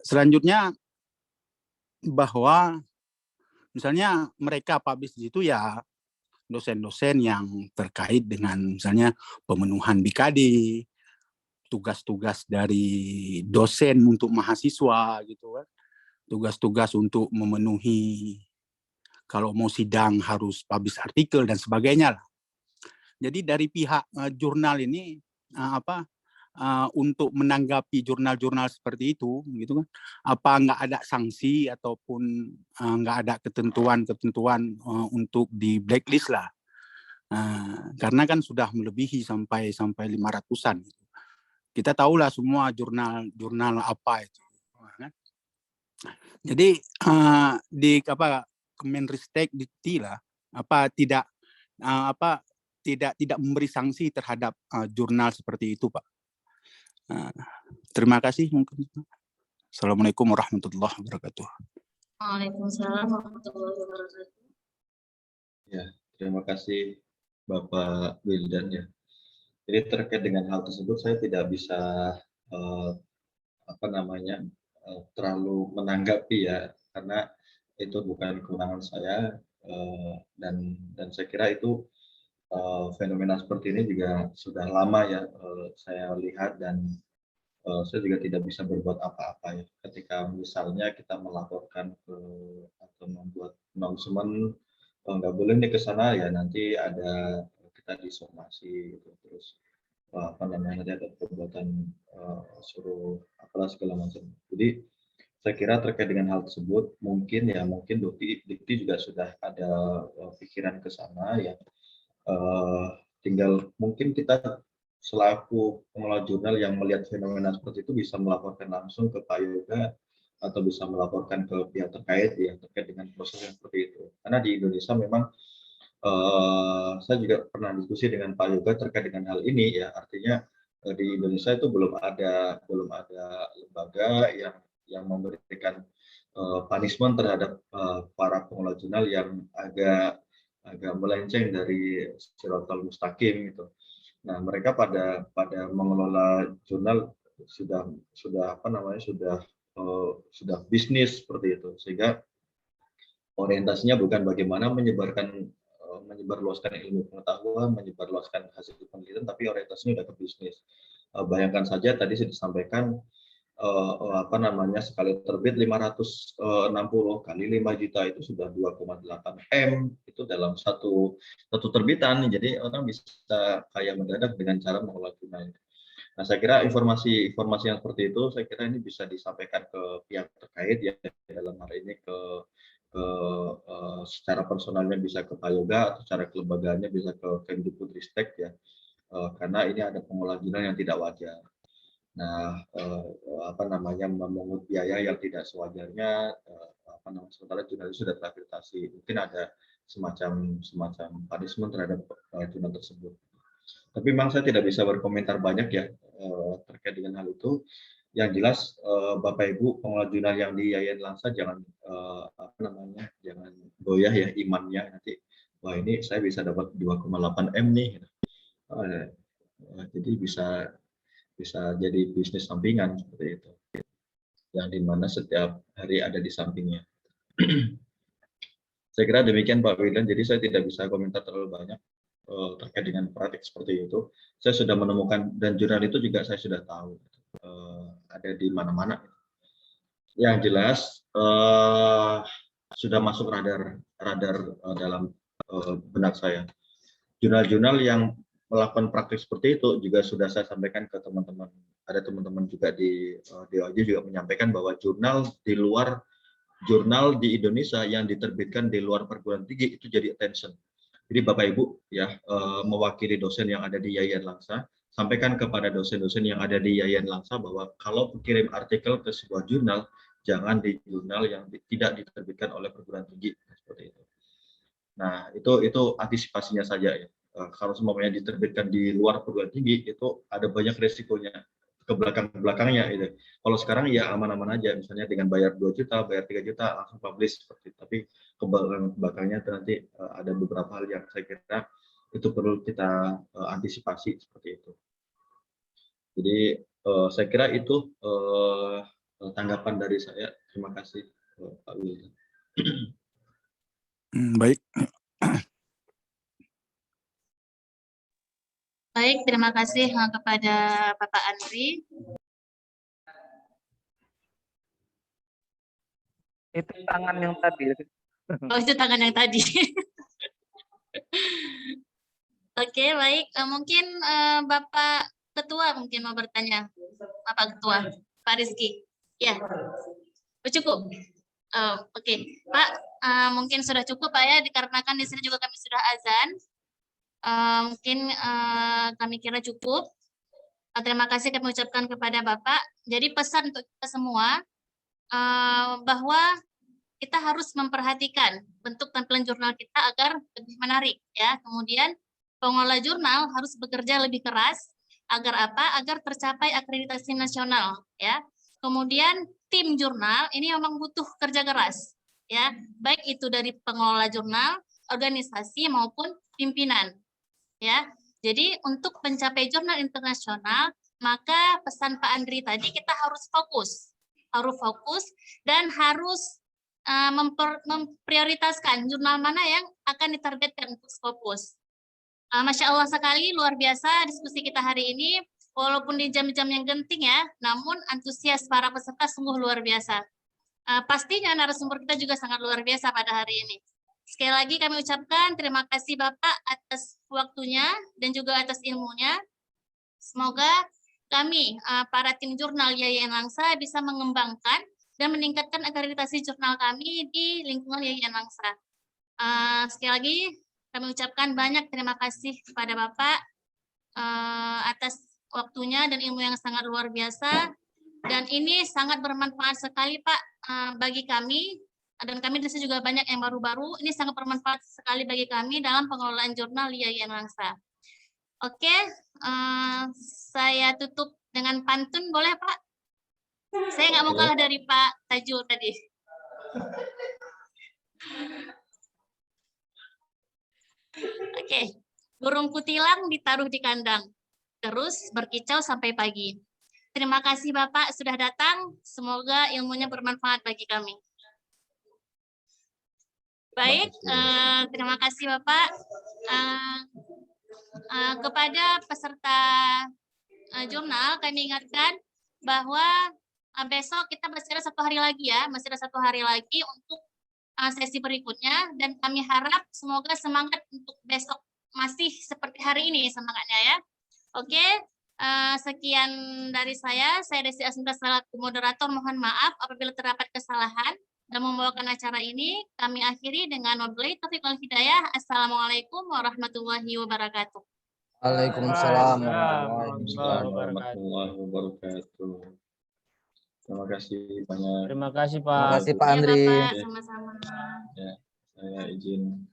Selanjutnya bahwa misalnya mereka publish di situ ya dosen-dosen yang terkait dengan misalnya pemenuhan BKD, tugas-tugas dari dosen untuk mahasiswa gitu kan, tugas-tugas untuk memenuhi kalau mau sidang harus publish artikel dan sebagainya lah. Jadi dari pihak jurnal ini untuk menanggapi jurnal-jurnal seperti itu gitu kan, apa nggak ada sanksi ataupun nggak ada ketentuan untuk di blacklist lah. Karena kan sudah melebihi sampai 500-an. Kita tahulah semua jurnal apa itu. Jadi di Kemenristek Dikti lah tidak memberi sanksi terhadap jurnal seperti itu, Pak. Terima kasih mungkin. Assalamualaikum warahmatullahi wabarakatuh. Waalaikumsalam warahmatullahi wabarakatuh. Ya, terima kasih Bapak Wildan ya. Jadi terkait dengan hal tersebut saya tidak bisa terlalu menanggapi ya, karena itu bukan kewenangan saya, dan saya kira itu fenomena seperti ini juga sudah lama ya saya lihat, dan saya juga tidak bisa berbuat apa-apa ya ketika misalnya kita melaporkan ke atau membuat announcement nggak boleh nih ke sana ya, nanti ada kita disomasi gitu. Terus nanti ada perbuatan suruh apalah segala macam. Jadi saya kira terkait dengan hal tersebut mungkin Dikti juga sudah ada pikiran ke sana ya. Tinggal mungkin kita selaku pengelola jurnal yang melihat fenomena seperti itu bisa melaporkan langsung ke Pak Yoga atau bisa melaporkan ke pihak terkait ya terkait dengan proses yang seperti itu. Karena di Indonesia memang saya juga pernah diskusi dengan Pak Yoga terkait dengan hal ini ya, artinya di Indonesia itu belum ada lembaga yang memberikan punishment terhadap para pengelola jurnal yang agak melenceng dari Shiratal Mustaqim gitu. Nah, mereka pada mengelola jurnal sudah bisnis seperti itu, sehingga orientasinya bukan bagaimana menyebarluaskan ilmu pengetahuan, menyebarluaskan hasil penelitian, tapi orientasinya sudah ke bisnis. Bayangkan saja tadi saya disampaikan sekali terbit 560 kali 5 juta itu sudah 2,8 M itu dalam satu terbitan. Jadi orang bisa kaya mendadak dengan cara mengelola jurnal. Nah, saya kira informasi yang seperti itu saya kira ini bisa disampaikan ke pihak terkait ya, dalam hal ini secara personalnya bisa ke Pak Yoga atau secara kelembagaannya bisa ke Kemdikbudristek ya, karena ini ada pengelola jurnal yang tidak wajar. Nah, memungut biaya yang tidak sewajarnya, sementara jurnal sudah terakreditasi, mungkin ada semacam punishment terhadap jurnal tersebut. Tapi memang saya tidak bisa berkomentar banyak ya terkait dengan hal itu. Yang jelas Bapak Ibu pengelola jurnal yang di Yayan Langsa jangan jangan goyah ya imannya nanti. Wah, ini saya bisa dapat 2,8 M nih. Jadi bisa jadi bisnis sampingan seperti itu, yang dimana setiap hari ada di sampingnya. Saya kira demikian Pak Wildan, jadi saya tidak bisa komentar terlalu banyak terkait dengan praktik seperti itu. Saya sudah menemukan, dan jurnal itu juga saya sudah tahu ada di mana-mana. Yang jelas sudah masuk radar dalam benak saya. Jurnal-jurnal yang melakukan praktik seperti itu juga sudah saya sampaikan ke teman-teman. Ada teman-teman juga di DOAJ juga menyampaikan bahwa jurnal di Indonesia yang diterbitkan di luar perguruan tinggi itu jadi attention. Jadi Bapak Ibu ya mewakili dosen yang ada di Yayan Langsa, sampaikan kepada dosen-dosen yang ada di Yayan Langsa bahwa kalau kirim artikel ke sebuah jurnal, jangan di jurnal yang tidak diterbitkan oleh perguruan tinggi seperti itu. Nah, itu antisipasinya saja ya. Kalau semuanya diterbitkan di luar perguruan tinggi itu ada banyak resikonya ke belakangnya gitu. Kalau sekarang ya aman-aman aja, misalnya dengan bayar 2 juta, bayar 3 juta langsung publish seperti itu. Tapi ke belakangnya nanti ada beberapa hal yang saya kira itu perlu kita antisipasi seperti itu. Jadi saya kira itu tanggapan dari saya. Terima kasih Pak Wildan. Baik. Baik, terima kasih kepada Bapak Andri. Itu tangan yang tadi. Oh, itu tangan yang tadi. Oke, baik. Mungkin Bapak Ketua mungkin mau bertanya. Bapak Ketua, Pak Rizky. Ya, cukup. Oke, Pak, mungkin sudah cukup Pak ya, dikarenakan di sini juga kami sudah azan. Mungkin kami kira cukup. Terima kasih kami ucapkan kepada Bapak. Jadi pesan untuk kita semua bahwa kita harus memperhatikan bentuk tampilan jurnal kita agar lebih menarik ya. Kemudian pengelola jurnal harus bekerja lebih keras agar apa? Agar tercapai akreditasi nasional ya. Kemudian tim jurnal ini memang butuh kerja keras ya, baik itu dari pengelola jurnal, organisasi maupun pimpinan ya. Jadi untuk mencapai jurnal internasional, maka pesan Pak Andri tadi kita harus fokus dan harus memprioritaskan jurnal mana yang akan ditargetkan untuk Scopus. Masya Allah sekali, luar biasa diskusi kita hari ini. Walaupun di jam-jam yang genting ya, namun antusias para peserta sungguh luar biasa. Pastinya narasumber kita juga sangat luar biasa pada hari ini. Sekali lagi kami ucapkan terima kasih Bapak atas waktunya dan juga atas ilmunya. Semoga kami, para tim jurnal Yayan Langsa bisa mengembangkan dan meningkatkan akreditasi jurnal kami di lingkungan Yayan Langsa. Sekali lagi kami ucapkan banyak terima kasih kepada Bapak atas waktunya dan ilmu yang sangat luar biasa. Dan ini sangat bermanfaat sekali Pak bagi kami. Dan kami di sini juga banyak yang baru-baru. Ini sangat bermanfaat sekali bagi kami dalam pengelolaan jurnal Yayan Langsa. Oke, saya tutup dengan pantun, boleh Pak? Saya nggak mau kalah dari Pak Tajul tadi. Oke, burung kutilang ditaruh di kandang, terus berkicau sampai pagi. Terima kasih Bapak sudah datang, semoga ilmunya bermanfaat bagi kami. Baik, terima kasih Bapak. Kepada peserta jurnal, kami ingatkan bahwa besok kita masih ada 1 hari lagi ya, masih ada 1 hari lagi untuk sesi berikutnya, dan kami harap semoga semangat untuk besok masih seperti hari ini semangatnya ya. Oke, sekian dari saya Desi Asminta selaku moderator, mohon maaf apabila terdapat kesalahan dalam membawakan acara ini. Kami akhiri dengan wabillahi taufiq wal hidayah. Assalamualaikum warahmatullahi wabarakatuh. Waalaikumsalam warahmatullahi wabarakatuh. Terima kasih banyak. Terima kasih Pak. Terima kasih Pak Ya, Andri. Bapak, sama-sama. Ya, saya izin.